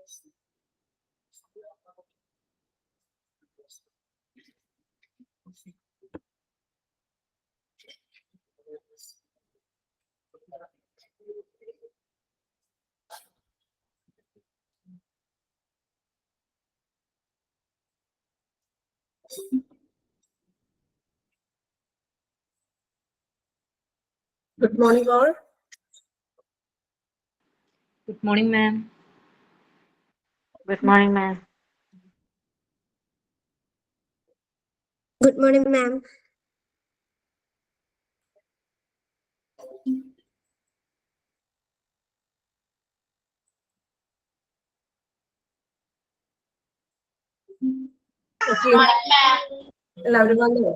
Good morning, all. Good morning, ma'am. Good morning, ma'am. Good morning, ma'am. എല്ലാവരും വന്നോ?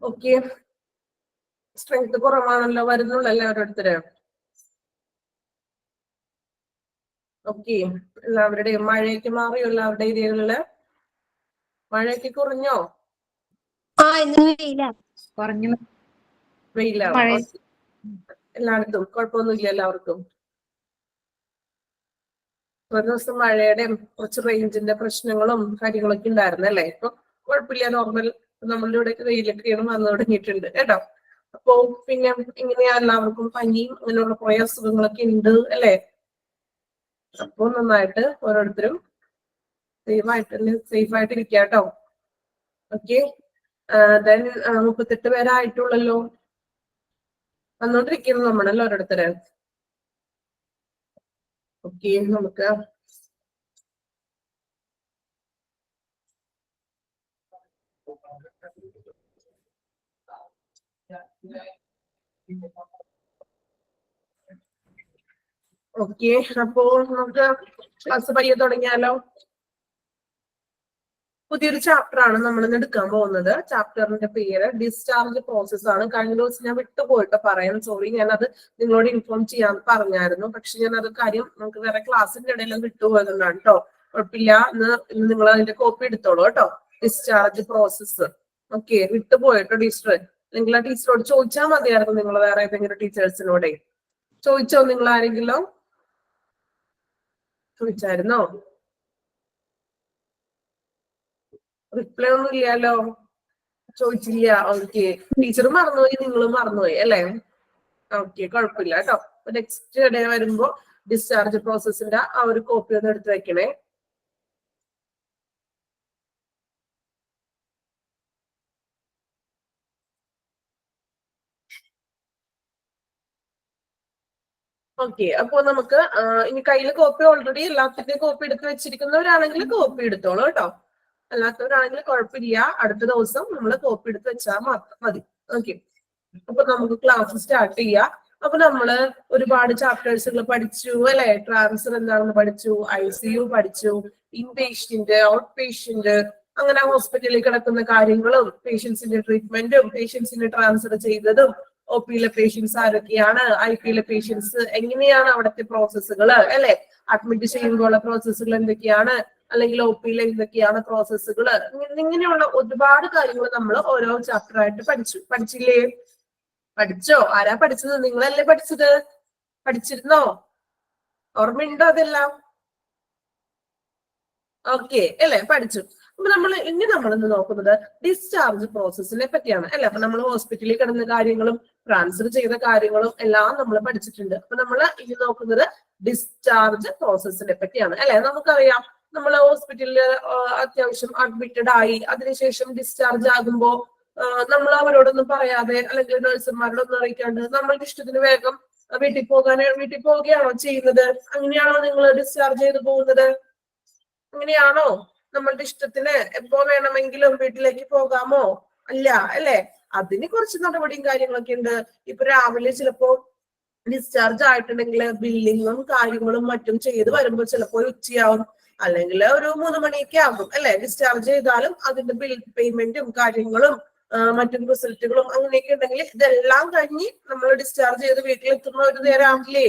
Okay, strength കുറവാണല്ലോ, വരുന്നുള്ളൂ എല്ലാവരോരുത്തര്. Okay, എല്ലാവരുടെയും മഴയൊക്കെ മാറിയോ? എല്ലാവരുടെ ഏരിയകളില് മഴയൊക്കെ കുറഞ്ഞോ? വെയിലാണ് എല്ലായിടത്തും? കുഴപ്പമൊന്നുമില്ല എല്ലാവർക്കും? ഒരു ദിവസം മഴയുടെയും കുറച്ച് റേഞ്ചിന്റെ പ്രശ്നങ്ങളും കാര്യങ്ങളൊക്കെ ഉണ്ടായിരുന്നു അല്ലേ? ഇപ്പൊ കുഴപ്പമില്ല, നോർമൽ. നമ്മളുടെ ഇവിടെ വെയിലൊക്കെയാണ് വന്നു തുടങ്ങിയിട്ടുണ്ട് കേട്ടോ. അപ്പോ പിന്നെ എങ്ങനെയാ, എല്ലാവർക്കും പനിയും അങ്ങനെയുള്ള കുറെ അസുഖങ്ങളൊക്കെ ഉണ്ട് അല്ലേ? അപ്പൊ നന്നായിട്ട് ഓരോരുത്തരും സേഫ് ആയിട്ട് ഇരിക്കുക കേട്ടോ. ഓക്കെ, ദെൻ 38 പേരായിട്ടുള്ളല്ലോ വന്നോണ്ടിരിക്കുന്നു നമ്മളല്ലോ ഓരോരുത്തര്. ഓക്കെ, നമുക്ക് ഓക്കെ, അപ്പോ നമുക്ക് ക്ലാസ് പയ്യെ തുടങ്ങിയാലോ? പുതിയൊരു ചാപ്റ്റർ ആണ് നമ്മൾ ഇന്ന് എടുക്കാൻ പോകുന്നത്. ചാപ്റ്ററിന്റെ പേര് ഡിസ്ചാർജ് പ്രോസസ് ആണ്. കഴിഞ്ഞ ദിവസം ഞാൻ വിട്ടുപോയിട്ട് പറയാൻ സോറി, ഞാനത് നിങ്ങളോട് ഇൻഫോം ചെയ്യാൻ പറഞ്ഞായിരുന്നു. പക്ഷെ ഞാൻ അത് കാര്യം നമുക്ക് വേറെ ക്ലാസ്സിന്റെ ഇടയിലും വിട്ടുപോയതുകൊണ്ടാണ് കേട്ടോ. കുഴപ്പമില്ല, ഇന്ന് നിങ്ങൾ അതിന്റെ കോപ്പി എടുത്തോളൂ കേട്ടോ. Discharge process. ഓക്കെ, വിട്ടുപോയിട്ടോ ടീച്ചർ. നിങ്ങൾ ആ ടീച്ചറോട് ചോദിച്ചാൽ മതിയായിരുന്നു, നിങ്ങൾ വേറെ ഏതെങ്കിലും ടീച്ചേഴ്സിനോടെ ചോദിച്ചോ? നിങ്ങൾ ആരെങ്കിലും ചോദിച്ചായിരുന്നോ? റിപ്ലൈ ഒന്നും ഇല്ലല്ലോ, ചോദിച്ചില്ല. ഓക്കെ, ടീച്ചർ മറന്നുപോയി, നിങ്ങളും മറന്നുപോയി അല്ലേ? ഓക്കെ, കുഴപ്പമില്ല കേട്ടോ. നെക്സ്റ്റ് ഡേ വരുമ്പോ ഡിസ്ചാർജ് പ്രോസസ്സിന്റെ ആ ഒരു കോപ്പി ഒന്ന് എടുത്ത് വെക്കണേ. ഓക്കെ, അപ്പൊ നമുക്ക് ഇനി കയ്യിൽ കോപ്പി ഓൾറെഡി എല്ലാത്തിന്റെയും കോപ്പി എടുത്ത് വെച്ചിരിക്കുന്നവരാണെങ്കിൽ കോപ്പി എടുത്തോളൂ കേട്ടോ. അല്ലാത്തവരാണെങ്കിൽ കുഴപ്പമില്ല, അടുത്ത ദിവസം നമ്മൾ കോപ്പി എടുത്ത് വെച്ചാൽ മാത്രം മതി. ഓക്കെ, അപ്പൊ നമുക്ക് ക്ലാസ് സ്റ്റാർട്ട് ചെയ്യാം. അപ്പൊ നമ്മള് ഒരുപാട് ചാപ്റ്റേഴ്സുകൾ പഠിച്ചു അല്ലെ? ട്രാൻസ്ഫർ എന്താണെന്ന് പഠിച്ചു, ICU പഠിച്ചു, ഇൻ പേഷ്യന്റ്, ഔട്ട് പേഷ്യന്റ്, അങ്ങനെ ഹോസ്പിറ്റലിൽ കിടക്കുന്ന കാര്യങ്ങളും പേഷ്യൻസിന്റെ ട്രീറ്റ്മെന്റും പേഷ്യൻസിനെ ട്രാൻസ്ഫർ ചെയ്തതും OP യിലെ പേഷ്യൻസ് ആരൊക്കെയാണ്, IP യിലെ പേഷ്യൻസ് എങ്ങനെയാണ്, അവിടുത്തെ പ്രോസസ്സുകൾ അല്ലെ? അഡ്മിറ്റ് ചെയ്യുമ്പോഴുള്ള പ്രോസസ്സുകൾ എന്തൊക്കെയാണ്, അല്ലെങ്കിൽ OP യിൽ എന്തൊക്കെയാണ് പ്രോസസ്സുകൾ, ഇങ്ങനെയുള്ള ഒരുപാട് കാര്യങ്ങൾ നമ്മൾ ഓരോ ചാപ്റ്റർ ആയിട്ട് പഠിച്ചില്ലേ? പഠിച്ചോ? ആരാ പഠിച്ചത്? നിങ്ങളല്ലേ പഠിച്ചത്? പഠിച്ചിരുന്നോ? ഓർമ്മയുണ്ടോ അതെല്ലാം? ഓക്കെ അല്ലെ, പഠിച്ചു. അപ്പൊ നമ്മളിന്ന് നോക്കുന്നത് ഡിസ്ചാർജ് പ്രോസസ്സിനെ പറ്റിയാണ് അല്ലെ? അപ്പൊ നമ്മൾ ഹോസ്പിറ്റലിൽ കിടന്ന കാര്യങ്ങളും ട്രാൻസ്ഫർ ചെയ്ത കാര്യങ്ങളും എല്ലാം നമ്മൾ പഠിച്ചിട്ടുണ്ട്. അപ്പൊ നമ്മൾ ഇനി നോക്കുന്നത് ഡിസ്ചാർജ് പ്രോസസ്സിനെ പറ്റിയാണ് അല്ലെ? നമുക്കറിയാം, നമ്മൾ ഹോസ്പിറ്റലിൽ അത്യാവശ്യം അഡ്മിറ്റഡ് ആയി, അതിനുശേഷം ഡിസ്ചാർജ് ആകുമ്പോ നമ്മൾ അവരോടൊന്നും പറയാതെ അല്ലെങ്കിൽ നഴ്സുമാരോടൊന്നും അറിയിക്കാണ്ട് നമ്മളുടെ ഇഷ്ടത്തിന് വേഗം വീട്ടിൽ പോവുകയാണോ ചെയ്യുന്നത്? അങ്ങനെയാണോ നിങ്ങൾ ഡിസ്ചാർജ് ചെയ്ത് പോകുന്നത്? അങ്ങനെയാണോ? നമ്മളുടെ ഇഷ്ടത്തിന് എപ്പോ വേണമെങ്കിലും വീട്ടിലേക്ക് പോകാമോ? അല്ല അല്ലെ? അതിന് കുറച്ച് നടപടിയും കാര്യങ്ങളൊക്കെ ഉണ്ട്. ഇപ്പൊ രാവിലെ ചിലപ്പോ ഡിസ്ചാർജ് ആയിട്ടുണ്ടെങ്കിൽ ബില്ലിങ്ങും കാര്യങ്ങളും മറ്റും ചെയ്ത് വരുമ്പോൾ ചിലപ്പോൾ ഉച്ചയാവും, അല്ലെങ്കിൽ ഒരു 3 മണിയൊക്കെ ആകും അല്ലെ? ഡിസ്ചാർജ് ചെയ്താലും അതിന്റെ ബിൽ പേയ്മെന്റും കാര്യങ്ങളും മറ്റും റിസൾട്ടുകളും അങ്ങനെയൊക്കെ ഉണ്ടെങ്കിൽ ഇതെല്ലാം കഴിഞ്ഞ് നമ്മൾ ഡിസ്ചാർജ് ചെയ്ത് വീട്ടിലെത്തുന്ന ഒരു നേരം ആകില്ലേ?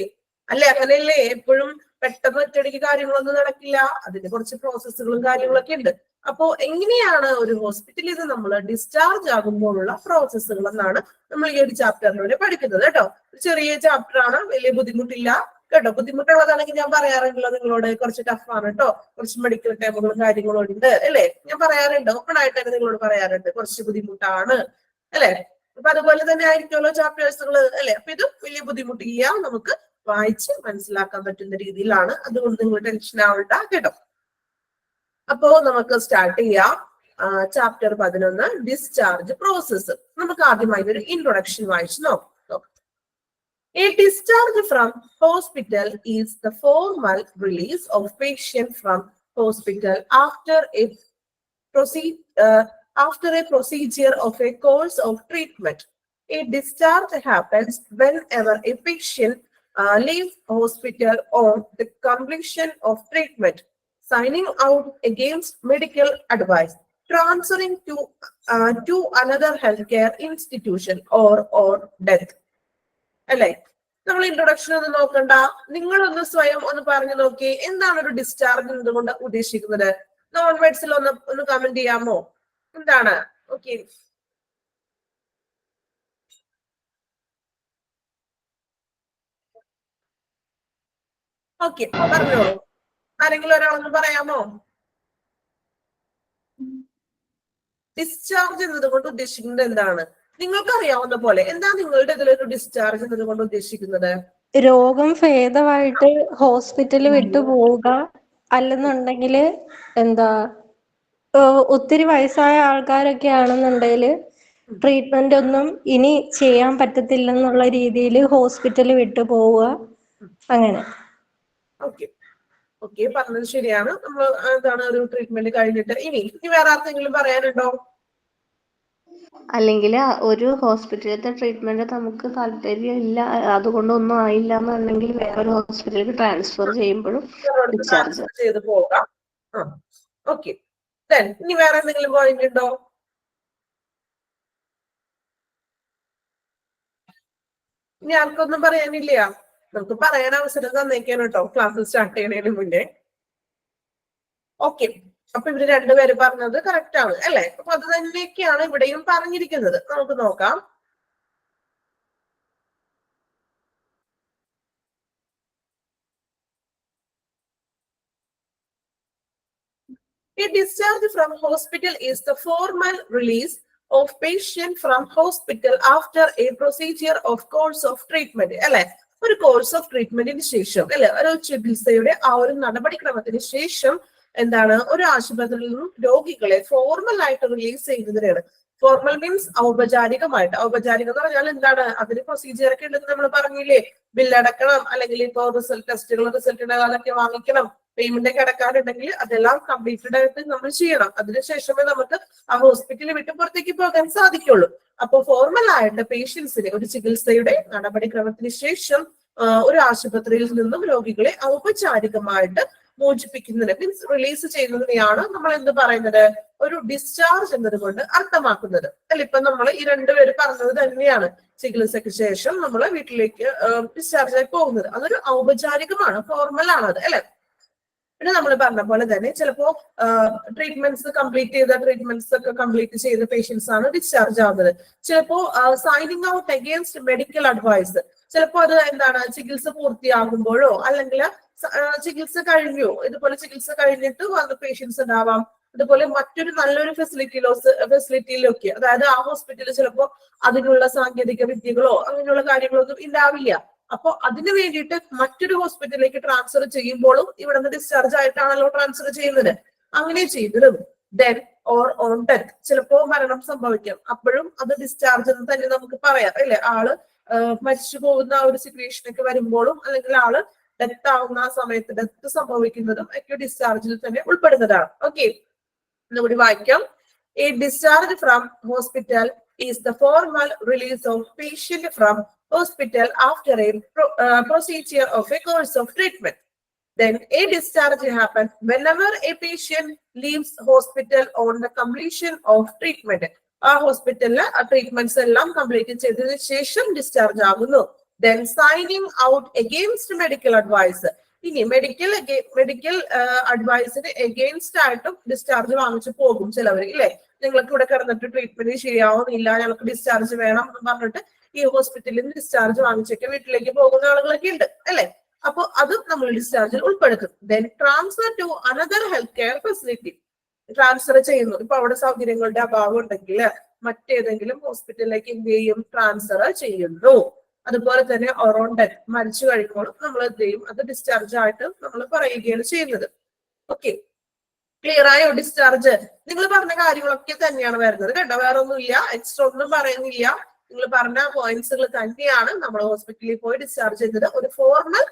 അല്ലെ? അങ്ങനെയല്ലേ? എപ്പോഴും പെട്ടെന്ന് ഒറ്റയടിക്ക് കാര്യങ്ങളൊന്നും നടക്കില്ല. അതിന്റെ കുറച്ച് പ്രോസസ്സുകളും കാര്യങ്ങളൊക്കെ ഉണ്ട്. അപ്പോ എങ്ങനെയാണ് ഒരു ഹോസ്പിറ്റലിൽ നിന്ന് നമ്മൾ ഡിസ്ചാർജ് ആകുമ്പോഴുള്ള പ്രോസസ്സുകൾ എന്നാണ് നമ്മൾ ഈ ഒരു ചാപ്റ്ററിലൂടെ പഠിക്കുന്നത് കേട്ടോ. ചെറിയ ചാപ്റ്റർ ആണ്, വലിയ ബുദ്ധിമുട്ടില്ല. കേട്ടോ. ബുദ്ധിമുട്ടുള്ളതാണെങ്കിൽ ഞാൻ പറയാറുണ്ടല്ലോ നിങ്ങളോട്, കുറച്ച് ടഫാണ് കേട്ടോ, കുറച്ച് മെഡിക്കൽ ടേമുകളും കാര്യങ്ങളും ഉണ്ട് അല്ലെ, ഞാൻ പറയാറുണ്ട്, ഓപ്പൺ ആയിട്ട് തന്നെ നിങ്ങളോട് പറയാറുണ്ട് കുറച്ച് ബുദ്ധിമുട്ടാണ് അല്ലെ. അപ്പൊ അതുപോലെ തന്നെ ആയിരിക്കുമല്ലോ ചാപ്റ്റേഴ്സുകൾ അല്ലെ. അപ്പൊ ഇത് വലിയ ബുദ്ധിമുട്ടില്ല, നമുക്ക് വായിച്ച് മനസ്സിലാക്കാൻ പറ്റുന്ന രീതിയിലാണ്. അതുകൊണ്ട് നിങ്ങൾ ടെൻഷൻ ആവണ്ട കേട്ടോ. അപ്പോ നമുക്ക് സ്റ്റാർട്ട് ചെയ്യാം. Chapter 11 discharge process. നമുക്ക് ആദ്യമായി ഒരു ഇൻട്രൊഡക്ഷൻ വായിച്ച് നോക്കാം. A discharge from hospital is the formal release of patient from hospital after a procedure of a course of treatment. A discharge happens whenever a patient leaves hospital on the completion of treatment, signing out against medical advice, transferring to another healthcare institution or death. അല്ലെ, നമ്മൾ introduction ഒന്ന് നോക്കണ്ട, നിങ്ങളൊന്ന് സ്വയം ഒന്ന് പറഞ്ഞു നോക്കി, എന്താണ് ഒരു ഡിസ്ചാർജ് എന്നതുകൊണ്ട് ഉദ്ദേശിക്കുന്നത്? നോൺ വേർഡ്സിൽ ഒന്ന് കമന്റ് ചെയ്യാമോ? എന്താണ്? ഓക്കെ, ഓക്കെ പറഞ്ഞോളൂ. ആരെങ്കിലും ഒരാളൊന്ന് പറയാമോ? ഡിസ്ചാർജ് എന്നതുകൊണ്ട് ഉദ്ദേശിക്കുന്നത് എന്താണ്? നിങ്ങൾക്ക് അറിയാവുന്ന പോലെ എന്താ നിങ്ങളുടെ ഇതിലൊരു ഡിസ്ചാർജ് എന്നതുകൊണ്ട് ഉദ്ദേശിക്കുന്നത്? രോഗം ഭേദമായിട്ട് ഹോസ്പിറ്റലിൽ വിട്ടു പോവുക, അല്ലെന്നുണ്ടെങ്കിൽ എന്താ ഒത്തിരി വയസ്സായ ആൾക്കാരൊക്കെ ആണെന്നുണ്ടെങ്കിൽ ട്രീറ്റ്മെന്റ് ഒന്നും ഇനി ചെയ്യാൻ പറ്റത്തില്ലെന്നുള്ള രീതിയിൽ ഹോസ്പിറ്റലിൽ വിട്ടു പോവുക, അങ്ങനെ. ഓക്കെ, ഓക്കെ പറഞ്ഞത് ശരിയാണ്. നമ്മൾ എന്താണ് ഒരു ട്രീറ്റ്മെന്റ് കഴിഞ്ഞിട്ട് ഇനി വേറെ ആർക്കെങ്കിലും പറയാനുണ്ടോ? അല്ലെങ്കിൽ ഒരു ഹോസ്പിറ്റലിലത്തെ ട്രീറ്റ്മെന്റ് നമുക്ക് താല്പര്യമില്ല, അതുകൊണ്ടൊന്നും ആയില്ല എന്നുണ്ടെങ്കിൽ വേറൊരു ഹോസ്പിറ്റലിലേക്ക് ട്രാൻസ്ഫർ ചെയ്യുമ്പോഴും ഡിസ്ചാർജ് ചെയ്ത് പോകാം. ഓക്കെ, ഇനി വേറെ എന്തെങ്കിലും പോയിന്റ് ഉണ്ടോ? ഇനി ആർക്കൊന്നും പറയാനില്ല? നമുക്ക് പറയാൻ അവസരം തന്നേക്കാണ് കേട്ടോ ക്ലാസ് സ്റ്റാർട്ട് ചെയ്യുന്നതിന് മുന്നേ. ഓക്കെ, അപ്പൊ ഇവര് രണ്ടുപേരും പറഞ്ഞത് കറക്റ്റ് ആണ് അല്ലെ. അപ്പൊ അത് തന്നെയൊക്കെയാണ് ഇവിടെയും പറഞ്ഞിരിക്കുന്നത്. നമുക്ക് നോക്കാം. A discharge from hospital is the formal release of patient from hospital after a procedure of course of treatment. അല്ലെ, ഒരു കോഴ്സ് ഓഫ് ട്രീറ്റ്മെന്റിന് ശേഷം അല്ലെ, ഒരു ചികിത്സയുടെ ആ ഒരു നടപടിക്രമത്തിന് ശേഷം എന്താണ് ഒരു ആശുപത്രിയിൽ നിന്നും രോഗികളെ ഫോർമൽ ആയിട്ട് റിലീസ് ചെയ്യുന്നതിനാണ്. Formal means ഔപചാരികമായിട്ട്. ഔപചാരികം എന്ന് പറഞ്ഞാൽ എന്താണ്, അതിന് പ്രൊസീജിയർ ഒക്കെ ഉണ്ടെന്ന് നമ്മൾ പറഞ്ഞില്ലേ. ബില്ലടക്കണം, അല്ലെങ്കിൽ ഇപ്പൊ റിസൾട്ട് അതൊക്കെ വാങ്ങിക്കണം, പേയ്മെന്റ് ഒക്കെ അടക്കാനുണ്ടെങ്കിൽ അതെല്ലാം കംപ്ലീറ്റഡ് ആയിട്ട് നമ്മൾ ചെയ്യണം. അതിനുശേഷമേ നമുക്ക് ആ ഹോസ്പിറ്റലിൽ വിട്ട് പുറത്തേക്ക് പോകാൻ സാധിക്കുള്ളൂ. അപ്പൊ ഫോർമൽ ആയിട്ട് പേഷ്യൻസിനെ ഒരു ചികിത്സയുടെ നടപടിക്രമത്തിന് ശേഷം ഒരു ആശുപത്രിയിൽ നിന്നും രോഗികളെ ഔപചാരികമായിട്ട് മോചിപ്പിക്കുന്നതിന് മീൻസ് റിലീസ് ചെയ്യുന്നതിനെയാണ് നമ്മൾ എന്ത് പറയുന്നത്, ഒരു ഡിസ്ചാർജ് എന്നതുകൊണ്ട് അർത്ഥമാക്കുന്നത് അല്ല. ഇപ്പൊ നമ്മൾ ഈ രണ്ടുപേര് പറഞ്ഞത് തന്നെയാണ്, ചികിത്സയ്ക്ക് ശേഷം നമ്മൾ വീട്ടിലേക്ക് ഡിസ്ചാർജ് ആയി പോകുന്നത്. അതൊരു ഔപചാരികമാണ്, ഫോർമൽ ആണ് അത് അല്ലെ. പിന്നെ നമ്മൾ പറഞ്ഞ പോലെ തന്നെ ചിലപ്പോ ട്രീറ്റ്മെന്റ്സ് ഒക്കെ കംപ്ലീറ്റ് ചെയ്ത പേഷ്യൻസ് ആണ് ഡിസ്ചാർജ് ആവുന്നത്. ചിലപ്പോ signing out against medical advice, ചിലപ്പോ അത് എന്താണ് ചികിത്സ പൂർത്തിയാകുമ്പോഴോ അല്ലെങ്കിൽ ചികിത്സ കഴിഞ്ഞിട്ട് വന്ന പേഷ്യൻസ് ഉണ്ടാവാം. അതുപോലെ മറ്റൊരു നല്ലൊരു ഫെസിലിറ്റിയിലൊക്കെ, അതായത് ആ ഹോസ്പിറ്റലിൽ ചിലപ്പോ അതിനുള്ള സാങ്കേതിക വിദ്യകളോ അങ്ങനെയുള്ള കാര്യങ്ങളൊന്നും ഉണ്ടാവില്ല. അപ്പൊ അതിനു വേണ്ടിയിട്ട് മറ്റൊരു ഹോസ്പിറ്റലിലേക്ക് ട്രാൻസ്ഫർ ചെയ്യുമ്പോഴും ഇവിടെ നിന്ന് ഡിസ്ചാർജ് ആയിട്ടാണല്ലോ ട്രാൻസ്ഫർ ചെയ്യുന്നത്. അങ്ങനെ ചെയ്തതും ദെൻ ഓർ ഓൺ ഡെത്ത്, ചിലപ്പോ മരണം സംഭവിക്കാം, അപ്പോഴും അത് ഡിസ്ചാർജ് എന്ന് തന്നെ നമുക്ക് പറയാം അല്ലെ. ആള് മരിച്ചു പോകുന്ന ആ ഒരു സിറ്റുവേഷനൊക്കെ വരുമ്പോഴും, അല്ലെങ്കിൽ ആള് ഡെത്ത് ആവുന്ന ആ സമയത്ത് ഡെത്ത് സംഭവിക്കുന്നതും ഒക്കെ ഡിസ്ചാർജിൽ തന്നെ ഉൾപ്പെടുന്നതാണ്. ഓക്കെ, ഒന്നുകൂടി വായിക്കാം. A discharge from hospital is the formal release of patient from hospital after a procedure of a course of treatment. Then a discharge happens whenever a patient leaves hospital on the completion of treatment. ആ ഹോസ്പിറ്റലില് ആ treatments എല്ലാം complete ചെയ്തതിനു ശേഷം discharge ആകുന്നു. Then signing out against medical advice. ഇനി medical അഡ്വൈസിന് against ആയിട്ടും discharge വാങ്ങിച്ചു പോകും ചിലവർ ഇല്ലേ. നിങ്ങൾക്ക് ഇവിടെ കിടന്നിട്ട് ട്രീറ്റ്മെന്റ് ശരിയാവുന്നില്ല, ഞങ്ങൾക്ക് ഡിസ്ചാർജ് വേണം എന്ന് പറഞ്ഞിട്ട് ഈ ഹോസ്പിറ്റലിൽ നിന്ന് ഡിസ്ചാർജ് വാങ്ങിച്ചൊക്കെ വീട്ടിലേക്ക് പോകുന്ന ആളുകളൊക്കെ ഉണ്ട് അല്ലെ. അപ്പൊ അതും നമ്മൾ ഡിസ്ചാർജിൽ ഉൾപ്പെടുത്തും. Then transfer to another health care facility, transfer ചെയ്യുന്നു. ഇപ്പൊ അവിടെ സൗകര്യങ്ങളുടെ അഭാവം ഉണ്ടെങ്കിൽ മറ്റേതെങ്കിലും ഹോസ്പിറ്റലിലേക്ക് എന്ത് ചെയ്യും, ട്രാൻസ്ഫർ ചെയ്യുന്നു. അതുപോലെ തന്നെ ഓൺ ഡെത്ത്, മരിച്ചു കഴിയുമ്പോൾ നമ്മൾ എന്ത് ചെയ്യും, അത് ഡിസ്ചാർജ് ആയിട്ട് നമ്മൾ പറയുകയാണ് ചെയ്യുന്നത്. ഓക്കെ, ക്ലിയർ ആയോ? ഡിസ്ചാർജ് നിങ്ങൾ പറഞ്ഞ കാര്യങ്ങളൊക്കെ തന്നെയാണ് വരുന്നത് കേട്ടോ, വേറെ ഒന്നുമില്ല, എക്സ്ട്രാ ഒന്നും പറയുന്നില്ല. നിങ്ങൾ പറഞ്ഞ പോയിന്റ്സുകൾ തന്നെയാണ് നമ്മൾ ഹോസ്പിറ്റലിൽ പോയി ഡിസ്ചാർജ് ചെയ്യുന്നത്. ഒരു ഫോർമൽ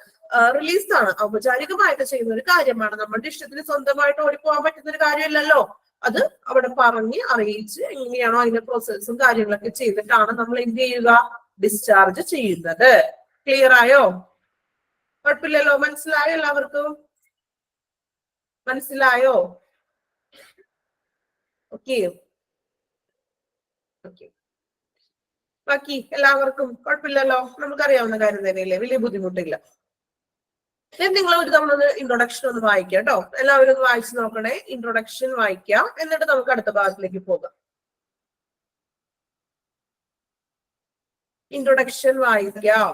റിലീസ് ആണ്, ഔപചാരികമായിട്ട് ചെയ്യുന്ന ഒരു കാര്യമാണ്. നമ്മുടെ ഇഷ്ടത്തിന് സ്വന്തമായിട്ട് ഓടിപ്പോകാൻ പറ്റുന്ന ഒരു കാര്യമല്ലല്ലോ. അത് അവിടെ പറഞ്ഞ് അറിയിച്ച് എങ്ങനെയാണോ അതിന്റെ പ്രോസസ്സും കാര്യങ്ങളൊക്കെ ചെയ്തിട്ടാണ് നമ്മൾ എന്ത് ചെയ്യുക, ഡിസ്ചാർജ് ചെയ്യുന്നത്. ക്ലിയർ ആയോ? കുഴപ്പമില്ലല്ലോ? മനസ്സിലായോ? എല്ലാവർക്കും മനസ്സിലായോ? ഓക്കെ ഓക്കെ, ബാക്കി എല്ലാവർക്കും കുഴപ്പമില്ലല്ലോ? നമുക്കറിയാവുന്ന കാര്യം തന്നെയല്ലേ, വലിയ ബുദ്ധിമുട്ടില്ല. നിങ്ങൾ ഒരു തവണ ഇൻട്രൊഡക്ഷൻ ഒന്ന് വായിക്കാം കേട്ടോ. എല്ലാവരും ഒന്ന് വായിച്ചു നോക്കണേ. ഇൻട്രൊഡക്ഷൻ വായിക്കാം, എന്നിട്ട് നമുക്ക് അടുത്ത ഭാഗത്തിലേക്ക് പോകാം. ഇൻട്രൊഡക്ഷൻ വായിക്കാം.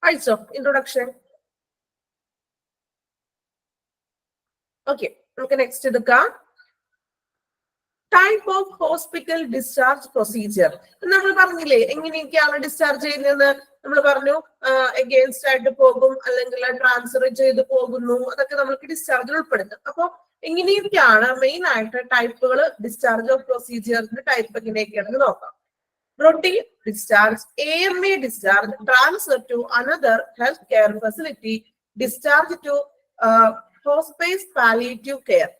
അയച്ചോ ഇൻട്രൊഡക്ഷൻ? ഓക്കെ, നമുക്ക് നെക്സ്റ്റ് എടുക്കാം. Type of hospital discharge procedure. നമ്മൾ പറഞ്ഞില്ലേ എങ്ങനെയൊക്കെയാണ് ഡിസ്ചാർജ് ചെയ്യുന്നത്. നമ്മൾ പറഞ്ഞു എഗെയിൻസ്റ്റ് ആയിട്ട് പോകും, അല്ലെങ്കിൽ ട്രാൻസ്ഫർ ചെയ്ത് പോകുന്നു, അതൊക്കെ നമുക്ക് ഡിസ്ചാർജിൽ ഉൾപ്പെടുത്തും. അപ്പൊ എങ്ങനെയൊക്കെയാണ് മെയിൻ ആയിട്ട് ടൈപ്പുകൾ, ഡിസ്ചാർജ് ഓഫ് പ്രൊസീജിയറിന്റെ ടൈപ്പ് എങ്ങനെയൊക്കെയാണെന്ന് നോക്കാം. Routine discharge, AMA discharge, transfer to another healthcare facility, discharge to hospice palliative care.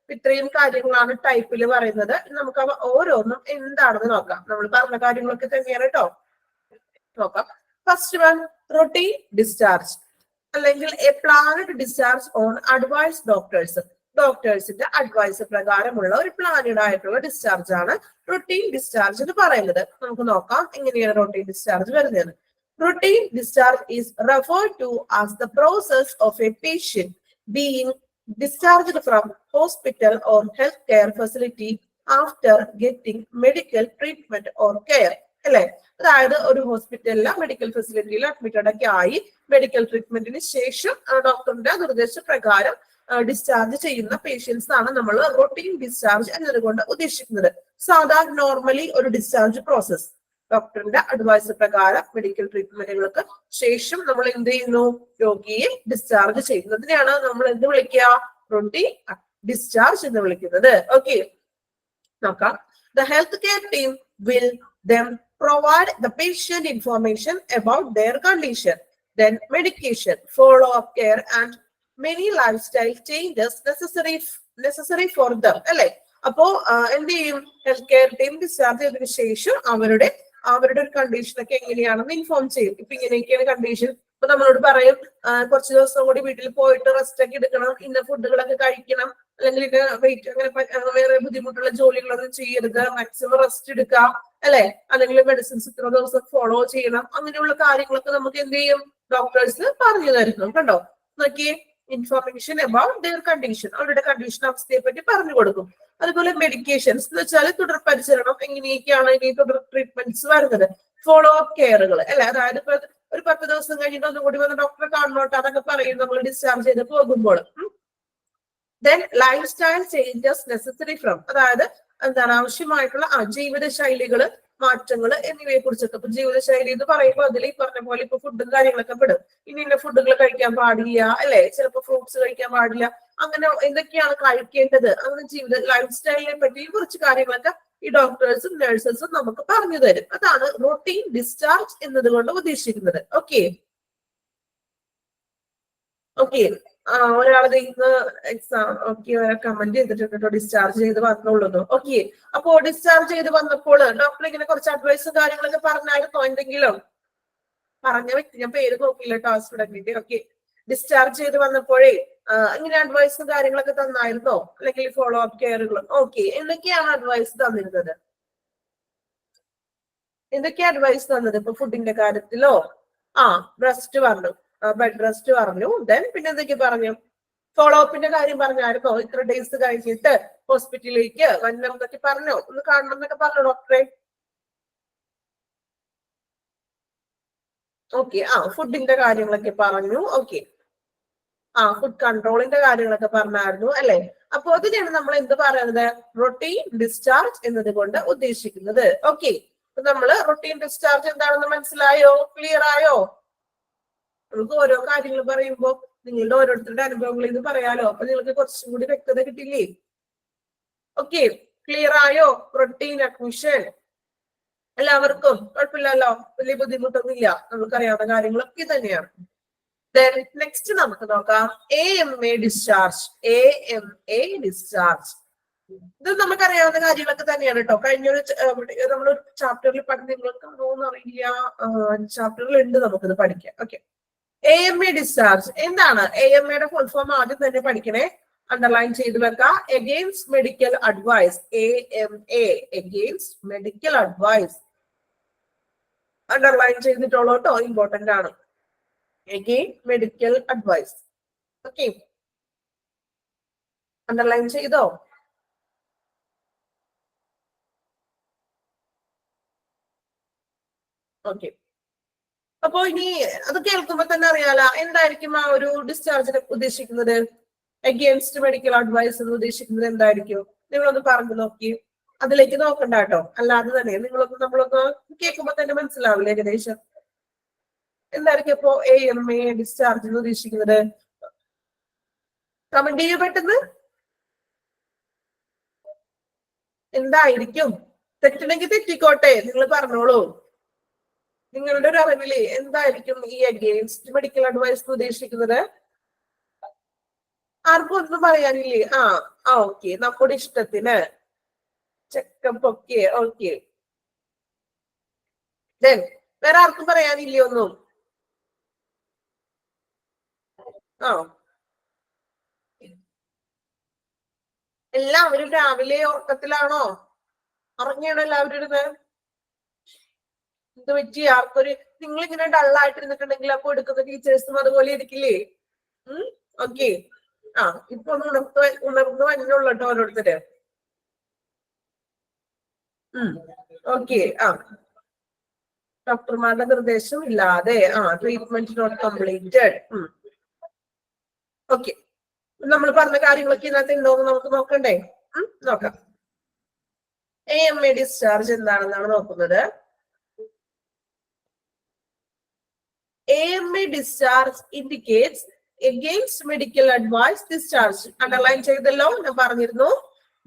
ഇത്രയും കാര്യങ്ങളാണ് ടൈപ്പിൽ പറയുന്നത്. നമുക്ക് അവ ഓരോന്നും എന്താണെന്ന് നോക്കാം. നമ്മൾ പറഞ്ഞ കാര്യങ്ങളൊക്കെ തന്നെയാണ് കേട്ടോ. നോക്കാം. ഫസ്റ്റ് വൺ, റൊട്ടീൻ ഡിസ്ചാർജ് അല്ലെങ്കിൽ a planned discharge on advice doctors. ഡോക്ടേഴ്സിന്റെ അഡ്വൈസ് പ്രകാരമുള്ള ഒരു പ്ലാനഡ് ആയിട്ടുള്ള ഡിസ്ചാർജ് ആണ് റൊട്ടീൻ ഡിസ്ചാർജ് എന്ന് പറയുന്നത്. നമുക്ക് നോക്കാം എങ്ങനെയാണ് റൊട്ടീൻ ഡിസ്ചാർജ് വരുന്നത്. Routine discharge is referred to as the process of a patient being discharged from hospital or healthcare facility after getting medical treatment or care. അല്ലെ, അതായത് ഒരു ഹോസ്പിറ്റലിലെ മെഡിക്കൽ ഫെസിലിറ്റിയിൽ അഡ്മിറ്റഡ് ഒക്കെ ആയി മെഡിക്കൽ ട്രീറ്റ്മെന്റിന് ശേഷം ഡോക്ടറിന്റെ നിർദ്ദേശപ്രകാരം ഡിസ്ചാർജ് ചെയ്യുന്ന പേഷ്യൻസ് ആണ് നമ്മൾ റൊട്ടീൻ ഡിസ്ചാർജ് എന്നതുകൊണ്ട് ഉദ്ദേശിക്കുന്നത്. സാധാരണ നോർമലി ഒരു ഡിസ്ചാർജ് പ്രോസസ് ഡോക്ടറിന്റെ അഡ്വൈസ് പ്രകാരം മെഡിക്കൽ ട്രീറ്റ്മെന്റുകൾക്ക് ശേഷം നമ്മൾ എന്ത് ചെയ്യുന്നു, രോഗിയെ ഡിസ്ചാർജ് ചെയ്യുന്നതിനെയാണ് നമ്മൾ എന്ത് വിളിക്കുക, റൊട്ടീൻ ഡിസ്ചാർജ് എന്ന് വിളിക്കുന്നത്. ഓക്കെ, നോക്കാം. The healthcare team will then provide the patient information about their condition, then medication, follow-up care and many lifestyle changes necessary for them. അല്ലെ, അപ്പോ എന്ത് ചെയ്യും, ഹെൽത്ത് കെയർ ടീം ഡിസ്ചാർജ് ചെയ്തതിനു ശേഷം അവരുടെ ഒരു കണ്ടീഷൻ ഒക്കെ എങ്ങനെയാണെന്ന് ഇൻഫോം ചെയ്യും. ഇപ്പൊ ഇങ്ങനെയൊക്കെയാണ് കണ്ടീഷൻ. ഇപ്പൊ നമ്മളോട് പറയും കുറച്ച് ദിവസം കൂടി വീട്ടിൽ പോയിട്ട് റെസ്റ്റ് ഒക്കെ എടുക്കണം, ഇന്ന ഫുഡുകളൊക്കെ കഴിക്കണം, അല്ലെങ്കിൽ ഇത് വെയിറ്റ് അങ്ങനെ വേറെ ബുദ്ധിമുട്ടുള്ള ജോലികളൊന്നും ചെയ്യരുത്, മാക്സിമം റെസ്റ്റ് എടുക്കുക, അല്ലെ, അല്ലെങ്കിൽ മെഡിസിൻസ് ഇത്ര ദിവസം ഫോളോ ചെയ്യണം. അങ്ങനെയുള്ള കാര്യങ്ങളൊക്കെ നമുക്ക് എന്ത് ചെയ്യും, ഡോക്ടേഴ്സ് പറഞ്ഞു തരുന്നു. കണ്ടോ, നോക്കിയേ, ഇൻഫോർമേഷൻ അബൌട്ട് ദെയർ കണ്ടീഷൻ, അവരുടെ കണ്ടീഷൻ അവസ്ഥയെ പറ്റി പറഞ്ഞു കൊടുക്കും. അതുപോലെ മെഡിക്കേഷൻസ് എന്ന് വെച്ചാൽ തുടർ പരിചരണം, എങ്ങനെയൊക്കെയാണ് ഇനി തുടർ ട്രീറ്റ്മെന്റ്സ് വരുന്നത്. ഫോളോ അപ്പ് കെയറുകൾ അല്ലെ, അതായത് ഇപ്പൊ ഒരു 10 ദിവസം കഴിഞ്ഞിട്ട് ഒന്നും കൂടി വന്ന് ഡോക്ടറെ കാണണോട്ട് അതൊക്കെ പറയും നമ്മൾ ഡിസ്ചാർജ് ചെയ്ത് പോകുമ്പോൾ. Then life style changes necessary from, അതായത് എന്താണ് ആവശ്യമായിട്ടുള്ള ജീവിത ശൈലികള് മാറ്റങ്ങൾ എന്നിവയെ കുറിച്ചൊക്കെ. ഇപ്പൊ ജീവിതശൈലി എന്ന് പറയുമ്പോൾ അതിൽ ഈ പറഞ്ഞ പോലെ ഇപ്പൊ ഫുഡും കാര്യങ്ങളൊക്കെ പെടും. ഇന്ന ഫുഡുകൾ കഴിക്കാൻ പാടില്ല, അല്ലെ, ചിലപ്പോ ഫ്രൂട്ട്സ് കഴിക്കാൻ പാടില്ല, അങ്ങനെ എന്തൊക്കെയാണ് കഴിക്കേണ്ടത്, അങ്ങനെ ജീവിത ലൈഫ് സ്റ്റൈലിനെ പറ്റി കുറച്ച് കാര്യങ്ങളൊക്കെ ഈ ഡോക്ടേഴ്സും നഴ്സസും നമുക്ക് പറഞ്ഞു തരും. അതാണ് റൊട്ടീൻ ഡിസ്ചാർജ് എന്നതുകൊണ്ട് ഉദ്ദേശിക്കുന്നത്. ഓക്കെ ഓക്കെ, ഒരാളത് ഇന്ന് എക്സാം ഓക്കെ കമന്റ് ചെയ്തിട്ടുണ്ട് ഡിസ്ചാർജ് ചെയ്ത് വന്നുള്ളൂ. ഓക്കെ, അപ്പോ ഡിസ്ചാർജ് ചെയ്ത് വന്നപ്പോൾ ഡോക്ടർ ഇങ്ങനെ കുറച്ച് അഡ്വൈസും കാര്യങ്ങളൊക്കെ പറഞ്ഞായിരുന്നോ? എന്തെങ്കിലും പറഞ്ഞ വ്യക്തി ഞാൻ പേര് നോക്കില്ല കേട്ടോ, സ്റ്റുഡന്റിന്റെ. ഓക്കെ, ഡിസ്ചാർജ് ചെയ്ത് വന്നപ്പോഴേ ഇങ്ങനെ അഡ്വൈസും കാര്യങ്ങളൊക്കെ തന്നായിരുന്നോ? അല്ലെങ്കിൽ ഫോളോ അപ്പ് കെയറുകളും? ഓക്കെ, എന്തൊക്കെയാണ് അഡ്വൈസ് തന്നിരുന്നത്? എന്തൊക്കെയാ അഡ്വൈസ് തന്നത്? ഇപ്പൊ ഫുഡിന്റെ കാര്യത്തിലോ? റെസ്റ്റ് പറഞ്ഞു, ബെഡ് റെസ്റ്റ് പറഞ്ഞു. ദെൻ പിന്നെ എന്തൊക്കെ പറഞ്ഞു? ഫോളോ അപ്പിന്റെ കാര്യം പറഞ്ഞായിരുന്നോ? ഇത്ര ഡേയ്സ് കഴിഞ്ഞിട്ട് ഹോസ്പിറ്റലിലേക്ക് വരണം എന്നൊക്കെ പറഞ്ഞോ? ഒന്ന് കാണണം എന്നൊക്കെ പറഞ്ഞോ ഡോക്ടറെ? ഓക്കെ, ഫുഡിന്റെ കാര്യങ്ങളൊക്കെ പറഞ്ഞു. ഓക്കെ, ഫുഡ് കൺട്രോളിന്റെ കാര്യങ്ങളൊക്കെ പറഞ്ഞായിരുന്നു അല്ലെ? അപ്പൊ അതിനാണ് നമ്മൾ എന്ത് പറയുന്നത്? റൊട്ടീൻ ഡിസ്ചാർജ് എന്നത് കൊണ്ട് ഉദ്ദേശിക്കുന്നത്. ഓക്കെ, നമ്മള് റൊട്ടീൻ ഡിസ്ചാർജ് എന്താണെന്ന് മനസ്സിലായോ? ക്ലിയർ ആയോ? നമുക്ക് ഓരോ കാര്യങ്ങൾ പറയുമ്പോ നിങ്ങളുടെ ഓരോരുത്തരുടെ അനുഭവങ്ങളിൽ നിന്ന് പറയാലോ, അപ്പൊ നിങ്ങൾക്ക് കുറച്ചും കൂടി വ്യക്തത കിട്ടില്ലേ? ഓക്കെ, ക്ലിയർ ആയോ? റൊട്ടീൻ അഡ്മിഷൻ എല്ലാവർക്കും കുഴപ്പമില്ലല്ലോ, വലിയ ബുദ്ധിമുട്ടൊന്നുമില്ല, നമുക്കറിയാവുന്ന കാര്യങ്ങളൊക്കെ തന്നെയാണ്. നെക്സ്റ്റ് നമുക്ക് നോക്കാം AMA ഡിസ്ചാർജ്. AMA ഡിസ്ചാർജ് ഇത് നമുക്കറിയാവുന്ന കാര്യങ്ങളൊക്കെ തന്നെയാണ് കേട്ടോ. കഴിഞ്ഞൊരു നമ്മളൊരു ചാപ്റ്ററിൽ പഠിച്ച നിങ്ങൾക്കാണോന്ന് അറിയില്ല, ചാപ്റ്ററിൽ ഉണ്ട്, നമുക്കിത് പഠിക്കാം. ഓക്കെ, AMA ഡിസ്ചാർജ് എന്താണ്? AMAയുടെ ഫുൾ ഫോം ആദ്യം തന്നെ പഠിക്കണേ, അണ്ടർലൈൻ ചെയ്ത് വെക്കാം. Against medical advice. AMA against medical advice underline ചെയ്തിട്ടുള്ളൂ കേട്ടോ, ഇമ്പോർട്ടന്റ് ആണ്. Again, medical advice. Okay. Underline ചെയ്തോ? ഓക്കെ, അപ്പൊ ഇനി അത് കേൾക്കുമ്പോ തന്നെ അറിയാലോ എന്തായിരിക്കും ആ ഒരു ഡിസ്ചാർജിനെ ഉദ്ദേശിക്കുന്നത്? അഗെയിൻസ്റ്റ് മെഡിക്കൽ അഡ്വൈസ് എന്ന് ഉദ്ദേശിക്കുന്നത് എന്തായിരിക്കും? നിങ്ങളൊന്ന് പറഞ്ഞു നോക്കി. അതിലേക്ക് നോക്കണ്ട കേട്ടോ, അല്ലാതെ തന്നെ നമ്മളൊന്ന് കേൾക്കുമ്പോ തന്നെ മനസ്സിലാവില്ല ഏകദേശം എന്തായിരിക്കും ഇപ്പോ AMA ഡിസ്ചാർജ് എന്ന് ഉദ്ദേശിക്കുന്നത്? കമന്റ് ചെയ്യൂ പെട്ടെന്ന്. എന്തായിരിക്കും? തെറ്റുണ്ടെങ്കിൽ തെറ്റിക്കോട്ടെ, നിങ്ങൾ പറഞ്ഞോളൂ. നിങ്ങളുടെ ഒരു അറിവില് എന്തായിരിക്കും ഈ അഗെയിൻസ്റ്റ് മെഡിക്കൽ അഡ്വൈസ് ഉദ്ദേശിക്കുന്നത്? ആർക്കും ഒന്നും പറയാനില്ലേ? ഓക്കെ, നമ്മുടെ ഇഷ്ടത്തിന് ചെക്കപ്പ് ഒക്കെ. ഓക്കെ, വേറെ ആർക്കും പറയാനില്ലേ ഒന്നും? എല്ലാവരും രാവിലെ ഉറക്കത്തിലാണോ? ഉറങ്ങിയാണോ എല്ലാവരും ഇരുന്ന്? എന്ത് പറ്റി? ആർക്കൊരു നിങ്ങളിങ്ങനെ ഡള്ളായിട്ടിരുന്നിട്ടുണ്ടെങ്കിൽ അപ്പൊ എടുക്കുന്ന ടീച്ചേഴ്സും അതുപോലെ ഇരിക്കില്ലേ? ഓക്കെ, ഇപ്പൊ ഒന്ന് ഉണർന്ന് വന്നുള്ളൂ കേട്ടോ ഓരോരുത്തര്. ഓക്കെ, ഡോക്ടർമാരുടെ നിർദ്ദേശം ഇല്ലാതെ ട്രീറ്റ്മെന്റ് നോട്ട് കംപ്ലീറ്റഡ്. ഓക്കെ, നമ്മൾ പറഞ്ഞ കാര്യങ്ങളൊക്കെ ഇതിനകത്ത് ഉണ്ടോന്ന് നമുക്ക് നോക്കണ്ടേ? നോക്കാം. AMA ഡിസ്ചാർജ് എന്താണെന്നാണ് നോക്കുന്നത്. AMA discharge indicates against medical advice discharge. Underline ചെയ്തല്ലോ, ഞാൻ പറഞ്ഞിരുന്നു.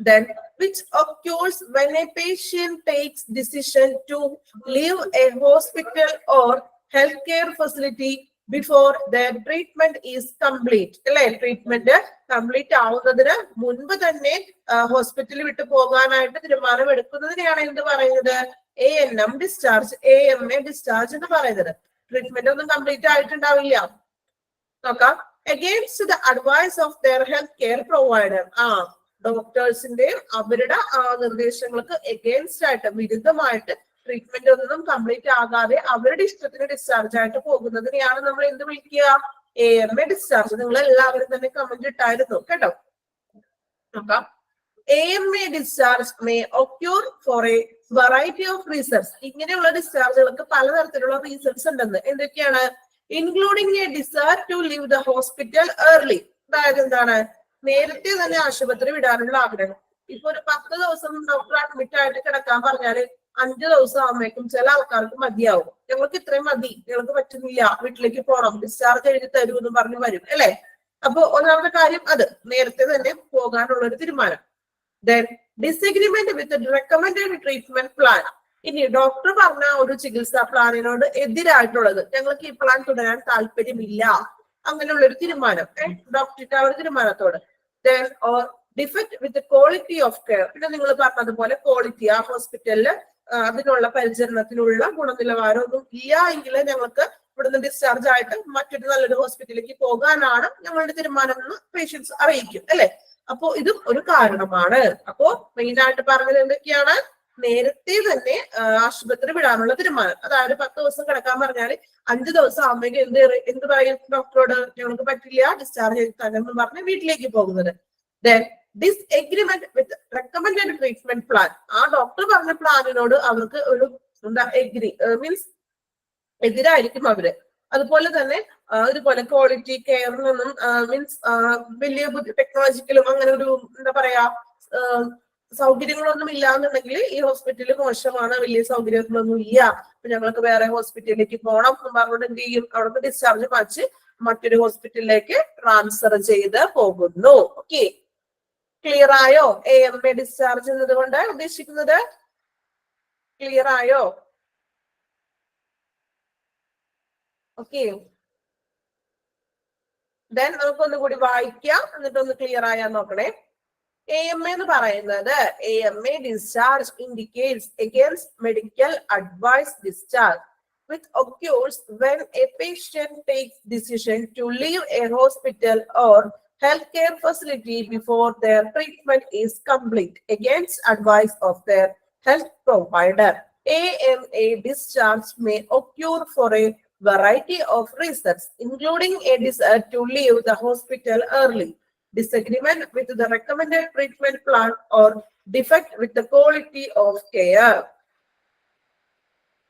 Then which occurs when a patient takes decision to leave a hospital or healthcare facility before their treatment is complete. അല്ലെ, ട്രീറ്റ്മെന്റ് കംപ്ലീറ്റ് ആവുന്നതിന് മുൻപ് തന്നെ ഹോസ്പിറ്റലിൽ വിട്ടു പോകാനായിട്ട് തീരുമാനം എടുക്കുന്നതിനെയാണ് എന്ത് പറയുന്നത്? ANM ഡിസ്ചാർജ്, AMA ഡിസ്ചാർജ് എന്ന് പറയുന്നത്. ട്രീറ്റ്മെന്റ് ഒന്നും കംപ്ലീറ്റ് ആയിട്ടുണ്ടാവില്ല. നോക്കാം. Against the advice of their health care provider. ഡോക്ടേഴ്സിന്റെ അവരുടെ നിർദ്ദേശങ്ങൾക്ക് എഗെയിൻസ്റ്റ് ആയിട്ട്, വിരുദ്ധമായിട്ട് ട്രീറ്റ്മെന്റ് ഒന്നും കംപ്ലീറ്റ് ആകാതെ അവരുടെ ഇഷ്ടത്തിന് ഡിസ്ചാർജ് ആയിട്ട് പോകുന്നതിനെയാണ് നമ്മൾ എന്ത് വിളിക്കുക? AMA discharge. നിങ്ങൾ എല്ലാവരും തന്നെ കമന്റ് ഇട്ടായിരുന്നു കേട്ടോ. നോക്കാം. AMA discharge may occur for a variety of reasons. ഇങ്ങനെയുള്ള ഡിസ്ചാർജുകൾക്ക് പലതരത്തിലുള്ള റീസൺസ് ഉണ്ടെന്ന്. എന്തൊക്കെയാണ്? Including a desire to leave the hospital early. അതായത് എന്താണ്? നേരത്തെ തന്നെ ആശുപത്രി വിടാനുള്ള ആഗ്രഹം. ഇപ്പൊ ഒരു 10 ദിവസം ഡോക്ടർ അഡ്മിറ്റ് ആയിട്ട് കിടക്കാൻ പറഞ്ഞാല് 5 ദിവസം ആകുമ്പോഴേക്കും ചില ആൾക്കാർക്ക് മതിയാവും. ഞങ്ങൾക്ക് ഇത്രയും മതി, ഞങ്ങൾക്ക് പറ്റുന്നില്ല, വീട്ടിലേക്ക് പോകണം, ഡിസ്ചാർജ് എഴുതി തരൂ എന്ന് പറഞ്ഞു വരും അല്ലെ? അപ്പൊ ഒന്നാമത്തെ കാര്യം അത് നേരത്തെ തന്നെ പോകാനുള്ള ഒരു തീരുമാനം. Then disagreement with the recommended treatment plan. ഇനി ഡോക്ടർ പറഞ്ഞ ഒരു ചികിത്സാ പ്ലാനിനോട് എതിരായിട്ടുള്ളത്, ഞങ്ങൾക്ക് ഈ പ്ലാൻ തുടരാൻ താല്പര്യമില്ല, അങ്ങനെയുള്ള ഒരു തീരുമാനം, ഡോക്ടറുടെ ആ ഒരു തീരുമാനത്തോട്. Then or defect with the quality of care. പിന്നെ നിങ്ങൾ പറഞ്ഞതുപോലെ ക്വാളിറ്റി, ആ ഹോസ്പിറ്റലില് അതിനുള്ള പരിചരണത്തിനുള്ള ഗുണനിലവാരം ഒന്നും ഇല്ല എങ്കിൽ ഞങ്ങൾക്ക് ഇവിടുന്ന് ഡിസ്ചാർജ് ആയിട്ട് മറ്റൊരു നല്ലൊരു ഹോസ്പിറ്റലിലേക്ക് പോകാനാണ് ഞങ്ങളുടെ തീരുമാനം എന്ന് പേഷ്യൻസ് അറിയിക്കും, അല്ലെ? അപ്പോ ഇതും ഒരു കാരണമാണ്. അപ്പോ മെയിൻ ആയിട്ട് പറഞ്ഞത് എന്തൊക്കെയാണ്? നേരത്തെ തന്നെ ആശുപത്രി വിടാനുള്ള തീരുമാനം. അതായത് 10 ദിവസം കിടക്കാൻ പറഞ്ഞാൽ 5 ദിവസം ആകുമ്പോൾ എന്ത് പറയും ഡോക്ടറോട്? ഞങ്ങൾക്ക് പറ്റില്ല, ഡിസ്ചാർജ് ചെയ്ത് തന്നെ പറഞ്ഞ് വീട്ടിലേക്ക് പോകുന്നത്. Then ഡിസ്എഗ്രിമെന്റ് വിത്ത് റെക്കമെൻഡഡ് ട്രീറ്റ്മെന്റ് പ്ലാൻ. ആ ഡോക്ടർ പറഞ്ഞ പ്ലാനിനോട് അവർക്ക് ഒരു മീൻസ് എതിരായിരിക്കും അവര്. അതുപോലെ തന്നെ ഇതുപോലെ ക്വാളിറ്റി കെയറിൽ നിന്നും മീൻസ് വലിയ ടെക്നോളജിക്കലും അങ്ങനെ ഒരു എന്താ പറയാ സൗകര്യങ്ങളൊന്നും ഇല്ലാന്നുണ്ടെങ്കിൽ ഈ ഹോസ്പിറ്റല് മോശമാണ്, വലിയ സൗകര്യങ്ങളൊന്നും ഇല്ല, അപ്പൊ ഞങ്ങൾക്ക് വേറെ ഹോസ്പിറ്റലിലേക്ക് പോകണം എന്ന് പറഞ്ഞുകൊണ്ട് എന്ത് ചെയ്യും? അവിടുന്ന് ഡിസ്ചാർജ് വാങ്ങിച്ച് മറ്റൊരു ഹോസ്പിറ്റലിലേക്ക് ട്രാൻസ്ഫർ ചെയ്ത് പോകുന്നു. ഓക്കെ, ക്ലിയർ ആയോ? AMA ഡിസ്ചാർജ് എന്നതുകൊണ്ട് ഉദ്ദേശിക്കുന്നത് ക്ലിയർ ആയോ? ഓക്കെ, ദെൻ നമുക്കൊന്നും കൂടി വായിക്കാം, എന്നിട്ടൊന്ന് ക്ലിയർ ആയാൽ നോക്കണേ. AMA എന്ന് പറയുന്നത് AMA discharge indicates against medical advice discharge which occurs when a patient takes decision to leave a hospital or healthcare facility before their treatment is complete against advice of their health provider. AMA discharge may occur for a variety of reasons, including a desire to leave the hospital early, disagreement with the recommended treatment plan, or defect with the quality of care.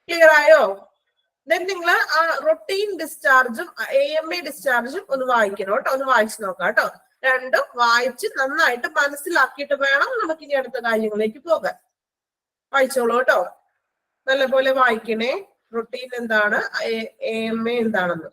Clear ആയോ? Then നിങ്ങൾ ആ routine ഡിസ്ചാർജും AMA ഡിസ്ചാർജും ഒന്ന് വായിക്കണം കേട്ടോ, ഒന്ന് വായിച്ചു നോക്കാം കേട്ടോ. രണ്ടും വായിച്ച് നന്നായിട്ട് മനസ്സിലാക്കിയിട്ട് വേണം നമുക്ക് ഇനി അടുത്ത കാര്യങ്ങളിലേക്ക് പോകാൻ. വായിച്ചോളൂ കേട്ടോ, നല്ലപോലെ വായിക്കണേ. റൊട്ടീൻ എന്താണ്, AMA എന്താണെന്ന്.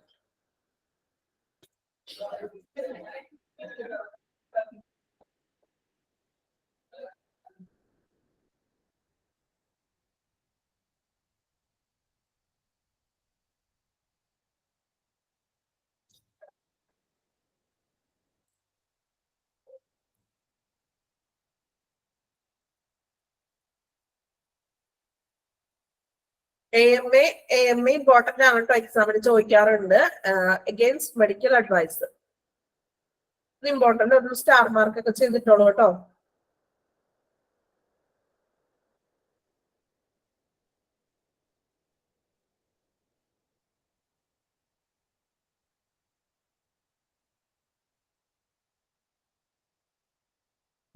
AMA ഇമ്പോർട്ടന്റ് ആണ് കേട്ടോ, എക്സാമിന് ചോദിക്കാറുണ്ട്. അഗെയിൻസ്റ്റ് മെഡിക്കൽ അഡ്വൈസ് ഇത് ഇമ്പോർട്ടന്റ്, ഒരു സ്റ്റാർ മാർക്ക് ഒക്കെ ചെയ്തിട്ടുള്ളൂ കേട്ടോ.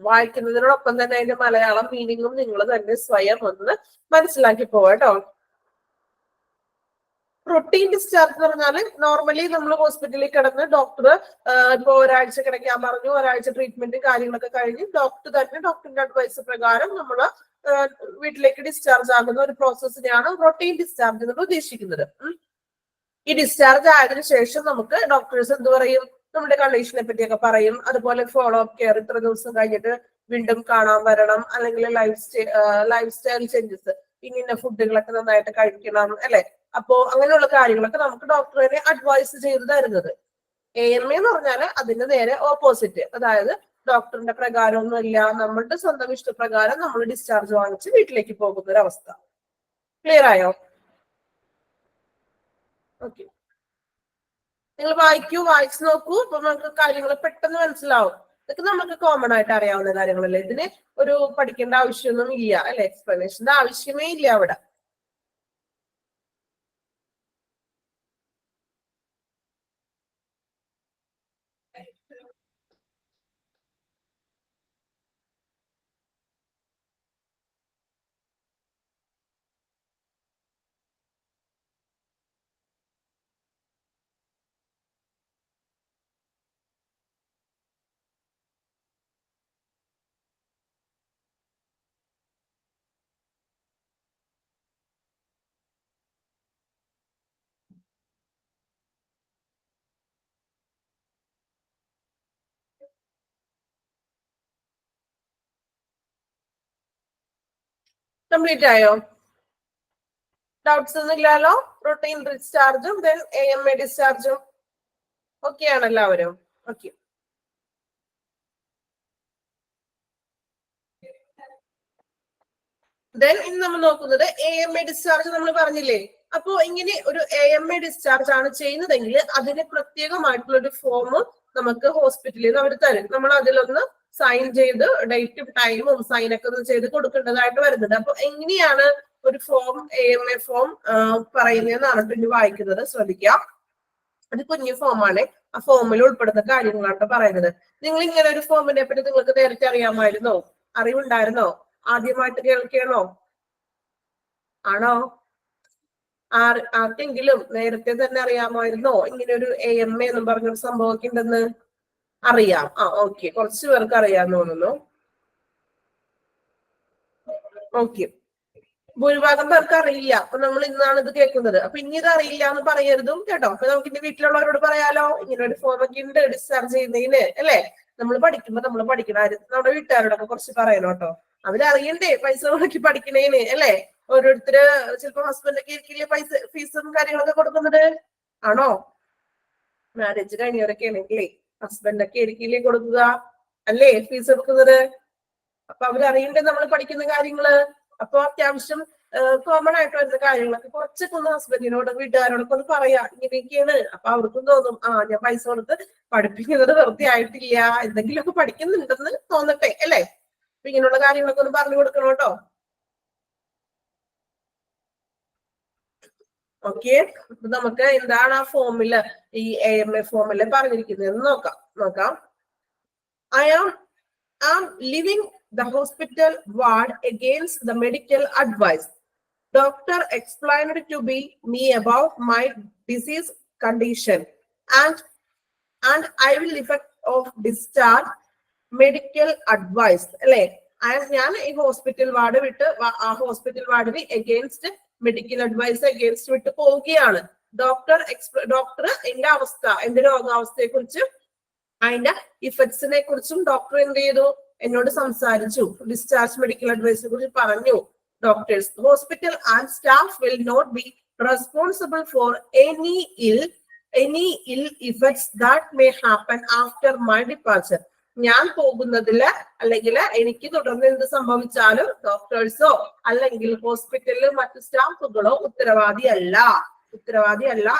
വായിക്കുന്നതിനോടൊപ്പം തന്നെ അതിന്റെ മലയാളം മീനിങ്ങും നിങ്ങൾ തന്നെ സ്വയം ഒന്ന് മനസ്സിലാക്കി പോവാട്ടോ. റൊട്ടീൻ ഡിസ്ചാർജ് എന്ന് പറഞ്ഞാൽ നോർമലി നമ്മൾ ഹോസ്പിറ്റലിൽ കിടന്ന് ഡോക്ടർ ഇപ്പൊ ഒരാഴ്ച കിടക്കാൻ പറഞ്ഞു, ഒരാഴ്ച ട്രീറ്റ്മെന്റ് കാര്യങ്ങളൊക്കെ കഴിഞ്ഞ് ഡോക്ടർ തന്നെ ഡോക്ടറിന്റെ അഡ്വൈസ് പ്രകാരം നമ്മൾ വീട്ടിലേക്ക് ഡിസ്ചാർജ് ആകുന്ന ഒരു പ്രോസസ്സിനെയാണ് റൊട്ടീൻ ഡിസ്ചാർജ് എന്ന് ഉദ്ദേശിക്കുന്നത്. ഈ ഡിസ്ചാർജ് ആയതിനു ശേഷം നമുക്ക് ഡോക്ടേഴ്സ് എന്ത് പറയും? നമ്മുടെ കണ്ടീഷനെ പറ്റിയൊക്കെ പറയും. അതുപോലെ ഫോളോ അപ്പ് കെയർ, ഇത്ര ദിവസം കഴിഞ്ഞിട്ട് വീണ്ടും കാണാൻ വരണം, അല്ലെങ്കിൽ ലൈഫ് സ്റ്റൈൽ ചേഞ്ചസ്, ഇങ്ങനെ ഫുഡുകളൊക്കെ നന്നായിട്ട് കഴിക്കണം, അല്ലെ? അപ്പോ അങ്ങനെയുള്ള കാര്യങ്ങളൊക്കെ നമുക്ക് ഡോക്ടർ തന്നെ അഡ്വൈസ് ചെയ്ത് തരുന്നത്. AMA എന്ന് പറഞ്ഞാൽ അതിന്റെ നേരെ ഓപ്പോസിറ്റ്, അതായത് ഡോക്ടറിന്റെ പ്രകാരമൊന്നുമില്ല, നമ്മളുടെ സ്വന്തം ഇഷ്ടപ്രകാരം നമ്മൾ ഡിസ്ചാർജ് വാങ്ങിച്ച് വീട്ടിലേക്ക് പോകുന്ന ഒരു അവസ്ഥ. ക്ലിയർ ആയോ? ഓക്കെ, നിങ്ങൾ വായിച്ചു നോക്കൂ. അപ്പൊ നമുക്ക് കാര്യങ്ങൾ പെട്ടെന്ന് മനസ്സിലാവും. ഇതൊക്കെ നമുക്ക് കോമൺ ആയിട്ട് അറിയാവുന്ന കാര്യങ്ങളല്ലേ, ഇതിന് ഒരു പഠിക്കേണ്ട ആവശ്യമൊന്നും ഇല്ല, അല്ലെ? എക്സ്പ്ലനേഷന്റെ ആവശ്യമേ ഇല്ല അവിടെ. കംപ്ലീറ്റ് ആയോ? ഡൗട്ട്സ് ഒന്നും ഇല്ലല്ലോ? റൊട്ടീൻ ഡിസ്ചാർജും AMA ഡിസ്ചാർജും ഓക്കെ ആണ് എല്ലാവരും? ഓക്കെ. ദെൻ ഇന്ന് നമ്മൾ നോക്കുന്നത് AMA ഡിസ്ചാർജ് നമ്മൾ പറഞ്ഞില്ലേ. അപ്പോ ഇങ്ങനെ ഒരു AMA ഡിസ്ചാർജ് ആണ് ചെയ്യുന്നതെങ്കിൽ അതിന് പ്രത്യേകമായിട്ടുള്ള ഒരു ഫോം നമുക്ക് ഹോസ്പിറ്റലിൽ നിന്ന് അവർ തരും. നമ്മൾ അതിലൊന്ന് സൈൻ ചെയ്ത് ഡേറ്റും ടൈമും സൈനൊക്കെ ഒന്ന് ചെയ്ത് കൊടുക്കേണ്ടതായിട്ട് വരുന്നുണ്ട്. അപ്പൊ എങ്ങനെയാണ് ഒരു ഫോം AMA ഫോം പറയുന്നതെന്നാണ് പിന്നെ വായിക്കുന്നത്. ശ്രദ്ധിക്കാം. അത് കുഞ്ഞു ഫോമാണ്. ആ ഫോമിൽ ഉൾപ്പെടുന്ന കാര്യങ്ങളാണ് പറയുന്നത്. നിങ്ങൾ ഇങ്ങനെ ഒരു ഫോമിനെ പറ്റി നിങ്ങൾക്ക് നേരത്തെ അറിയാമായിരുന്നോ? അറിവുണ്ടായിരുന്നോ? ആദ്യമായിട്ട് കേൾക്കണോ? ആണോ? ആർക്കെങ്കിലും നേരത്തെ തന്നെ അറിയാമായിരുന്നോ ഇങ്ങനെ ഒരു AMA എന്നും പറഞ്ഞൊരു സംഭവമൊക്കെ ഉണ്ടെന്ന്? അറിയാം. ഓക്കെ, കുറച്ച് പേർക്ക് അറിയാമെന്ന് തോന്നുന്നു. ഓക്കെ, ഭൂരിഭാഗം പേർക്ക് അറിയില്ല. അപ്പൊ നമ്മൾ ഇന്നാണ് ഇത് കേൾക്കുന്നത്. അപ്പൊ ഇനി ഇത് അറിയില്ല എന്ന് പറയരുതും കേട്ടോ. അപ്പൊ നമുക്ക് ഇനി വീട്ടിലുള്ളവരോട് പറയാലോ, ഇങ്ങനെ ഒരു ഫോം ഒക്കെ ഉണ്ട് ഡിസ്ചാർജ് ചെയ്യുന്നതിന്, അല്ലെ? നമ്മൾ പഠിക്കുമ്പോ നമ്മൾ പഠിക്കണ നമ്മുടെ വീട്ടുകാരോടൊക്കെ കുറച്ച് പറയണം കേട്ടോ. അവരറിയണ്ടേ പൈസ മുടക്കി പഠിക്കണേന്, അല്ലെ? ഓരോരുത്തര് ചിലപ്പോ ഹസ്ബൻഡൊക്കെ ആയിരിക്കില്ലേ പൈസ ഫീസും കാര്യങ്ങളൊക്കെ കൊടുക്കുന്നത്? ആണോ? മാരേജ് കഴിഞ്ഞവരൊക്കെ ആണെങ്കിലേ ഹസ്ബൻഡൊക്കെ ആയിരിക്കില്ലേ കൊടുക്കുക, അല്ലേ ഫീസ് കൊടുക്കുന്നത്? അപ്പൊ അവരറിയണ്ടേ നമ്മൾ പഠിക്കുന്ന കാര്യങ്ങള്. അപ്പൊ അത്യാവശ്യം കോമൺ ആയിട്ട് വരുന്ന കാര്യങ്ങളൊക്കെ കുറച്ചൊക്കെ ഒന്ന് ഹസ്ബൻഡിനോട് വീട്ടുകാരോടൊക്കെ ഒന്ന് പറയാ, ഇങ്ങനെയൊക്കെയാണ്. അപ്പൊ അവർക്കും തോന്നും, ഞാൻ പൈസ കൊടുത്ത് പഠിപ്പിക്കുന്നത് വെറുതെ ആയിട്ടില്ല, എന്തെങ്കിലുമൊക്കെ പഠിക്കുന്നുണ്ടെന്ന് തോന്നട്ടെ, അല്ലെ? അപ്പൊ ഇങ്ങനെയുള്ള കാര്യങ്ങളൊക്കെ ഒന്ന് പറഞ്ഞു കൊടുക്കണം കേട്ടോ. ഓക്കെ, നമുക്ക് എന്താണ് ആ ഫോമില്, ഈ AMA ഫോമില് പറഞ്ഞിരിക്കുന്നത് നോക്കാം. I am leaving the hospital ward against the medical advice. Doctor explained to me about my disease condition and I will effect of discharge medical advice. അല്ലെ? ഞാൻ ഈ ഹോസ്പിറ്റൽ വാർഡ് വിട്ട് ആ ഹോസ്പിറ്റൽ വാർഡിന് എഗെയിൻസ്റ്റ് മെഡിക്കൽ അഡ്വൈസ് എഗെയിൻസ്റ്റ് വിട്ട് പോവുകയാണ്. Doctor എന്റെ അവസ്ഥ, എന്റെ രോഗാവസ്ഥയെ കുറിച്ചും അതിന്റെ ഇഫക്ട്സിനെ കുറിച്ചും ഡോക്ടർ എന്ത് ചെയ്തു? എന്നോട് സംസാരിച്ചു. ഡിസ്ചാർജ് മെഡിക്കൽ അഡ്വൈസിനെ കുറിച്ച് പറഞ്ഞു. Doctors, hospital and staff will not be responsible for any ill effects that may happen after my departure. ഞാൻ പോകുന്നതില് അല്ലെങ്കിൽ എനിക്ക് തുടർന്ന് എന്ത് സംഭവിച്ചാലും ഡോക്ടേഴ്സോ അല്ലെങ്കിൽ ഹോസ്പിറ്റലിലെ മറ്റു സ്റ്റാഫുകളോ ഉത്തരവാദിയല്ല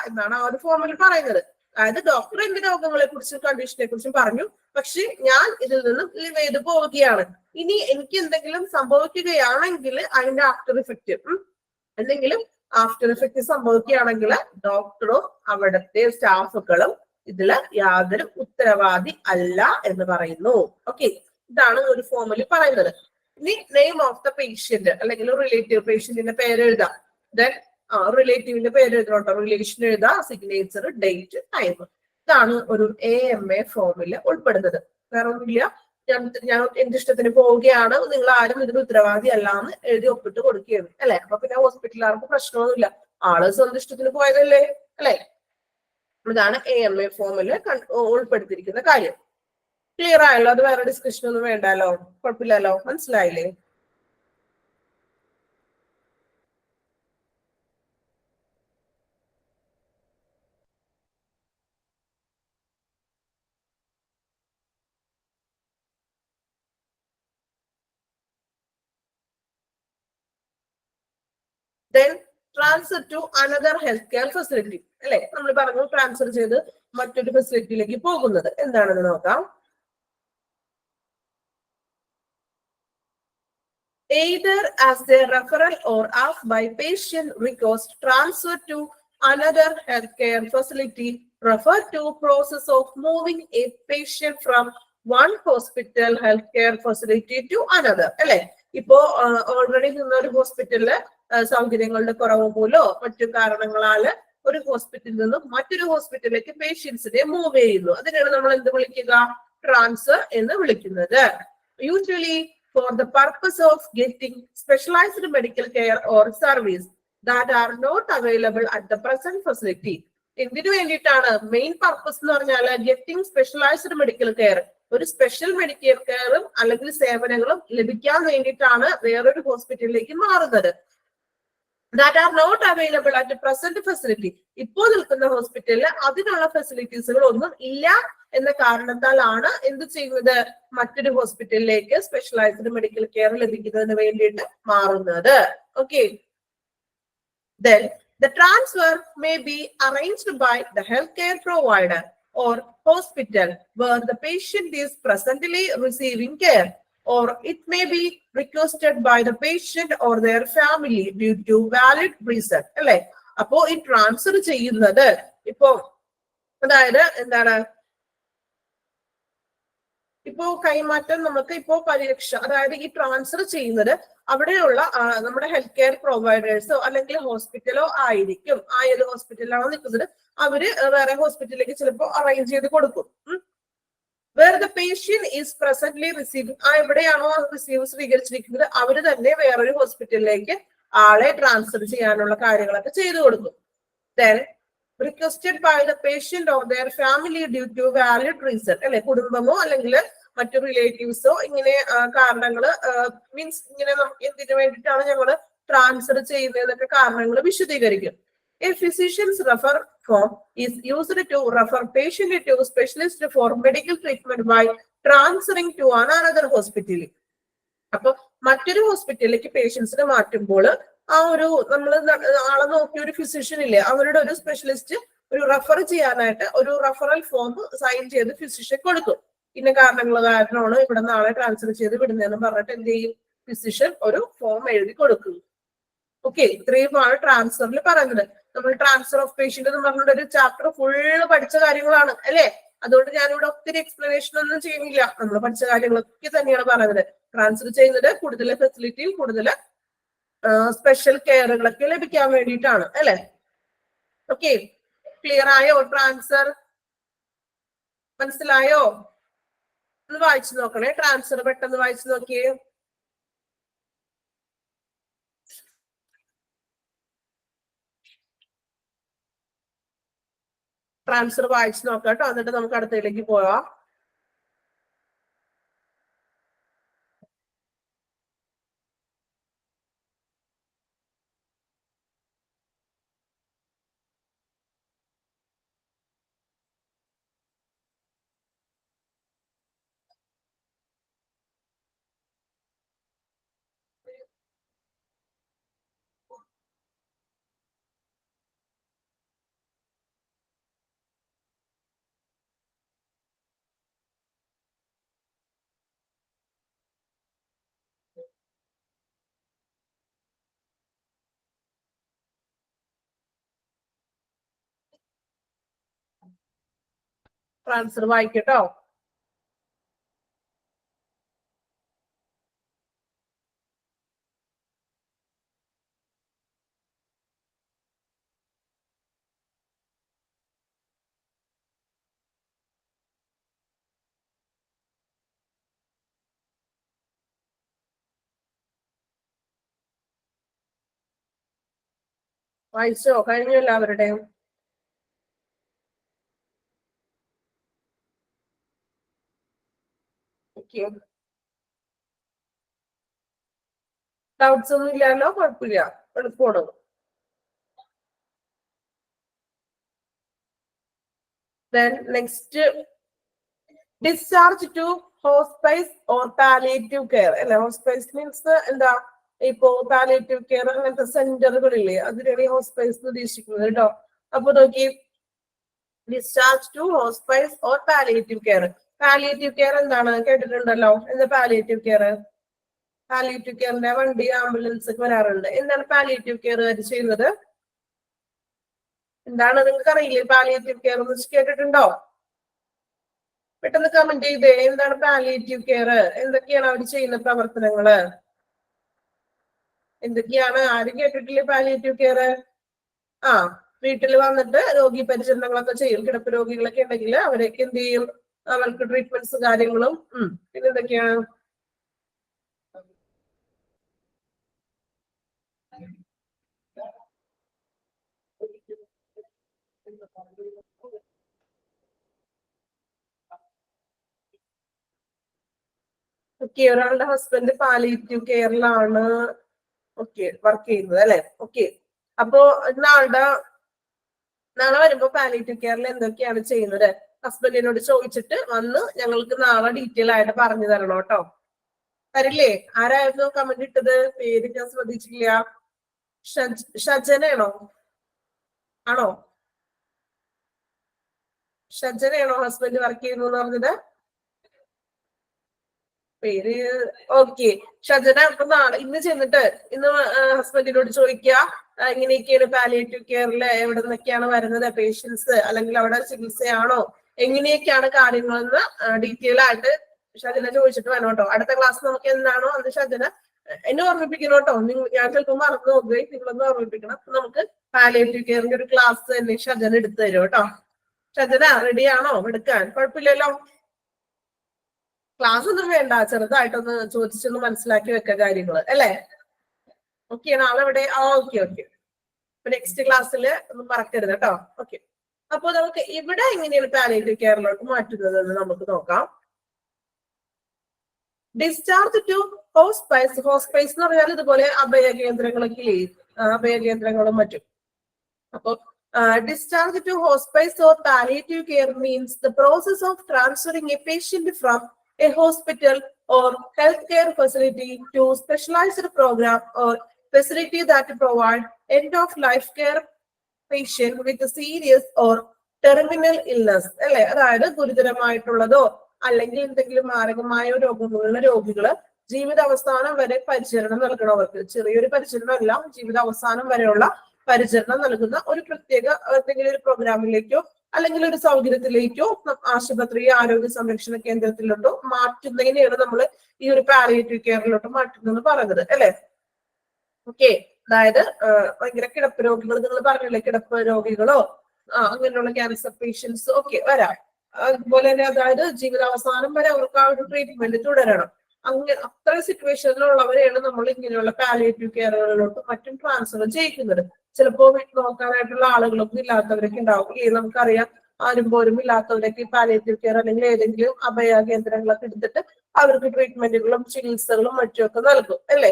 എന്നാണ് ആ ഒരു ഫോമിൽ പറയുന്നത്. അതായത് ഡോക്ടർ എന്റെ രോഗങ്ങളെ കുറിച്ചും കണ്ടീഷനെ കുറിച്ചും പറഞ്ഞു, പക്ഷെ ഞാൻ ഇതിൽ നിന്നും ലീവ് ചെയ്ത് പോവുകയാണ്. ഇനി എനിക്ക് എന്തെങ്കിലും സംഭവിക്കുകയാണെങ്കിൽ അതിന്റെ ആഫ്റ്റർ ഇഫക്റ്റ് സംഭവിക്കുകയാണെങ്കിൽ ഡോക്ടറും അവിടുത്തെ സ്റ്റാഫുകളും ഇതില് യാതൊരു ഉത്തരവാദി അല്ല എന്ന് പറയുന്നു. ഓക്കെ, ഇതാണ് ഒരു ഫോമിൽ പറയുന്നത്. ഇനി നെയിം ഓഫ് ദ പേഷ്യന്റ് അല്ലെങ്കിൽ റിലേറ്റീവ് പേഷ്യന്റിന്റെ പേര് എഴുതാം. ദെൻ റിലേറ്റീവിന്റെ പേര് എഴുതണോട്ടോ, റിലേഷൻ എഴുതാ, സിഗ്നേച്ചർ, ഡേറ്റ്, ടൈം. ഇതാണ് ഒരു AMA ഫോമില് ഉൾപ്പെടുന്നത്. വേറെ ഒന്നുമില്ല. ഞാൻ എന്റെ ഇഷ്ടത്തിന് പോവുകയാണ്, നിങ്ങൾ ആരും ഇതിന് ഉത്തരവാദി അല്ല എന്ന് എഴുതി ഒപ്പിട്ട് കൊടുക്കുകയാണ്, അല്ലെ? അപ്പൊ പിന്നെ ഹോസ്പിറ്റലുകാർക്ക് പ്രശ്നമൊന്നുമില്ല, ആള് സ്വന്തം ഇഷ്ടത്തിന് പോയതല്ലേ, അല്ലെ? ഇതാണ് AMA ഫോമില് ഉൾപ്പെടുത്തിയിരിക്കുന്ന കാര്യം. ക്ലിയർ ആയല്ലോ? അത് വേറെ ഡിസ്കഷൻ ഒന്നും വേണ്ടല്ലോ, കുഴപ്പമില്ലല്ലോ, മനസ്സിലായില്ലേ? Then transfer to another healthcare facility, അല്ലെ? നമ്മൾ പറഞ്ഞു ട്രാൻസ്ഫർ ചെയ്ത് മറ്റൊരു ഫെസിലിറ്റിയിലേക്ക് പോകുന്നത് എന്താണെന്ന് നോക്കാം. Either as a referral or asked by patient request, transfer to another healthcare facility, refer to process of moving a patient from one hospital healthcare facility to another, അല്ലെ? ഇപ്പോ ഓൾറെഡി നിന്ന ഒരു ഹോസ്പിറ്റലില് സൗകര്യങ്ങളുടെ കുറവ് മൂലോ മറ്റു കാരണങ്ങളാല് ഒരു ഹോസ്പിറ്റലിൽ നിന്നും മറ്റൊരു ഹോസ്പിറ്റലിലേക്ക് പേഷ്യൻസിനെ മൂവ് ചെയ്യുന്നു. അതിനാണ് നമ്മൾ എന്ത് വിളിക്കുക? ട്രാൻസ്ഫർ എന്ന് വിളിക്കുന്നത്. Usually for the purpose of getting specialized medical care or service that are not available at the present facility. എന്തിനു വേണ്ടിയിട്ടാണ്? മെയിൻ പർപ്പസ് എന്ന് പറഞ്ഞാൽ ഗെറ്റിംഗ് സ്പെഷ്യലൈസ്ഡ് മെഡിക്കൽ കെയർ, ഒരു സ്പെഷ്യൽ മെഡിക്കൽ കെയറും അല്ലെങ്കിൽ സേവനങ്ങളും ലഭിക്കാൻ വേണ്ടിയിട്ടാണ് വേറൊരു ഹോസ്പിറ്റലിലേക്ക് മാറുന്നത്. that are not available at the present facility. ഇപ്പോൾ നിൽക്കുന്ന ഹോസ്പിറ്റലിൽ അതിനുള്ള ഫെസിലിറ്റീസുകൾ ഒന്നും ഇല്ല എന്ന കാരണത്താലാണ് എന്ത് ചെയ്യുന്നത്, മറ്റൊരു ഹോസ്പിറ്റലിലേക്ക് സ്പെഷ്യലൈസ്ഡ് മെഡിക്കൽ കെയർ ലഭിക്കുന്നതിന് വേണ്ടിയിട്ട് മാറുന്നത്. Okay, then the transfer may be arranged by the healthcare provider or hospital where the patient is presently receiving care, or it may be requested by the patient or their family due to valid reason. അല്ലെ, അപ്പോ ഈ transfer ചെയ്യുന്നത് ഇപ്പോ അതായത് എന്താണ്, ഇപ്പോ കൈമാറ്റം നമുക്ക് ഇപ്പോ പരിരക്ഷ, അതായത് ഈ ട്രാൻസ്ഫർ ചെയ്യുന്നത് അവിടെയുള്ള നമ്മുടെ ഹെൽത്ത് കെയർ പ്രൊവൈഡേഴ്സോ അല്ലെങ്കിൽ ഹോസ്പിറ്റലോ ആയിരിക്കും. ഏത് ഹോസ്പിറ്റലിലാണോ നിൽക്കുന്നത് അവര് വേറെ ഹോസ്പിറ്റലിലേക്ക് ചിലപ്പോൾ അറേഞ്ച് ചെയ്ത് കൊടുക്കും. Where the patient is presently receiving, എവിടെയാണോ റിസീവ് സ്വീകരിച്ചിരിക്കുന്നത് അവര് തന്നെ വേറൊരു ഹോസ്പിറ്റലിലേക്ക് ആളെ ട്രാൻസ്ഫർ ചെയ്യാനുള്ള കാര്യങ്ങളൊക്കെ ചെയ്തു കൊടുക്കും. Then requested by the patient or their family due to valid reason. അല്ലെ, കുടുംബമോ അല്ലെങ്കിൽ മറ്റു റിലേറ്റീവ്സോ ഇങ്ങനെ കാരണങ്ങള് മീൻസ് ഇങ്ങനെ എന്തിനു വേണ്ടിയിട്ടാണ് ഞങ്ങൾ ട്രാൻസ്ഫർ ചെയ്യുന്നതൊക്കെ കാരണങ്ങൾ വിശദീകരിക്കും. A physician's refer form is used to refer patient to specialist for medical treatment by transferring to another hospital. അപ്പൊ മറ്റൊരു ഹോസ്പിറ്റലിലേക്ക് പേഷ്യൻസിനെ മാറ്റുമ്പോൾ ആ ഒരു നമ്മൾ ആളെ നോക്കിയ ഒരു ഫിസിഷ്യൻ ഇല്ലേ, അവരുടെ ഒരു സ്പെഷ്യലിസ്റ്റ് ഒരു റെഫർ ചെയ്യാനായിട്ട് ഒരു റെഫറൽ ഫോം സൈൻ ചെയ്ത് ഫിസിഷ്യൻ കൊടുക്കും. ഇന്ന കാരണങ്ങൾ കാരണമാണ് ഇവിടെ നാളെ ട്രാൻസ്ഫർ ചെയ്ത് വിടുന്നതെന്ന് പറഞ്ഞിട്ട് എന്ത് ചെയ്യും, ഫിസിഷ്യൻ ഒരു ഫോം എഴുതി കൊടുക്കും. ഓക്കെ, ഇത്രയുമാണ് ട്രാൻസ്ഫറിൽ പറയുന്നത്. നമ്മൾ ട്രാൻസ്ഫർ ഓഫ് പേഷ്യന്റ് എന്ന് പറഞ്ഞിട്ട് ഒരു ചാപ്റ്റർ ഫുള്ള് പഠിച്ച കാര്യങ്ങളാണ് അല്ലെ. അതുകൊണ്ട് ഞാനിവിടെ ഒത്തിരി എക്സ്പ്ലനേഷൻ ഒന്നും ചെയ്യുന്നില്ല, നമ്മൾ പഠിച്ച കാര്യങ്ങളൊക്കെ തന്നെയാണ് പറയുന്നത്. ട്രാൻസ്ഫർ ചെയ്യുന്നത് കൂടുതൽ ഫെസിലിറ്റിയും കൂടുതൽ സ്പെഷ്യൽ കെയറുകളൊക്കെ ലഭിക്കാൻ വേണ്ടിയിട്ടാണ് അല്ലെ. ഓക്കെ, ക്ലിയർ ആയോ? ട്രാൻസ്ഫർ മനസ്സിലായോ? ഒന്ന് വായിച്ചു നോക്കണേ, ട്രാൻസ്ഫർ പെട്ടെന്ന് വായിച്ചു നോക്കിയേ. ട്രാൻസ്ഫർ വായിച്ചു നോക്കാം കേട്ടോ, എന്നിട്ട് നമുക്ക് അടുത്തതിലേക്ക് പോവാം. ട്രാൻസ്ഫർ വായിക്കട്ടോ. വായിച്ചോ? കഴിഞ്ഞു എല്ലാവരുടെയും? ഡൗട്ട്സ് ഒന്നും ഇല്ലല്ലോ? കുഴപ്പമില്ല, എളുപ്പമാണ്. Then next, discharge to hospice or palliative care. അല്ലെ, ഹോസ്പൈസ് മീൻസ് എന്താ, ഇപ്പോ പാലിയേറ്റീവ് കെയർ അങ്ങനത്തെ സെന്ററുകളില്ലേ, അതിനാണ് ഈ ഹോസ്പൈസ് ഉദ്ദേശിക്കുന്നത് കേട്ടോ. അപ്പൊ നോക്കി, discharge to hospice or palliative care. Palliative care എന്താണ് കേട്ടിട്ടുണ്ടല്ലോ? എന്താ പാലിയേറ്റീവ് കെയർ? പാലിയേറ്റീവ് കെയറിന്റെ വണ്ടി ആംബുലൻസ് ഒക്കെ വരാറുണ്ട്. എന്താണ് പാലിയേറ്റീവ് കെയർ ചെയ്യുന്നത്? എന്താണ് നിങ്ങൾക്ക് അറിയില്ലേ പാലിയേറ്റീവ് കെയർ എന്ന് കേട്ടിട്ടുണ്ടോ? പെട്ടെന്ന് കമന്റ് ചെയ്തേ, എന്താണ് പാലിയേറ്റീവ് കെയർ? എന്തൊക്കെയാണ് അവർ ചെയ്യുന്ന പ്രവർത്തനങ്ങള്? എന്തൊക്കെയാണ്? ആരും കേട്ടിട്ടില്ലേ പാലിയേറ്റീവ് കെയർ? വീട്ടിൽ വന്നിട്ട് രോഗി പരിചരണങ്ങളൊക്കെ ചെയ്യും. കിടപ്പ് രോഗികളൊക്കെ ഉണ്ടെങ്കിൽ അവരൊക്കെ എന്ത് ചെയ്യും, അവർക്ക് ട്രീറ്റ്മെന്റ്സ് കാര്യങ്ങളും. പിന്നെ എന്തൊക്കെയാണ്? ഓക്കെ, ഒരാളുടെ ഹസ്ബൻഡ് പാലിയേറ്റീവ് കെയറിലാണ് ഓക്കെ വർക്ക് ചെയ്യുന്നത് അല്ലെ. ഓക്കെ, അപ്പോ നാളെ വരുമ്പോ പാലിയേറ്റീവ് കെയറിൽ എന്തൊക്കെയാണ് ചെയ്യുന്നത് ഹസ്ബൻഡിനോട് ചോദിച്ചിട്ട് വന്ന് ഞങ്ങൾക്ക് നാളെ ഡീറ്റെയിൽ ആയിട്ട് പറഞ്ഞു തരണം കേട്ടോ. തരില്ലേ? ആരായിരുന്നു കമന്റ് ഇട്ടത്? പേര് ഞാൻ ശ്രദ്ധിച്ചില്ല. ഷജനയാണോ? ആണോ? ഷജനയാണോ ഹസ്ബൻഡ് വർക്ക് ചെയ്യുന്നു എന്ന് പറഞ്ഞത്? പേര് ഓക്കെ ഷജന. അപ്പൊ നാളെ ഇന്ന് ചെന്നിട്ട് ഇന്ന് ഹസ്ബൻഡിനോട് ചോദിക്കുക എങ്ങനെയൊക്കെയാണ് പാലിയേറ്റീവ് കെയറിൽ എവിടെ നിന്നൊക്കെയാണ് വരുന്നത് പേഷ്യൻസ്, അല്ലെങ്കിൽ അവിടെ ചികിത്സയാണോ, എങ്ങനെയൊക്കെയാണ് കാര്യങ്ങളെന്ന് ഡീറ്റെയിൽ ആയിട്ട് ഷജന ചോദിച്ചിട്ട് വേണം കേട്ടോ. അടുത്ത ക്ലാസ് നമുക്ക് എന്താണോ അന്ന് ഷജന എന്നെ ഓർമ്മിപ്പിക്കണം കേട്ടോ. ഞാൻ ചിലപ്പോൾ മറന്നു നോക്കുകയും നിങ്ങളൊന്ന് ഓർമ്മിപ്പിക്കണം. നമുക്ക് പാലിയേറ്റീവ് കെയറിന്റെ ഒരു ക്ലാസ് തന്നെ ഷജന എടുത്തു തരും കേട്ടോ. ഷജന റെഡി ആണോ എടുക്കാൻ? കുഴപ്പമില്ലല്ലോ. ക്ലാസ് ഒന്നും വേണ്ട, ചെറുതായിട്ടൊന്ന് ചോദിച്ചൊന്ന് മനസ്സിലാക്കി വെക്ക കാര്യങ്ങള് അല്ലേ. ഓക്കെ, നാളെ ഇവിടെ ഓക്കെ ഓക്കെ. അപ്പൊ നെക്സ്റ്റ് ക്ലാസ്സിൽ ഒന്നും മറക്കരുത് കേട്ടോ. ഓക്കെ, അപ്പൊ നമുക്ക് ഇവിടെ എങ്ങനെയാണ് പാലിയേറ്റീവ് കെയറിലോട്ട് മാറ്റുന്നത് എന്ന് നമുക്ക് നോക്കാം. Discharge to hospice. ഹോസ്പൈസ് എന്ന് പറഞ്ഞാൽ ഇതുപോലെ അഭയകേന്ദ്രങ്ങളൊക്കെ ഇല്ലേ, അഭയകേന്ദ്രങ്ങളും മറ്റും. അപ്പൊ discharge to hospice or palliative care means the process of transferring a patient from a hospital or healthcare facility to specialized program or facility that provide end-of-life care patient with a serious or terminal illness. അല്ലെ, അതായത് ഗുരുതരമായിട്ടുള്ളതോ അല്ലെങ്കിൽ എന്തെങ്കിലും മാരകമായ രോഗങ്ങളുള്ള രോഗികള് ജീവിതാവസാനം വരെ പരിചരണം നൽകണവർക്ക്, ചെറിയൊരു പരിചരണമല്ല, ജീവിതാവസാനം വരെയുള്ള പരിചരണം നൽകുന്ന ഒരു പ്രത്യേക എന്തെങ്കിലും ഒരു പ്രോഗ്രാമിലേക്കോ അല്ലെങ്കിൽ ഒരു സൗകര്യത്തിലേക്കോ ആശുപത്രി ആരോഗ്യ സംരക്ഷണ കേന്ദ്രത്തിലോട്ടോ മാറ്റുന്നതിനെയാണ് നമ്മൾ ഈ ഒരു പാലിയേറ്റീവ് കെയറിലോട്ട് മാറ്റുന്നത് പറയുന്നത് അല്ലെ. ഓക്കെ, അതായത് ഭയങ്കര കിടപ്പ് രോഗികൾ, നിങ്ങൾ പറഞ്ഞില്ലേ കിടപ്പ് രോഗികളോ അങ്ങനെയുള്ള ക്യാൻസർ പേഷ്യൻസ് ഒക്കെ വരാം. അതുപോലെ തന്നെ അതായത് ജീവിതാവസാനം വരെ അവർക്ക് ആ ഒരു ട്രീറ്റ്മെന്റ് തുടരണം. അങ്ങനെ അത്ര സിറ്റുവേഷനിലുള്ളവരെയാണ് നമ്മൾ ഇങ്ങനെയുള്ള പാലിയേറ്റീവ് കെയറുകളിലോട്ട് മറ്റും ട്രാൻസ്ഫർ ചെയ്യിക്കുന്നത്. ചിലപ്പോ വീട്ടിൽ നോക്കാനായിട്ടുള്ള ആളുകളൊക്കെ ഇല്ലാത്തവരൊക്കെ ഉണ്ടാവും. നമുക്കറിയാം ആരും പോലും ഇല്ലാത്തവരൊക്കെ പാലിയേറ്റീവ് കെയർ അല്ലെങ്കിൽ ഏതെങ്കിലും അഭയ കേന്ദ്രങ്ങളൊക്കെ എടുത്തിട്ട് അവർക്ക് ട്രീറ്റ്മെന്റുകളും ചികിത്സകളും മറ്റുമൊക്കെ നൽകും അല്ലേ.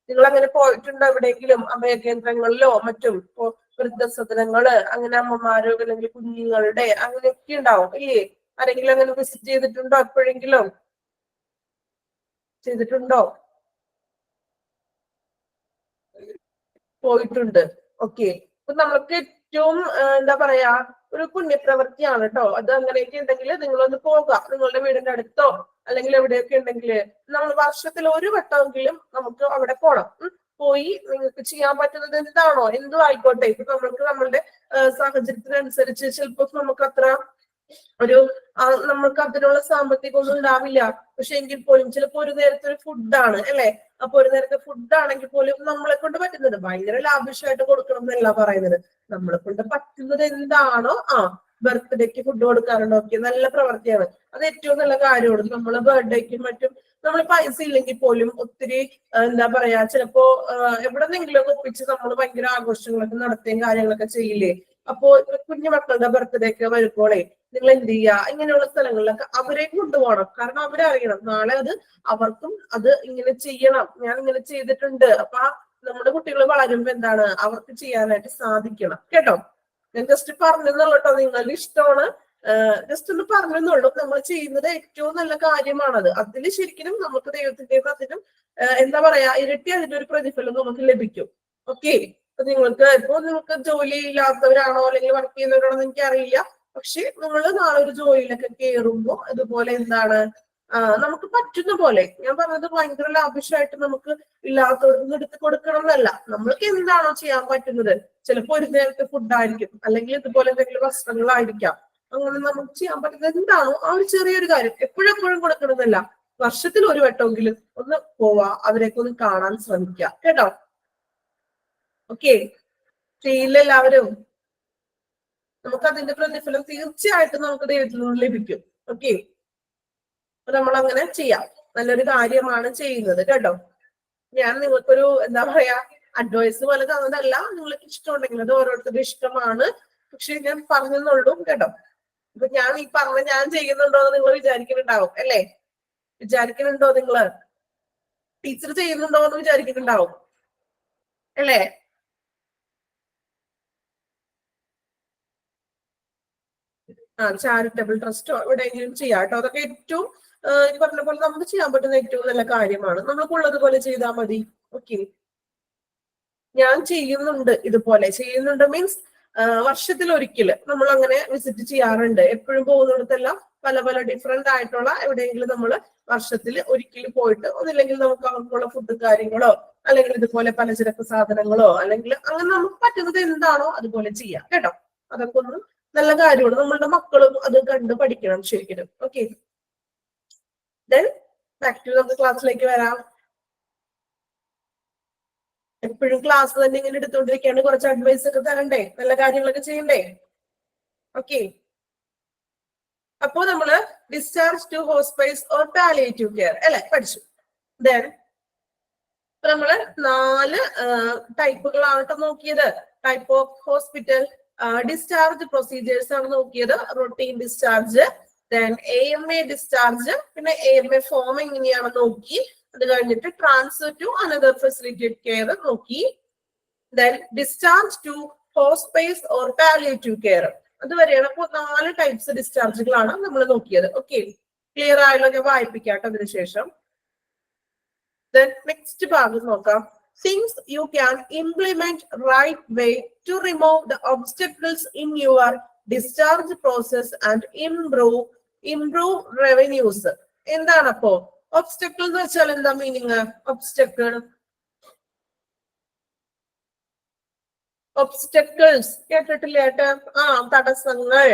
നിങ്ങൾ അങ്ങനെ പോയിട്ടുണ്ടോ എവിടെയെങ്കിലും അഭയ കേന്ദ്രങ്ങളിലോ മറ്റും? വൃദ്ധസദനങ്ങള് അങ്ങനെ അമ്മമാരോ അല്ലെങ്കിൽ കുഞ്ഞുങ്ങളുടെ അങ്ങനെയൊക്കെ ഉണ്ടാവും ഇല്ലേ? ആരെങ്കിലും അങ്ങനെ വിസിറ്റ് ചെയ്തിട്ടുണ്ടോ? എപ്പോഴെങ്കിലും ചെയ്തിട്ടുണ്ടോ? പോയിട്ടുണ്ട്. ഓക്കെ, അപ്പൊ നമുക്ക് ഏറ്റവും എന്താ പറയാ ഒരു പുണ്യപ്രവൃത്തിയാണ് കേട്ടോ അത്. അങ്ങനെയൊക്കെ ഉണ്ടെങ്കിൽ നിങ്ങളൊന്ന് പോകാം, നിങ്ങളുടെ വീടിന്റെ അടുത്തോ അല്ലെങ്കിൽ എവിടെയൊക്കെ ഉണ്ടെങ്കിൽ നമ്മൾ വർഷത്തിൽ ഒരു വട്ടമെങ്കിലും നമുക്ക് അവിടെ പോണം. പോയി നിങ്ങൾക്ക് ചെയ്യാൻ പറ്റുന്നത് എന്താണോ എന്തും ആയിക്കോട്ടെ. ഇപ്പൊ നമ്മളുടെ സാഹചര്യത്തിനനുസരിച്ച് ചിലപ്പോ നമുക്ക് അത്ര ഒരു നമുക്ക് അതിനുള്ള സാമ്പത്തികം ഒന്നും ഉണ്ടാവില്ല. പക്ഷെ എങ്കിൽ പോലും ചിലപ്പോ ഒരു നേരത്തെ ഒരു ഫുഡാണ് അല്ലെ. അപ്പൊ ഒരു നേരത്തെ ഫുഡ് ആണെങ്കിൽ പോലും നമ്മളെ കൊണ്ട് പറ്റുന്നത്, ഭയങ്കര ലാവിഷായിട്ട് കൊടുക്കണം എന്നല്ല പറയുന്നത്, നമ്മളെ കൊണ്ട് പറ്റുന്നത് എന്താണോ ബർത്ത്ഡേക്ക് ഫുഡ് കൊടുക്കാറുണ്ടോ? ഒക്കെ നല്ല പ്രവൃത്തിയാണ്, അത് ഏറ്റവും നല്ല കാര്യമാണ്. നമ്മള് ബർത്ത്ഡേക്കും മറ്റും നമ്മൾ പൈസ ഇല്ലെങ്കിൽ പോലും ഒത്തിരി എന്താ പറയാ ചിലപ്പോ എവിടെന്നെങ്കിലും ഒക്കെ ഒപ്പിച്ച് നമ്മൾ ഭയങ്കര ആഘോഷങ്ങളൊക്കെ നടത്തുകയും കാര്യങ്ങളൊക്കെ ചെയ്യില്ലേ. അപ്പോ കുഞ്ഞു മക്കളുടെ ബർത്ത്ഡേക്ക് വരുമ്പോളേ നിങ്ങൾ എന്ത് ചെയ്യുക, ഇങ്ങനെയുള്ള സ്ഥലങ്ങളിലൊക്കെ അവരെ കൊണ്ടുപോകണം. കാരണം അവരറിയണം നാളെ അത് അവർക്കും അത് ഇങ്ങനെ ചെയ്യണം, ഞാൻ ഇങ്ങനെ ചെയ്തിട്ടുണ്ട്. അപ്പൊ നമ്മുടെ കുട്ടികൾ വളരുമ്പോ എന്താണ് അവർക്ക് ചെയ്യാനായിട്ട് സാധിക്കണം കേട്ടോ. ഞാൻ ജസ്റ്റ് പറഞ്ഞെന്നുള്ളൂ കേട്ടോ, നിങ്ങളുടെ ഇഷ്ടമാണ്, ജസ്റ്റ് ഒന്ന് പറഞ്ഞെന്നുള്ളൂ. നമ്മൾ ചെയ്യുന്നത് ഏറ്റവും നല്ല കാര്യമാണത്. അതിൽ ശരിക്കും നമുക്ക് ദൈവത്തിന്റെ അതിനും എന്താ പറയാ ഇരട്ടി അതിന്റെ ഒരു പ്രതിഫലം നമുക്ക് ലഭിക്കും. ഓക്കെ, അപ്പൊ നിങ്ങൾക്ക് ജോലി ഇല്ലാത്തവരാണോ അല്ലെങ്കിൽ വർക്ക് ചെയ്യുന്നവരാണോ എന്ന് എനിക്ക് അറിയില്ല. പക്ഷെ നമ്മൾ നാളെ ഒരു ജോലിയിലൊക്കെ കയറുമ്പോ അതുപോലെ എന്താണ് നമുക്ക് പറ്റുന്ന പോലെ, ഞാൻ പറഞ്ഞത് ഭയങ്കര ലാഭിഷമായിട്ട് നമുക്ക് ഇല്ലാത്തവർക്ക് എടുത്ത് കൊടുക്കണം എന്നല്ല, നമ്മൾക്ക് എന്താണോ ചെയ്യാൻ പറ്റുന്നത്. ചിലപ്പോ ഒരു നേരത്തെ ഫുഡായിരിക്കും, അല്ലെങ്കിൽ ഇതുപോലെ എന്തെങ്കിലും വസ്ത്രങ്ങളായിരിക്കാം. അങ്ങനെ നമുക്ക് ചെയ്യാൻ പറ്റുന്നത് എന്താണോ ആ ഒരു ചെറിയൊരു കാര്യം എപ്പോഴെപ്പോഴും കൊടുക്കണമെന്നല്ല, വർഷത്തിൽ ഒരു വട്ടമെങ്കിലും ഒന്ന് പോവാ, അവരെയൊക്കെ ഒന്ന് കാണാൻ ശ്രമിക്കുക കേട്ടോ. ഓക്കെ, ചെയ്യില്ല എല്ലാവരും? നമുക്ക് അതിന്റെ പ്രതിഫലം തീർച്ചയായിട്ടും നമുക്ക് ദൈവത്തിൽ നിന്ന് ലഭിക്കും. ഓക്കെ, അപ്പൊ നമ്മൾ അങ്ങനെ ചെയ്യാം, നല്ലൊരു കാര്യമാണ് ചെയ്യുന്നത് കേട്ടോ. ഞാൻ നിങ്ങൾക്കൊരു എന്താ പറയാ അഡ്വൈസ് പോലെ തന്നതല്ല, നിങ്ങൾക്ക് ഇഷ്ടമുണ്ടെങ്കിൽ അത് ഓരോരുത്തരുടെ ഇഷ്ടമാണ്. പക്ഷെ ഞാൻ പറഞ്ഞെന്നുള്ളൂ കേട്ടോ. അപ്പൊ ഞാൻ ഈ ഞാൻ ചെയ്യുന്നുണ്ടോ എന്ന് നിങ്ങൾ വിചാരിക്കുന്നുണ്ടാവും അല്ലേ? വിചാരിക്കുന്നുണ്ടോ? നിങ്ങള് ടീച്ചർ ചെയ്യുന്നുണ്ടോ എന്ന് വിചാരിക്കുന്നുണ്ടാവും. അല്ലേ? ചാരിറ്റബിൾ ട്രസ്റ്റോ എവിടെയെങ്കിലും ചെയ്യാം കേട്ടോ. അതൊക്കെ ഏറ്റവും ഈ പറഞ്ഞ പോലെ നമുക്ക് ചെയ്യാൻ പറ്റുന്ന ഏറ്റവും നല്ല കാര്യമാണ്. നമ്മൾക്കുള്ളതുപോലെ ചെയ്താൽ മതി. ഓക്കെ, ഞാൻ ചെയ്യുന്നുണ്ട്, ഇതുപോലെ ചെയ്യുന്നുണ്ട് മീൻസ് വർഷത്തിൽ ഒരിക്കല് നമ്മൾ അങ്ങനെ വിസിറ്റ് ചെയ്യാറുണ്ട്. എപ്പോഴും പോകുന്നിടത്തെല്ലാം പല പല ഡിഫറെന്റ് ആയിട്ടുള്ള എവിടെയെങ്കിലും നമ്മൾ വർഷത്തിൽ ഒരിക്കലും പോയിട്ട്, ഒന്നില്ലെങ്കിൽ നമുക്ക് അവർക്കുള്ള ഫുഡ് കാര്യങ്ങളോ അല്ലെങ്കിൽ ഇതുപോലെ പലചരക്ക് സാധനങ്ങളോ അല്ലെങ്കിൽ അങ്ങനെ നമുക്ക് പറ്റുന്നത് എന്താണോ അതുപോലെ ചെയ്യാം കേട്ടോ. അതൊക്കെ ഒന്ന് നല്ല കാര്യമാണ്. നമ്മളുടെ മക്കളും അത് കണ്ട് പഠിക്കണം ശരിക്കും. ഓക്കെ, ദെൻ ബാക്ക് ടു നമുക്ക് ക്ലാസ്സിലേക്ക് വരാം. എപ്പോഴും ക്ലാസ് തന്നെ ഇങ്ങനെ എടുത്തോണ്ടിരിക്കാണ്ട് കുറച്ച് അഡ്വൈസ് ഒക്കെ തരണ്ടേ, നല്ല കാര്യങ്ങളൊക്കെ ചെയ്യണ്ടേ? ഓക്കെ, അപ്പോ നമ്മള് discharge to hospice or palliative care അല്ലെ പഠിച്ചു. ദെൻ നമ്മള് 4 ടൈപ്പുകളാണ് നോക്കിയത്. Type of hospital discharge procedures ആണ് നോക്കിയത്. Routine discharge, then AMA discharge, പിന്നെ AMA ഫോം എങ്ങനെയാണ് നോക്കി. അത് കഴിഞ്ഞിട്ട് transfer to another facilitated care നോക്കി. Then discharge to hospice or palliative care. അതുവരെയാണ്. അപ്പോൾ 4 ടൈപ്സ് ഡിസ്ചാർജുകളാണ് നമ്മൾ നോക്കിയത്. ഓക്കെ, ക്ലിയർ ആയല്ലോ? ഞാൻ വായിപ്പിക്കാട്ടോ അതിനുശേഷം. Then next ഭാഗം നോക്കാം. Things you can implement right way to remove the obstacles in your discharge process and improve revenues. എന്താണ് അപ്പോ ഒബ്സ്റ്റക്കിൾ എന്ന് വെച്ചാൽ എന്താ മീനിങ്? ഒബ്സ്റ്റക്കിൾസ് കേട്ടിട്ടില്ല ഏട്ടാ? തടസ്സങ്ങൾ.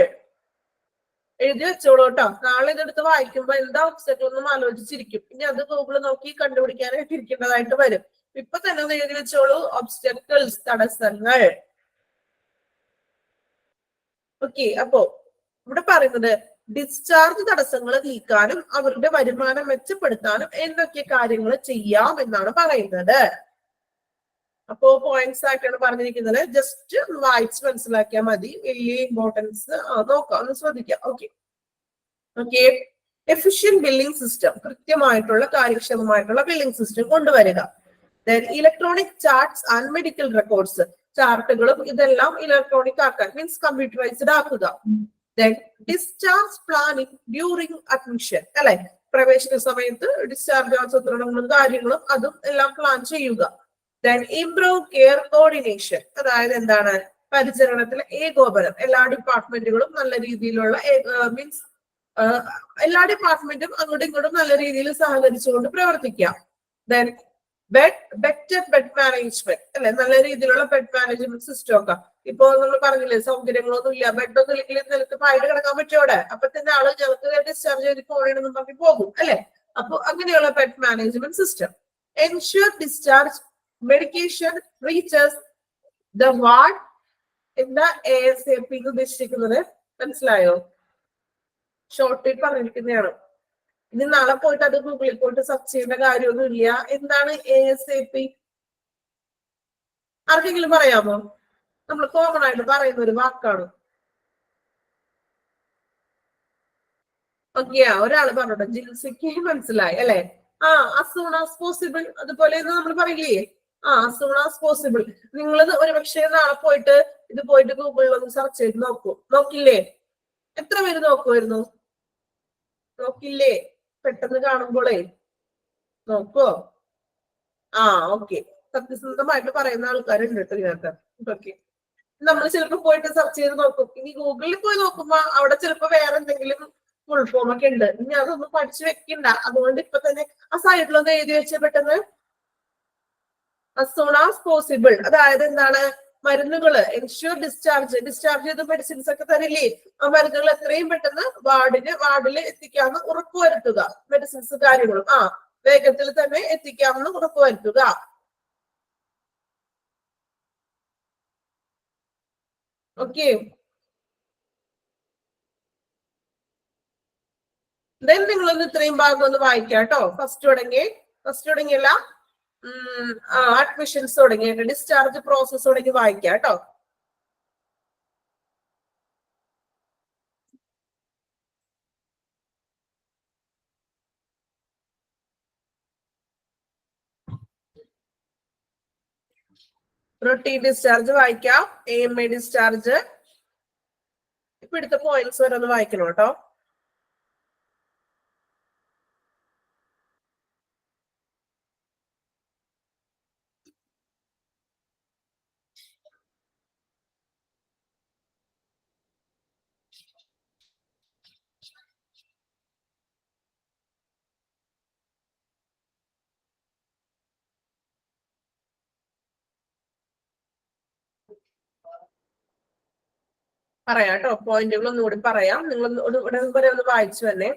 എഴുതി വെച്ചോളൂ കേട്ടോ. നാളെ ഇതെടുത്ത് വായിക്കുമ്പോ എന്താ ഒബ്സ്റ്റക്കിൾ എന്നും ആലോചിച്ചിരിക്കും. ഇനി അത് ഗൂഗിള് നോക്കി കണ്ടുപിടിക്കാനായിട്ട് ഇരിക്കേണ്ടതായിട്ട് വരും. ഇപ്പൊ തന്നെ ഒന്ന് എഴുതി വെച്ചോളൂ, ഒബ്സ്റ്റക്കിൾസ്, തടസ്സങ്ങൾ. ഓക്കെ, അപ്പോ ഇവിടെ പറയുന്നത് ഡിസ്ചാർജ് തടസ്സങ്ങൾ നീക്കാനും അവരുടെ വരുമാനം മെച്ചപ്പെടുത്താനും എന്തൊക്കെ കാര്യങ്ങൾ ചെയ്യാം എന്നാണ് പറയുന്നത്. അപ്പോ പോയിന്റ്സ് ആയിട്ടാണ് പറഞ്ഞിരിക്കുന്നത്. ജസ്റ്റ് വായിച്ച് മനസ്സിലാക്കിയാൽ മതി. വലിയ ഇമ്പോർട്ടൻസ് നോക്കാം, ഒന്ന് ശ്രദ്ധിക്കാം. ഓക്കെ, എഫിഷ്യന്റ് ബില്ലിംഗ് സിസ്റ്റം, കൃത്യമായിട്ടുള്ള കാര്യക്ഷമമായിട്ടുള്ള ബില്ലിംഗ് സിസ്റ്റം കൊണ്ടുവരിക. Then electronic charts and medical records, ചാർട്ടുകളും ഇതെല്ലാം ഇലക്ട്രോണിക് ആക്കാൻ മീൻസ് കമ്പ്യൂട്ടറൈസ്ഡ് ആക്കുക. Then discharge planning during admission അല്ലെ, പ്രവേശന സമയത്ത് ഡിസ്ചാർജ് ആസൂത്രണങ്ങളും കാര്യങ്ങളും അതും എല്ലാം പ്ലാൻ ചെയ്യുക. ദെൻ ഇംപ്രൂവ് കെയർ കോർഡിനേഷൻ, അതായത് എന്താണ്? പരിചരണത്തിലെ ഏകോപനം. എല്ലാ ഡിപ്പാർട്ട്മെന്റുകളും നല്ല രീതിയിലുള്ള മീൻസ് എല്ലാ ഡിപ്പാർട്ട്മെന്റും അങ്ങോട്ടും ഇങ്ങോട്ടും നല്ല രീതിയിൽ സഹകരിച്ചുകൊണ്ട് പ്രവർത്തിക്കാം. ദെൻ ബെറ്റർ ബെഡ് മാനേജ്മെന്റ് അല്ലെ, നല്ല രീതിയിലുള്ള ബെഡ് മാനേജ്മെന്റ് സിസ്റ്റം ഒക്കെ. ഇപ്പൊ നമ്മൾ പറഞ്ഞില്ലേ, സൗകര്യങ്ങളൊന്നും ഇല്ല, ബെഡൊന്നും ഇല്ലെങ്കിൽ നിലത്ത് പായിട്ട് കിടക്കാൻ പറ്റോടെ, അപ്പൊ തന്നെ ആള് ഞങ്ങൾക്ക് ഡിസ്ചാർജ് ചെയ്ത് പോകണമെന്നും പറഞ്ഞ് പോകും അല്ലെ. അപ്പൊ അങ്ങനെയുള്ള bed management system. Ensure discharge medication reaches the ward. എന്താ ASAP ഉദ്ദേശിക്കുന്നത്? മനസ്സിലായോ? ഷോർട്ട് പറഞ്ഞിരിക്കുന്നതാണ്. ഇനി നാളെ പോയിട്ട് അത് ഗൂഗിളിൽ പോയിട്ട് സെർച്ച് ചെയ്യേണ്ട കാര്യമൊന്നും ഇല്ല. എന്താണ് ASAP? ആർക്കെങ്കിലും പറയാമോ? നമ്മൾ കോമൺ ആയിട്ട് പറയുന്ന ഒരു വാക്കാണ്. ഓക്കെ, ഒരാള് പറഞ്ഞോട്ടെ. ജിൽസിക്ക് മനസ്സിലായി അല്ലെ? as soon as possible. അതുപോലെ നമ്മൾ പറയില്ലേ, as soon as possible. നിങ്ങളത് ഒരുപക്ഷെ നാളെ പോയിട്ട് ഇത് പോയിട്ട് ഗൂഗിളിൽ ഒന്ന് സെർച്ച് ചെയ്ത് നോക്കില്ലേ? എത്ര പേര് നോക്കുമായിരുന്നു? നോക്കില്ലേ? പെട്ടെന്ന് കാണുമ്പോളേ നോക്കോ? ഓക്കെ, സത്യസന്ധമായിട്ട് പറയുന്ന ആൾക്കാരുണ്ട് കേട്ടോ ഇതിനകത്ത്. ഓക്കെ, നമ്മൾ ചിലപ്പോ പോയിട്ട് സെർച്ച് ചെയ്ത് നോക്കും. ഇനി ഗൂഗിളിൽ പോയി നോക്കുമ്പോ അവിടെ ചിലപ്പോ വേറെ എന്തെങ്കിലും ഫുൾ ഫോം ഒക്കെ ഉണ്ട്. ഇനി അതൊന്നും പഠിച്ചു വെക്കണ്ട. അതുകൊണ്ട് ഇപ്പൊ തന്നെ ആ സൈഡിലൊന്ന് എഴുതി വെച്ച പെട്ടെന്ന് as soon as possible. അതായത് എന്താണ്? മരുന്നുകള് എൻഷ്യൂർ ഡിസ്ചാർജ് ചെയ്ത മെഡിസിൻസ് ഒക്കെ തരില്ലേ, ആ മരുന്നുകൾ എത്രയും പെട്ടെന്ന് വാർഡിൽ എത്തിക്കാമെന്ന് ഉറപ്പുവരുത്തുക. മെഡിസിൻസ് കാര്യങ്ങളും വേഗത്തിൽ തന്നെ എത്തിക്കാമെന്ന് ഉറപ്പുവരുത്തുക. ഓക്കെ, ദെൻ നിങ്ങളൊന്ന് ഇത്രയും ഭാഗം ഒന്ന് വായിക്കാം കേട്ടോ. ഫസ്റ്റ് തുടങ്ങിയല്ല അഡ്മിഷൻസ് തുടങ്ങിയിട്ട് ഡിസ്ചാർജ് പ്രോസസ് തുടങ്ങി വായിക്കാം കേട്ടോ. റൊട്ടീൻ ഡിസ്ചാർജ് വായിക്കാം. AMA discharge. ഇപ്പൊ എടുത്ത പോയിന്റ്സ് വരെ ഒന്ന് വായിക്കണം കേട്ടോ. പറയാം കേട്ടോ, പോയിന്റുകൾ ഒന്നുകൂടി പറയാം. നിങ്ങൾ ഇവിടെ വരെ ഒന്ന് വായിച്ചു തന്നെ.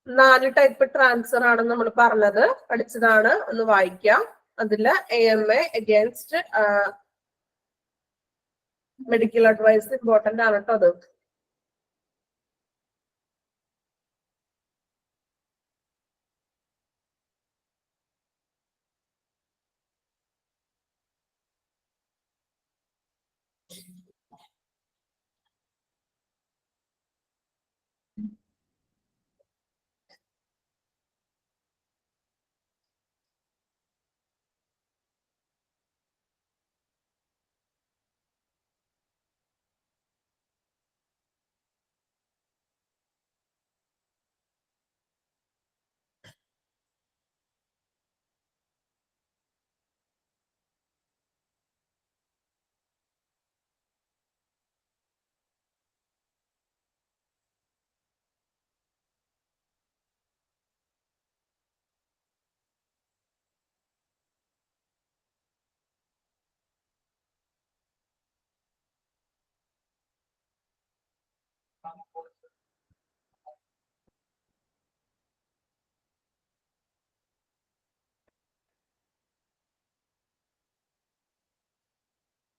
നാല് ടൈപ്പ് ട്രാൻസ്ഫർ ആണ് നമ്മൾ പറഞ്ഞത്, പഠിച്ചതാണ്, ഒന്ന് വായിക്കാം. അതില് AMA against medical advice important ആണ് കേട്ടോ. അത്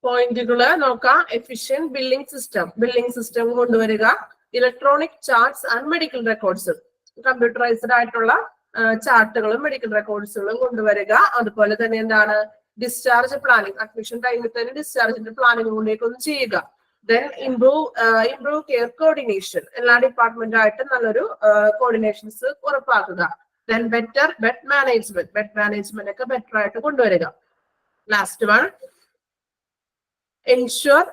പോയിന്റുകള് നോക്കാം. എഫിഷ്യന്റ് ബില്ലിംഗ് സിസ്റ്റം കൊണ്ടുവരിക. Electronic charts and medical records, computerised ആയിട്ടുള്ള ചാർട്ടുകളും മെഡിക്കൽ റെക്കോർഡ്സുകളും കൊണ്ടുവരിക. അതുപോലെ തന്നെ എന്താണ്, ഡിസ്ചാർജ് പ്ലാനിങ്, അഡ്മിഷൻ ടൈമിൽ തന്നെ ഡിസ്ചാർജിന്റെ പ്ലാനിങ് കൊണ്ടേക്ക് ഒന്ന് ചെയ്യുക. ദെൻ ഇംപ്രൂവ് കെയർ കോർഡിനേഷൻ, എല്ലാ ഡിപ്പാർട്ട്മെന്റായിട്ട് നല്ലൊരു കോർഡിനേഷൻസ് ഉറപ്പാക്കുക. ദെൻ ബെറ്റർ ബെഡ് മാനേജ്മെന്റ് ഒക്കെ ബെറ്റർ ആയിട്ട് കൊണ്ടുവരിക. Last one, ensure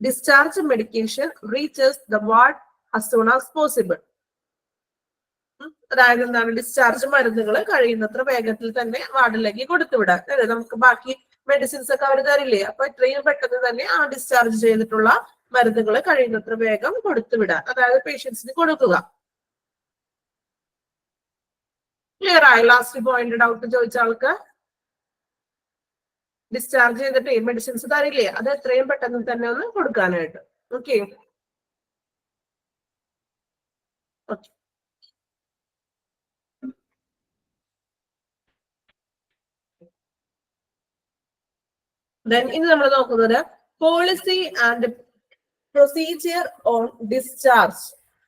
discharge medication reaches the ward as soon as possible. അതായത് എന്താണ്, ഡിസ്ചാർജ് മരുന്നുകൾ കഴിയുന്നത്ര വേഗത്തിൽ തന്നെ വാർഡിലേക്ക് കൊടുത്തുവിടാൻ. അല്ലെ, നമുക്ക് ബാക്കി മെഡിസിൻസ് ഒക്കെ അവർ തരില്ലേ, അപ്പൊ എത്രയും പെട്ടെന്ന് തന്നെ ആ ഡിസ്ചാർജ് ചെയ്തിട്ടുള്ള മരുന്നുകൾ കഴിയുന്നത്ര വേഗം കൊടുത്തുവിടാൻ, അതായത് പേഷ്യൻസിന് കൊടുക്കുക. ക്ലിയർ ആയി? ലാസ്റ്റ് പോയിന്റ് ഡൗട്ട് ചോദിച്ച ആൾക്ക്, ഡിസ്ചാർജ് ചെയ്തിട്ട് മെഡിസിൻസ് തരില്ലേ, അത് എത്രയും പെട്ടെന്ന് തന്നെ ഒന്ന് കൊടുക്കാനായിട്ട്. ഓക്കെ, ദെൻ ഇന്ന് നമ്മൾ നോക്കുന്നത് policy and procedure on discharge.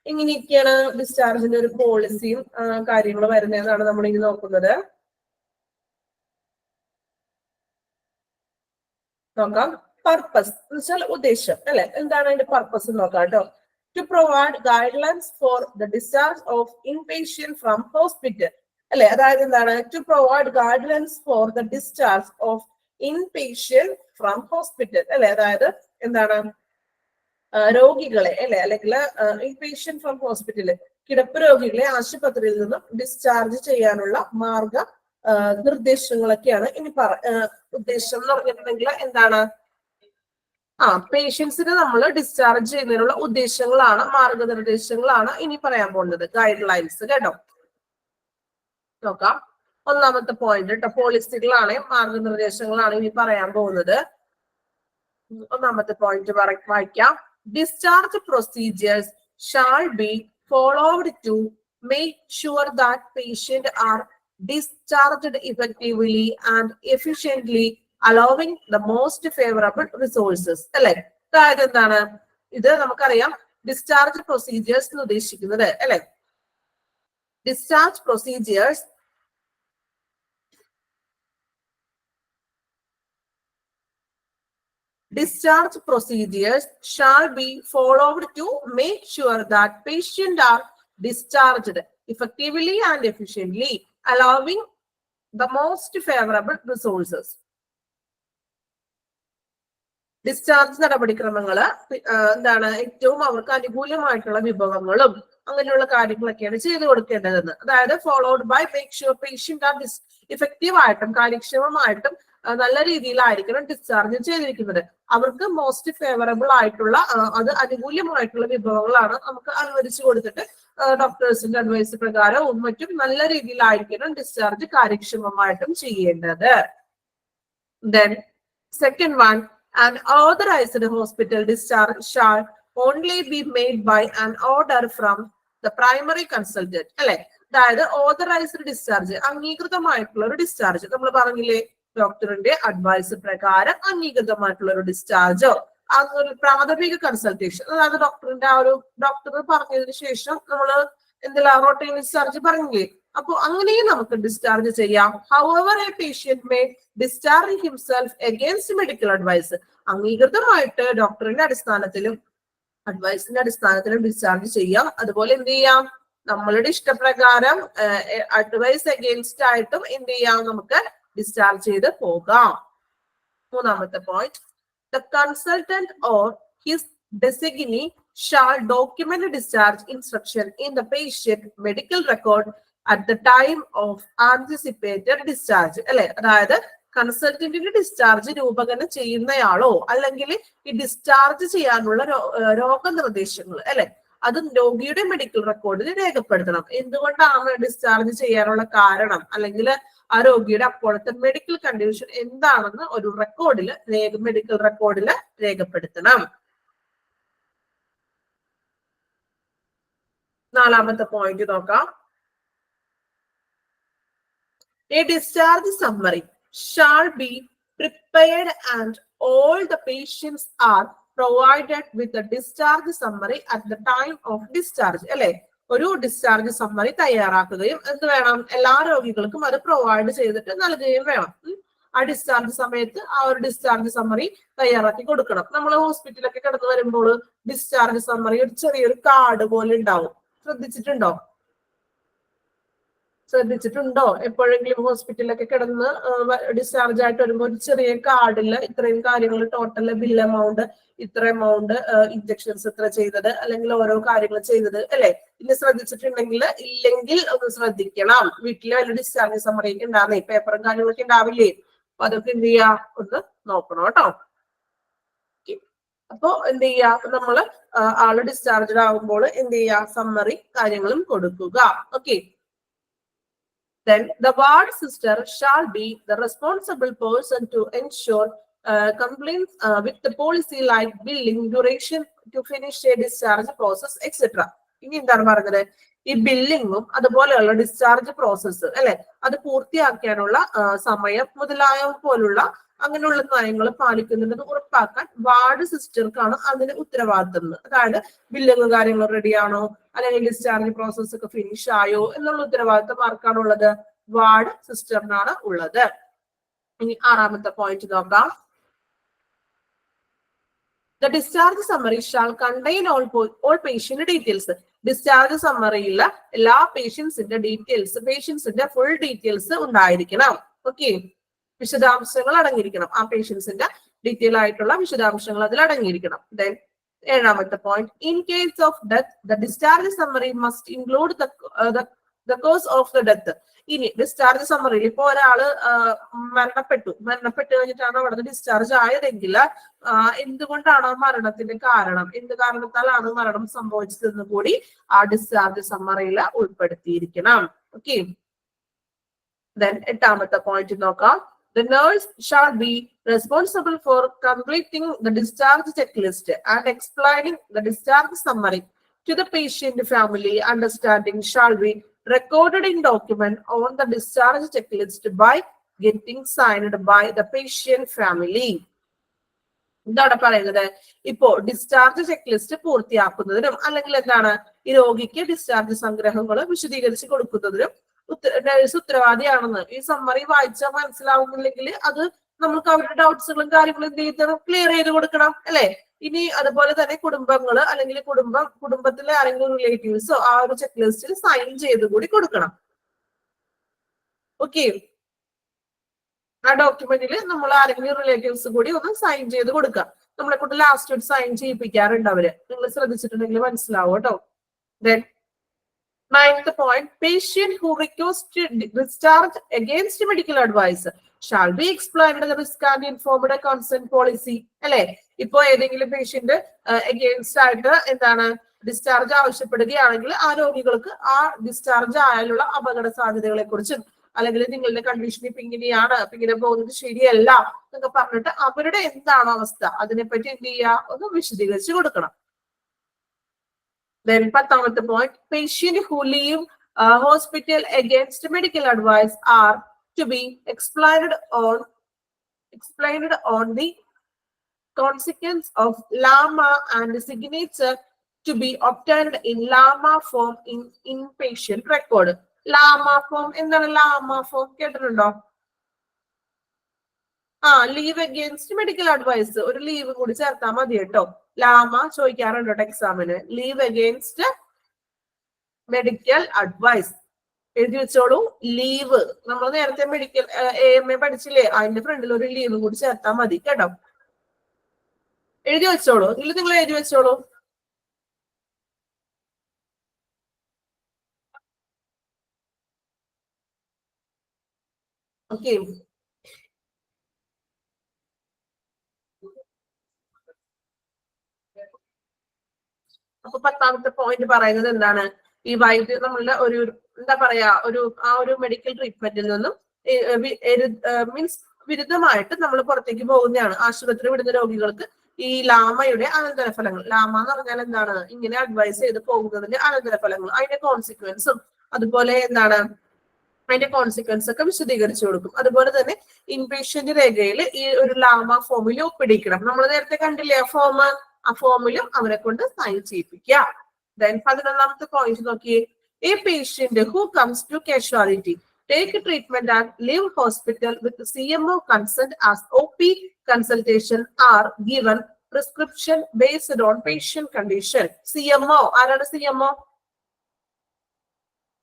ഇങ്ങനെയൊക്കെയാണ് ഡിസ്ചാർജിന്റെ ഒരു പോളിസിയും കാര്യങ്ങളും വരുന്നതെന്നാണ് നമ്മൾ ഇനി നോക്കുന്നത്. നോക്കാം. പർപ്പസ് എന്ന് വെച്ചാൽ ഉദ്ദേശം, അല്ലെ, എന്താണ് അതിന്റെ പർപ്പസ് നോക്കാം കേട്ടോ. To provide guidelines for the discharge of inpatient from hospital. അല്ലെ. അതായത് എന്താണ്, to provide guidelines for the discharge of inpatient from hospital അല്ലെ. അതായത് എന്താണ്, രോഗികളെ അല്ലെ, അല്ലെങ്കിൽ ഇൻപേഷ്യന്റ് ഫ്രം ഹോസ്പിറ്റല്, കിടപ്പ് രോഗികളെ ആശുപത്രിയിൽ നിന്നും ഡിസ്ചാർജ് ചെയ്യാനുള്ള മാർഗ നിർദ്ദേശങ്ങളൊക്കെയാണ് ഇനി ഉദ്ദേശം എന്ന് പറഞ്ഞിട്ടുണ്ടെങ്കിൽ എന്താണ്, പേഷ്യൻസിനെ നമ്മൾ ഡിസ്ചാർജ് ചെയ്യുന്നതിനുള്ള ഉദ്ദേശങ്ങളാണ്, മാർഗനിർദ്ദേശങ്ങളാണ് ഇനി പറയാൻ പോകുന്നത്, ഗൈഡ് ലൈൻസ് കേട്ടോ. നോക്കാം. ഒന്നാമത്തെ പോയിന്റ് കേട്ടോ, പോളിസികളാണ്, മാർഗനിർദ്ദേശങ്ങളാണ് ഇനി പറയാൻ പോകുന്നത്. ഒന്നാമത്തെ പോയിന്റ് വായിക്കാം. Discharge procedures shall be followed to make sure that patient are discharged effectively and efficiently, allowing the most favorable resources അല്ലെ. അതായത് എന്താണ്, ഇത് നമുക്കറിയാം ഡിസ്ചാർജ് പ്രൊസീജിയേഴ്സ് എന്ന് ഉദ്ദേശിക്കുന്നത് അല്ലെ. Discharge procedures shall be followed to make sure that patients are discharged effectively and efficiently, allowing the most favorable resources. Discharge നടപടിക്രമങ്ങള് എന്താണ്, ഏറ്റവും അവർക്ക് അനുകൂലമായിട്ടുള്ള വിഭവങ്ങളും അങ്ങനെയുള്ള കാര്യങ്ങളൊക്കെയാണ് ചെയ്തു കൊടുക്കേണ്ടതെന്ന്. അതായത് followed by make sure patient are effective ആയിട്ടും കാര്യക്ഷമമായിട്ടും നല്ല രീതിയിലായിരിക്കണം ഡിസ്ചാർജ് ചെയ്തിരിക്കുന്നത്. അവർക്ക് മോസ്റ്റ് ഫേവറബിൾ ആയിട്ടുള്ള അത് അനുകൂലമായിട്ടുള്ള വിഭവങ്ങളാണ് നമുക്ക് അനുവദിച്ചു കൊടുത്തിട്ട് ഡോക്ടേഴ്സിന്റെ അഡ്വൈസ് പ്രകാരവും മറ്റും നല്ല രീതിയിലായിരിക്കണം ഡിസ്ചാർജ് കാര്യക്ഷമമായിട്ടും ചെയ്യേണ്ടത്. Then second one, an authorized hospital discharge shall only be made by an order from the primary consultant അല്ലെ. അതായത് ഓതറൈസ്ഡ് ഡിസ്ചാർജ്, അംഗീകൃതമായിട്ടുള്ള ഒരു ഡിസ്ചാർജ്, നമ്മൾ പറഞ്ഞില്ലേ ഡോക്ടറിന്റെ അഡ്വൈസ് പ്രകാരം അംഗീകൃതമായിട്ടുള്ള ഒരു ഡിസ്ചാർജോ അതൊരു പ്രാഥമിക കൺസൾട്ടേഷൻ, അതായത് ഡോക്ടറിന്റെ ആ ഒരു ഡോക്ടർ പറഞ്ഞതിന് ശേഷം നമ്മൾ എന്തെല്ലാം റോട്ടീൻ ഡിസ്ചാർജ് പറഞ്ഞില്ലേ, അപ്പൊ അങ്ങനെയും നമുക്ക് ഡിസ്ചാർജ് ചെയ്യാം. However a patient may discharge himself against medical advice, അംഗീകൃതമായിട്ട് ഡോക്ടറിന്റെ അടിസ്ഥാനത്തിലും അഡ്വൈസിന്റെ അടിസ്ഥാനത്തിലും ഡിസ്ചാർജ് ചെയ്യാം. അതുപോലെ എന്ത് ചെയ്യാം, നമ്മളുടെ ഇഷ്ടപ്രകാരം അഡ്വൈസ് അഗൈൻസ്റ്റ് ആയിട്ടും എന്ത് ചെയ്യാം, നമുക്ക് ഡിസ്ചാർജ് ചെയ്ത് പോകാം. മൂന്നാമത്തെ point, the consultant or his designee shall document discharge instruction in the patient medical record at the time of anticipated discharge അല്ലെ. അതായത് കൺസൾട്ടന്റിന്റെ ഡിസ്ചാർജ് രൂപകൽപ്പന ചെയ്യുന്നയാളോ അല്ലെങ്കിൽ ഈ ഡിസ്ചാർജ് ചെയ്യാനുള്ള രോഗനിർദ്ദേശങ്ങൾ അല്ലെ, അത് രോഗിയുടെ മെഡിക്കൽ റെക്കോർഡിൽ രേഖപ്പെടുത്തണം. എന്തുകൊണ്ടാണ് ഡിസ്ചാർജ് ചെയ്യാനുള്ള കാരണം, അല്ലെങ്കിൽ ആ രോഗിയുടെ അപ്പോഴത്തെ മെഡിക്കൽ കണ്ടീഷൻ എന്താണെന്ന് ഒരു റെക്കോർഡിൽ, മെഡിക്കൽ റെക്കോർഡിൽ രേഖപ്പെടുത്തണം. നാലാമത്തെ പോയിന്റ് നോക്കാം. A discharge summary shall be prepared and all the patients are provided with a discharge summary at the time of discharge അല്ലെ. ഒരു ഡിസ്ചാർജ് സമ്മറി തയ്യാറാക്കുകയും എന്ത് വേണം, എല്ലാ രോഗികൾക്കും അത് പ്രൊവൈഡ് ചെയ്തിട്ട് നൽകുകയും വേണം. ആ ഡിസ്ചാർജ് സമയത്ത് ആ ഒരു ഡിസ്ചാർജ് സമ്മറി തയ്യാറാക്കി കൊടുക്കണം. നമ്മൾ ഹോസ്പിറ്റലൊക്കെ കിടന്നു വരുമ്പോൾ ഡിസ്ചാർജ് സമ്മറി ഒരു ചെറിയൊരു കാർഡ് പോലെ ഉണ്ടാവും. ശ്രദ്ധിച്ചിട്ടുണ്ടോ എപ്പോഴെങ്കിലും ഹോസ്പിറ്റലിലൊക്കെ കിടന്ന് ഡിസ്ചാർജ് ആയിട്ട് വരുമ്പോൾ ഒരു ചെറിയ കാർഡിൽ ഇത്രയും കാര്യങ്ങൾ, ടോട്ടൽ ബിൽ എമൗണ്ട്, ഇത്ര എമൗണ്ട്, ഇഞ്ചക്ഷൻസ് ഇത്ര ചെയ്തത്, അല്ലെങ്കിൽ ഓരോ കാര്യങ്ങൾ ചെയ്തത് അല്ലെ. ഇനി ശ്രദ്ധിച്ചിട്ടുണ്ടെങ്കിൽ, ഇല്ലെങ്കിൽ ഒന്ന് ശ്രദ്ധിക്കണം. വീട്ടിലെ വല്ല ഡിസ്ചാർജ് സമ്മറിയൊക്കെ ഉണ്ടാകുന്നേ, പേപ്പറും കാര്യങ്ങളൊക്കെ ഉണ്ടാവില്ലേ, അപ്പൊ അതൊക്കെ എന്ത് ചെയ്യാ, ഒന്ന് നോക്കണം കേട്ടോ. അപ്പൊ എന്ത് ചെയ്യാ, നമ്മള് ആള് ഡിസ്ചാർജ് ആകുമ്പോൾ എന്ത് ചെയ്യാ, സമ്മറി കാര്യങ്ങളും കൊടുക്കുക. Okay. Then the ward sister shall be the responsible person to ensure compliance with the policy like billing, duration to finish a discharge process, etc. ഇനി എന്താണ് പറഞ്ഞത്, ഈ ബില്ലിങ്ങും അതുപോലെയുള്ള ഡിസ്ചാർജ് പ്രോസസ്സ് അല്ലെ, അത് പൂർത്തിയാക്കാനുള്ള സമയം മുതലായവ പോലുള്ള അങ്ങനെയുള്ള നയങ്ങൾ പാലിക്കുന്നുണ്ടെന്ന് ഉറപ്പാക്കാൻ വാർഡ് സിസ്റ്റർക്കാണ് അതിന് ഉത്തരവാദിത്തം. അതായത് ബില്ലിങ് കാര്യങ്ങൾ റെഡിയാണോ, അല്ലെങ്കിൽ ഡിസ്ചാർജ് പ്രോസസ് ഒക്കെ ഫിനിഷ് ആയോ എന്നുള്ള ഉത്തരവാദിത്തം ആർക്കാണുള്ളത്, വാർഡ് സിസ്റ്ററിനാണ് ഉള്ളത്. ഇനി ആറാമത്തെ പോയിന്റ് നോക്കാം. The discharge summary shall contain all patient details. Discharge സമ്മറിയിൽ എല്ലാ പേഷ്യൻസിന്റെ ഡീറ്റെയിൽസ്, പേഷ്യൻസിന്റെ ഫുൾ ഡീറ്റെയിൽസ് ഉണ്ടായിരിക്കണം. ഓക്കെ, വിശദാംശങ്ങൾ അടങ്ങിയിരിക്കണം. ആ പേഷ്യൻസിന്റെ ഡീറ്റെയിൽ ആയിട്ടുള്ള വിശദാംശങ്ങൾ അതിൽ അടങ്ങിയിരിക്കണം. ദെൻ 7ാമത്തെ point, in case of death the discharge summary must include the cause of the death. ഇനി ഡിസ്ചാർജ് സമ്മറിയിൽ ഇപ്പൊ ഒരാള് മരണപ്പെട്ടു കഴിഞ്ഞിട്ടാണ് അവിടെ നിന്ന് ഡിസ്ചാർജ് ആയതെങ്കിൽ എന്തുകൊണ്ടാണ് മരണത്തിന്റെ കാരണം, എന്ത് കാരണത്താലാണ് മരണം സംഭവിച്ചതെന്ന് കൂടി ആ ഡിസ്ചാർജ് സമ്മറിയിൽ ഉൾപ്പെടുത്തിയിരിക്കണം. ഓക്കെ, ദെൻ 8ാമത്തെ പോയിന്റ് നോക്കാം. The nurse shall be responsible for completing the discharge checklist and explaining the discharge summary to the patient family. Understanding shall be recorded in document on the discharge checklist by getting signed by the patient family. എന്താണ് പറയുന്നത്? ഇപ്പോ discharge check list പൂർത്തിയാക്കുന്നതിനും അല്ലെങ്കിൽ എന്താണ് ഈ രോഗിക്ക് discharge സംഗ്രഹങ്ങൾ വിശദീകരിച്ച് കൊടുക്കുന്നതിനും nurse ഉത്തരവാദിയാണെന്ന്. ഈ summary വായിച്ചാൽ മനസ്സിലാവുന്നില്ലെങ്കിൽ അത് നമുക്ക് അവരുടെ ഡൗട്ട്സുകളും കാര്യങ്ങളും എന്ത് ചെയ്യണം, ക്ലിയർ ചെയ്ത് കൊടുക്കണം അല്ലെ. ഇനി അതുപോലെ തന്നെ കുടുംബങ്ങള് അല്ലെങ്കിൽ കുടുംബത്തിലെ ആരെങ്കിലും റിലേറ്റീവ്സോ ആ ഒരു ചെക്ക് ലിസ്റ്റിൽ സൈൻ ചെയ്ത് കൂടി കൊടുക്കണം. ഓക്കെ, ആ ഡോക്യുമെന്റിൽ നമ്മൾ ആരെങ്കിലും റിലേറ്റീവ്സ് കൂടി ഒന്ന് സൈൻ ചെയ്ത് കൊടുക്കാം. നമ്മളെ കൊണ്ട് ലാസ്റ്റ് ഒരു സൈൻ ചെയ്യിപ്പിക്കാറുണ്ട് അവര്. നിങ്ങൾ ശ്രദ്ധിച്ചിട്ടുണ്ടെങ്കിൽ മനസ്സിലാവും കേട്ടോ. Then 9th point, patient who requests to discharge against medical advice shall be explained the risk and informed consent policy. അല്ലെ, ഇപ്പൊ ഏതെങ്കിലും പേഷ്യന്റ് അഗെയിൻസ്റ്റ് ആയിട്ട് എന്താണ് ഡിസ്ചാർജ് ആവശ്യപ്പെടുകയാണെങ്കിൽ ആ രോഗികൾക്ക് ആ ഡിസ്ചാർജ് ആയാലുള്ള അപകട സാധ്യതകളെ കുറിച്ചും അല്ലെങ്കിൽ നിങ്ങളുടെ കണ്ടീഷൻ ഇപ്പൊ ഇങ്ങനെയാണ്, ഇപ്പൊ ഇങ്ങനെ പോകുന്നത് ശരിയല്ല എന്നൊക്കെ പറഞ്ഞിട്ട് അവരുടെ എന്താണ് അവസ്ഥ അതിനെപ്പറ്റി എന്ത് ചെയ്യുക, ഒന്ന് വിശദീകരിച്ച് കൊടുക്കണം. Then 10th point, patient who leave hospital against medical advice are to be explained on the consequence of LAMA and signature to be obtained in LAMA form in inpatient record. LAMA form എന്താണ്? LAMA form കേട്ടിട്ടുണ്ടോ? Leave against medical advice, ഒരു leave കൂടി ചേർത്താൽ മതി കേട്ടോ. ലാമ ചോദിക്കാറുണ്ടോ എക്സാമിന്? Leave against medical advice എഴുതി വെച്ചോളൂ. ലീവ് നമ്മൾ നേരത്തെ മെഡിക്കൽ AMA പഠിച്ചില്ലേ, അതിന്റെ ഫ്രണ്ടിൽ ഒരു ലീവ് കൂടി ചേർത്താൽ മതി കേട്ടോ. എഴുതി വെച്ചോളൂ, ഇതിൽ നിങ്ങൾ എഴുതി വെച്ചോളൂ. ഓക്കെ, അപ്പൊ 10ാമത്തെ പോയിന്റ് പറയുന്നത് എന്താണ്? ഈ വൈദ്യുതി നമ്മളുടെ ഒരു എന്താ പറയാ ഒരു മെഡിക്കൽ ട്രീറ്റ്മെന്റിൽ നിന്നും മീൻസ് വിരുദ്ധമായിട്ട് നമ്മൾ പുറത്തേക്ക് പോകുന്നതാണ്. ആശുപത്രി വിടുന്ന രോഗികൾക്ക് ഈ ലാമയുടെ അനന്തരഫലങ്ങൾ, ലാമ എന്ന് പറഞ്ഞാൽ എന്താണ്, ഇങ്ങനെ അഡ്വൈസ് ചെയ്ത് പോകുന്നതിന്റെ അനന്തരഫലങ്ങൾ, അതിന്റെ കോൺസിക്വൻസും അതുപോലെ എന്താണ് അതിന്റെ കോൺസിക്വൻസ് ഒക്കെ വിശദീകരിച്ചു കൊടുക്കും. അതുപോലെ തന്നെ ഇൻപേഷ്യന്റ് രേഖയിൽ ഈ ഒരു ലാമ ഫോമിൽ ഒപ്പിടിക്കണം. നമ്മൾ നേരത്തെ കണ്ടില്ലേ ആ ഫോമിലും അവരെ കൊണ്ട് സൈൻ ചെയ്യിപ്പിക്കുക. Then 11th point നോക്കിയേ, a patient who comes to casualty take treatment and leave hospital with CMO consent as OP consultation are given prescription based on patient condition. CMO ആരാണ്? CMO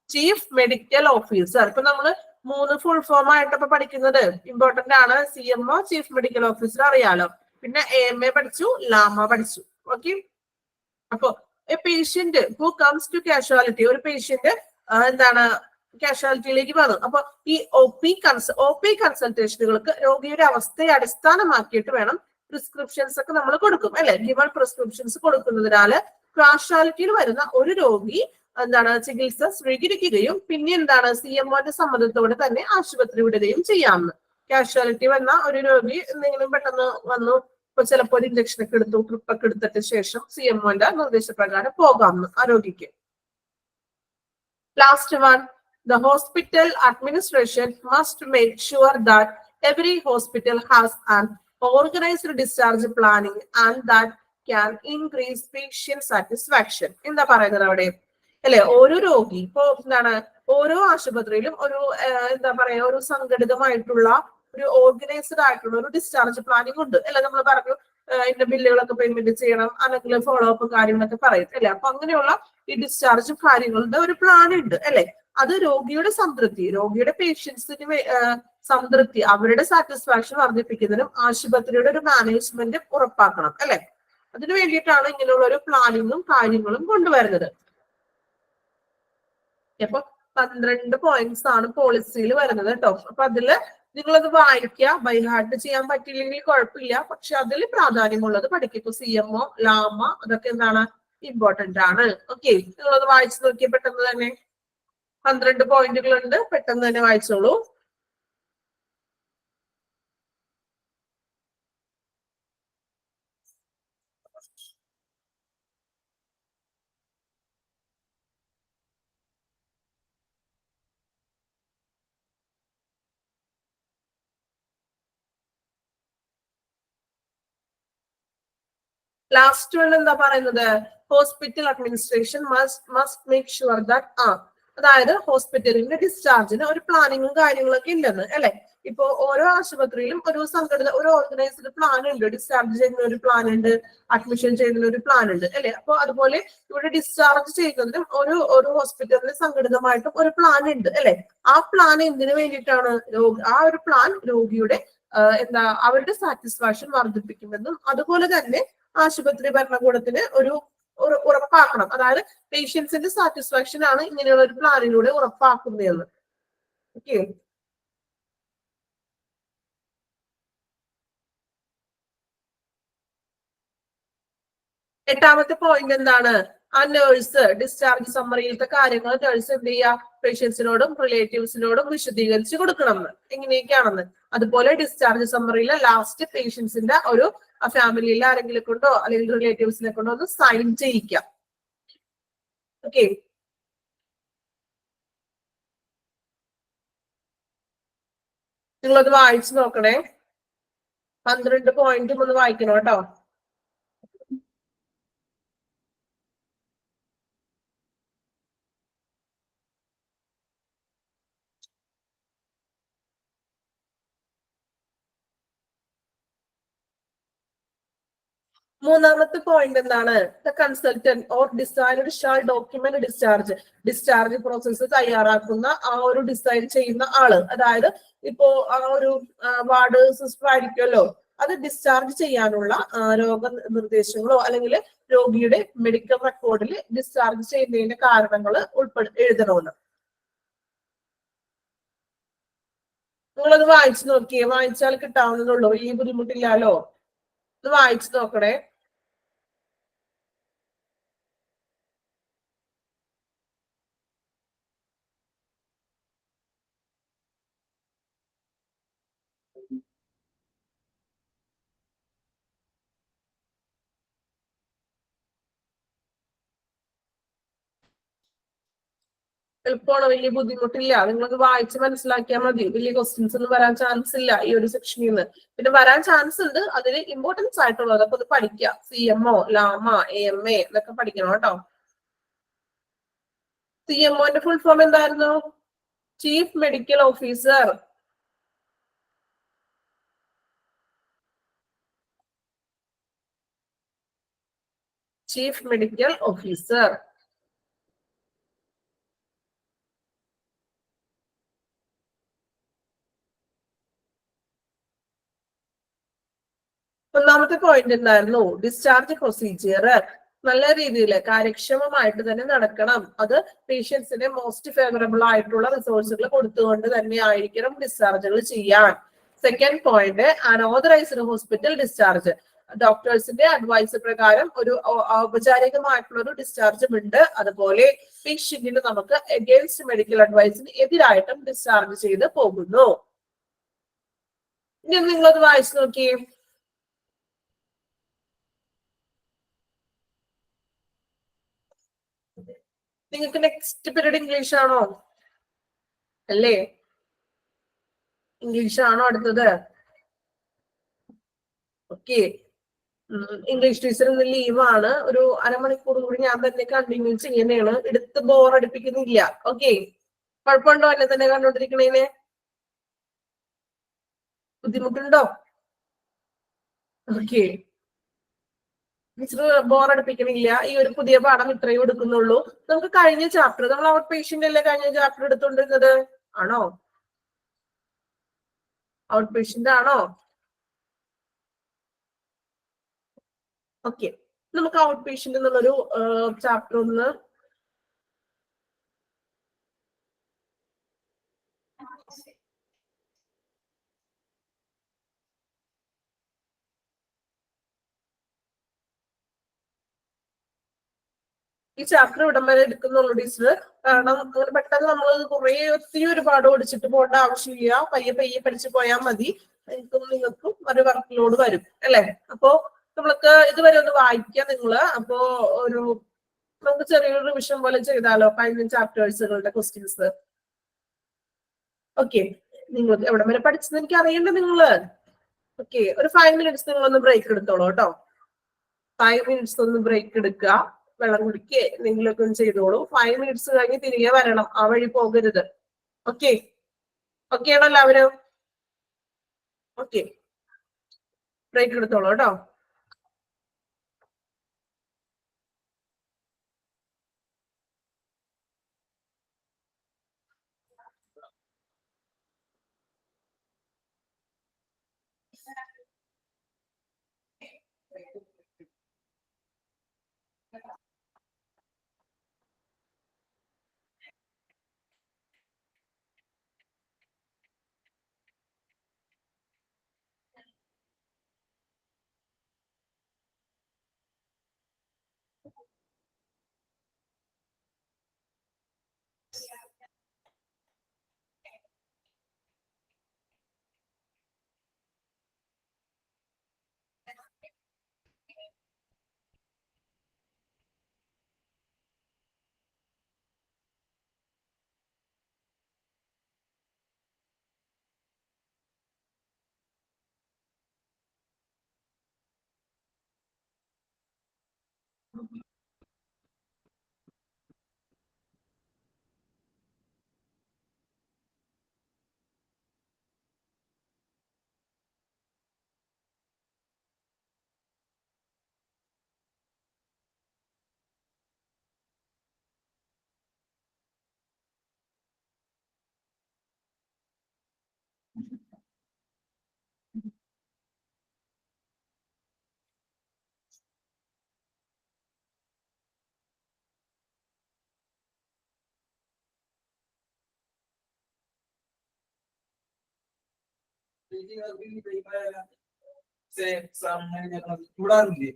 chief medical officer. ഇപ്പൊ നമ്മള് 3 full form ആയിട്ടൊക്കെ പഠിക്കുന്നത് important ആണ്. CMO chief medical officer അറിയാലോ, പിന്നെ AMA പഠിച്ചു, ലാമ പഠിച്ചു. ഓക്കെ, അപ്പൊ a patient who comes to casualty, ഒരു പേഷ്യന്റ് എന്താണ് കാഷ്വാലിറ്റിയിലേക്ക് വന്നു. അപ്പൊ ഈ OP കൺസൾട്ടേഷനുകൾക്ക് രോഗിയുടെ അവസ്ഥയെ അടിസ്ഥാനമാക്കിയിട്ട് വേണം പ്രിസ്ക്രിപ്ഷൻസ് ഒക്കെ നമ്മൾ കൊടുക്കും അല്ലെ. ഗിവൺ പ്രിസ്ക്രിപ്ഷൻസ് കൊടുക്കുന്നതിനാല് കാഷ്വാലിറ്റിയിൽ വരുന്ന ഒരു രോഗി എന്താണ് ചികിത്സ സ്വീകരിക്കുകയും പിന്നെ എന്താണ് CMOന്റെ സമ്മതത്തോടെ തന്നെ ആശുപത്രി വിടുകയും ചെയ്യാമെന്ന്. കാഷ്വാലിറ്റി വന്ന ഒരു രോഗി എന്തെങ്കിലും പെട്ടെന്ന് വന്നു, ഇപ്പൊ ചിലപ്പോൾ ഒരു ഇഞ്ചക്ഷൻ ഒക്കെ എടുത്തു, ട്രിപ്പൊക്കെ എടുത്തിട്ട് ശേഷം CMOന്റെ നിർദ്ദേശപ്രകാരം പോകാമെന്ന് ആ രോഗിക്ക്. Last one, the hospital administration must make sure that every hospital has an organized discharge planning and that can increase patient satisfaction. എന്താ പറയുന്നത് അവിടെ അല്ലെ? ഓരോ രോഗി ഇപ്പൊ എന്താണ് ഓരോ ആശുപത്രിയിലും ഒരു എന്താ പറയാ ഒരു സംഘടിതമായിട്ടുള്ള ഒരു ഓർഗനൈസ്ഡ് ആയിട്ടുള്ള ഒരു ഡിസ്ചാർജ് പ്ലാനിംഗ് ഉണ്ട് അല്ലെ. നമ്മൾ പറഞ്ഞു ഇന്ന ബില്ലുകളൊക്കെ പേയ്മെന്റ് ചെയ്യണം, അല്ലെങ്കിൽ ഫോളോ അപ്പ് കാര്യങ്ങളൊക്കെ പറയും അല്ലെ. അപ്പൊ അങ്ങനെയുള്ള ഈ ഡിസ്ചാർജ് കാര്യങ്ങളുടെ ഒരു പ്ലാൻ ഉണ്ട് അല്ലെ. അത് രോഗിയുടെ സംതൃപ്തി, രോഗിയുടെ പേഷ്യൻസിന് സംതൃപ്തി, അവരുടെ സാറ്റിസ്ഫാക്ഷൻ വർദ്ധിപ്പിക്കുന്നതിനും ആശുപത്രിയുടെ ഒരു മാനേജ്മെന്റ് ഉറപ്പാക്കണം അല്ലെ. അതിനു വേണ്ടിയിട്ടാണ് ഇങ്ങനെയുള്ള ഒരു പ്ലാനിങ്ങും കാര്യങ്ങളും കൊണ്ടുവരുന്നത്. അപ്പൊ 12 പോയിന്റ്സ് ആണ് പോളിസിയിൽ വരുന്നത് കേട്ടോ. അപ്പൊ അതില് നിങ്ങളത് വായിക്കുക. ബൈ ഹാർട്ട് ചെയ്യാൻ പറ്റിയില്ലെങ്കിൽ കുഴപ്പമില്ല, പക്ഷെ അതിൽ പ്രാധാന്യമുള്ളത് പഠിക്കും. CMO, ലാമ അതൊക്കെ എന്താണ് ഇമ്പോർട്ടന്റ് ആണ്. ഓക്കെ, നിങ്ങളത് വായിച്ചു നോക്കിയ പെട്ടെന്ന് തന്നെ 12 പോയിന്റുകളുണ്ട്, പെട്ടെന്ന് തന്നെ വായിച്ചോളൂ. ലാസ്റ്റ് വൺ എന്താ പറയുന്നത്? Hospital administration must make sure that അതായത് ഹോസ്പിറ്റലിന്റെ ഡിസ്ചാർജിന് ഒരു പ്ലാനിങ്ങും കാര്യങ്ങളൊക്കെ ഉണ്ടെന്ന് അല്ലെ. ഇപ്പോ ഓരോ ആശുപത്രിയിലും ഒരു സംഘടിത ഒരു ഓർഗനൈസ്ഡ് പ്ലാൻ ഉണ്ട്. ഡിസ്ചാർജ് ചെയ്യുന്ന ഒരു പ്ലാൻ ഉണ്ട്, അഡ്മിഷൻ ചെയ്യുന്ന ഒരു പ്ലാൻ ഉണ്ട് അല്ലെ. അപ്പൊ അതുപോലെ ഇവിടെ ഡിസ്ചാർജ് ചെയ്യുന്നതിനും ഒരു ഹോസ്പിറ്റലിന് സംഘടിതമായിട്ടും ഒരു പ്ലാൻ ഉണ്ട് അല്ലെ. ആ പ്ലാൻ എന്തിനു വേണ്ടിയിട്ടാണ്? ആ ഒരു പ്ലാൻ രോഗിയുടെ അവരുടെ സാറ്റിസ്ഫാക്ഷൻ വർദ്ധിപ്പിക്കുമെന്നും അതുപോലെ തന്നെ ആശുപത്രി ഭരണകൂടത്തിന് ഒരു ഉറപ്പാക്കണം. അതായത് പേഷ്യൻസിന്റെ സാറ്റിസ്ഫാക്ഷൻ ആണ് ഇങ്ങനെയുള്ള ഒരു പ്ലാനിലൂടെ ഉറപ്പാക്കുന്നതെന്ന്. ഓക്കെ, എട്ടാമത്തെ പോയിന്റ് എന്താണ്? ആ നേഴ്സ് ഡിസ്ചാർജ് സമ്മറിയിലത്തെ കാര്യങ്ങൾ നേഴ്സ് എന്ത് ചെയ്യുക? പേഷ്യൻസിനോടും റിലേറ്റീവ്സിനോടും വിശദീകരിച്ച് കൊടുക്കണം എന്ന്. എങ്ങനെയൊക്കെയാണെന്ന്. അതുപോലെ ഡിസ്ചാർജ് സമ്മറിയിലെ ലാസ്റ്റ് പേഷ്യൻസിന്റെ ഒരു ഫാമിലിയിൽ ആരെങ്കിലും കൊണ്ടോ അല്ലെങ്കിൽ റിലേറ്റീവ്സിനെ കൊണ്ടോ ഒന്ന് സൈൻ ചെയ്യിക്കാം. ഓക്കെ, നിങ്ങളത് വായിച്ചു നോക്കണേ. 12 പോയിന്റും ഒന്ന് വായിക്കണം കേട്ടോ. മൂന്നാമത്തെ പോയിന്റ് എന്താണ്? The consultant or designer shall document discharge process തയ്യാറാക്കുന്ന ആ ഒരു ഡിസൈൻ ചെയ്യുന്ന ആള്, അതായത് ഇപ്പോ ആ ഒരു വാർഡ് സിസ്റ്റർ ആയിരിക്കുമല്ലോ, അത് ഡിസ്ചാർജ് ചെയ്യാനുള്ള രോഗനിർദ്ദേശങ്ങളോ അല്ലെങ്കിൽ രോഗിയുടെ മെഡിക്കൽ റെക്കോർഡിൽ ഡിസ്ചാർജ് ചെയ്യുന്നതിന്റെ കാരണങ്ങൾ എഴുതണമെന്ന്. നിങ്ങളത് വായിച്ചു നോക്കിയേ. വായിച്ചാൽ കിട്ടാവുന്നതുള്ളൂ, വലിയ ബുദ്ധിമുട്ടില്ലല്ലോ. ഇത് വായിച്ചു നോക്കണേ. എളുപ്പമാണ്, വലിയ ബുദ്ധിമുട്ടില്ല. നിങ്ങളത് വായിച്ച് മനസ്സിലാക്കിയാൽ മതി. വലിയ ക്വസ്റ്റ്യൻസ് ഒന്നും വരാൻ ചാൻസ് ഇല്ല ഈ ഒരു സെക്ഷനിൽ നിന്ന്. പിന്നെ വരാൻ ചാൻസ് ഉണ്ട്, അതിൽ ഇമ്പോർട്ടൻസ് ആയിട്ടുള്ളത് അപ്പൊ അത് പഠിക്കുക. CMO, ലാമ, AMA ഇതൊക്കെ പഠിക്കണം കേട്ടോ. CMOന്റെ ഫുൾ ഫോം എന്തായിരുന്നു? Chief medical officer. Chief medical officer. ഒന്നാമത്തെ പോയിന്റ് എന്തായിരുന്നു? ഡിസ്ചാർജ് പ്രൊസീജിയർ നല്ല രീതിയിൽ കാര്യക്ഷമമായിട്ട് തന്നെ നടക്കണം. അത് പേഷ്യൻസിന് മോസ്റ്റ് ഫേവറബിൾ ആയിട്ടുള്ള റിസോഴ്സുകൾ കൊടുത്തുകൊണ്ട് തന്നെ ആയിരിക്കണം ഡിസ്ചാർജുകൾ ചെയ്യാൻ. Second point, unauthorized hospital discharge. ഡോക്ടേഴ്സിന്റെ അഡ്വൈസ് പ്രകാരം ഒരു ഔപചാരികമായിട്ടുള്ള ഒരു ഡിസ്ചാർജും ഉണ്ട്. അതുപോലെ പേഷ്യന്റിന് നമുക്ക് അഗെയിൻസ്റ്റ് മെഡിക്കൽ അഡ്വൈസിന് എതിരായിട്ടും ഡിസ്ചാർജ് ചെയ്ത് പോകുന്നു. ഇനി നിങ്ങളത് വായിച്ചു നോക്കിയേ. നിങ്ങൾക്ക് നെക്സ്റ്റ് പീരീഡ് ഇംഗ്ലീഷ് ആണോ? അല്ലേ? ഇംഗ്ലീഷ് ആണോ അടുത്തത്? ഓക്കെ, ഇംഗ്ലീഷ് ടീച്ചർ ഇന്ന് ലീവാണ്. ഒരു അരമണിക്കൂർ കൂടി ഞാൻ തന്നെ കണ്ടിന്യൂ ചെയ്യുന്നതാണ്. എടുത്ത് ബോർ അടിപ്പിക്കുന്നില്ല. ഓക്കെ, കുഴപ്പമുണ്ടോ എന്നെ തന്നെ കണ്ടോണ്ടിരിക്കണേന്? ബുദ്ധിമുട്ടുണ്ടോ? ഓക്കെ, ടീച്ചർ ബോറടിപ്പിക്കണില്ല, ഈ ഒരു പുതിയ പാഠം ഇത്രയും എടുക്കുന്നുള്ളൂ. നമുക്ക് കഴിഞ്ഞ ചാപ്റ്റർ നമ്മൾ ഔട്ട് പേഷ്യന്റ് അല്ലേ കഴിഞ്ഞ ചാപ്റ്റർ എടുത്തോണ്ടിരുന്നത്? ആണോ? ഔട്ട് പേഷ്യന്റ് ആണോ? ഓക്കെ, നമുക്ക് ഔട്ട് പേഷ്യന്റ് എന്നുള്ളൊരു ചാപ്റ്റർ ഒന്ന് ഈ ചാപ്റ്റർ ഇവിടം വരെ എടുക്കുന്നുള്ളൂ ടീച്ചർ. കാരണം അങ്ങനെ പെട്ടെന്ന് നമ്മൾ ഒത്തിരി ഒരുപാട് ഓടിച്ചിട്ട് പോകേണ്ട ആവശ്യമില്ല. പയ്യെ പയ്യെ പഠിച്ചു പോയാൽ മതി. എനിക്കും നിങ്ങൾക്കും ഒരു വർക്ക് ലോഡ് വരും അല്ലെ? അപ്പോ നമ്മൾക്ക് ഇതുവരെ ഒന്ന് വായിക്കാം നിങ്ങള്. അപ്പോ ഒരു നമുക്ക് ചെറിയൊരു റിവിഷൻ പോലെ ചെയ്താലോ കഴിഞ്ഞ ചാപ്റ്റേഴ്സുകളുടെ ക്വസ്റ്റ്യൻസ്? ഓക്കെ, നിങ്ങൾ എവിടെ വരെ പഠിച്ചത് എനിക്ക് അറിയണ്ട നിങ്ങള്. ഓക്കെ, ഒരു 5 minutes നിങ്ങൾ ഒന്ന് ബ്രേക്ക് എടുത്തോളൂ കേട്ടോ. 5 minutes ഒന്ന് ബ്രേക്ക് എടുക്കുക, വെള്ളം കുടിക്കുക, എന്തെങ്കിലുമൊക്കെ ഒന്ന് ചെയ്തോളൂ. 5 minutes കഴിഞ്ഞ് തിരികെ വരണം, ആ വഴി പോകരുത്. ഓക്കെ, ഓക്കെ ആണോ എല്ലാവരും? ഓക്കെ, ബ്രേക്ക് എടുത്തോളൂ കേട്ടോ. ചൂടാറില്ലേ?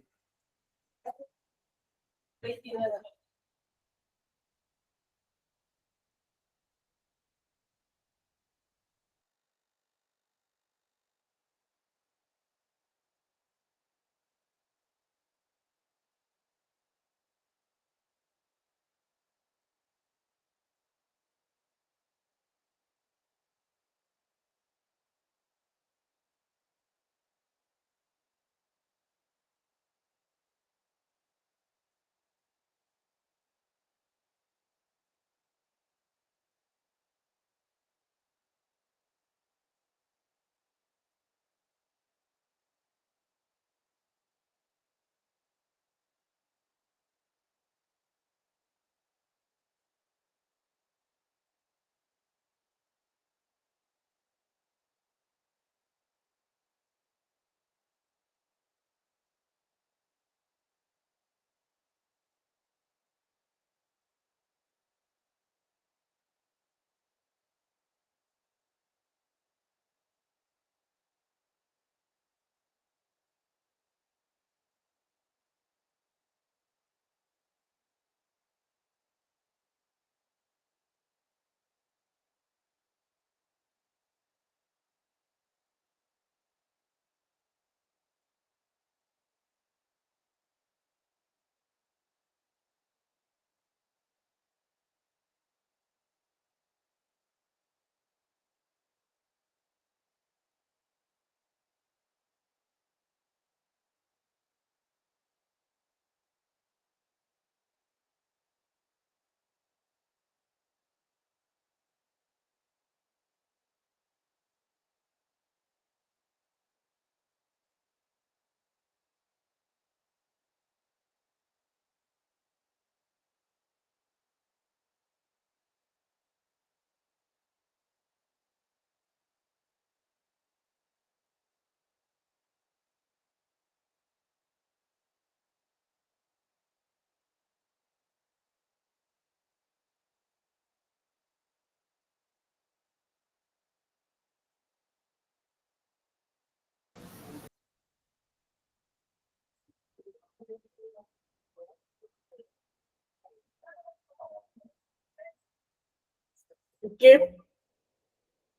ഓക്കെ,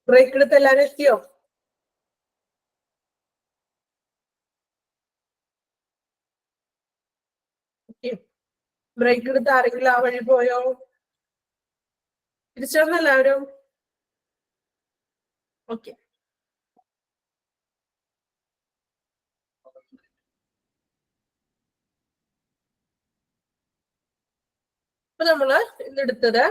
ബ്രേക്ക് എടുത്ത് എല്ലാരും എത്തിയോ? ബ്രേക്ക് എടുത്ത് ആരെങ്കിലും ആ വഴി പോയോ? തിരിച്ചറിഞ്ഞ എല്ലാവരും? ഓക്കെ, അപ്പൊ നമ്മള് ഇന്നെടുത്തത്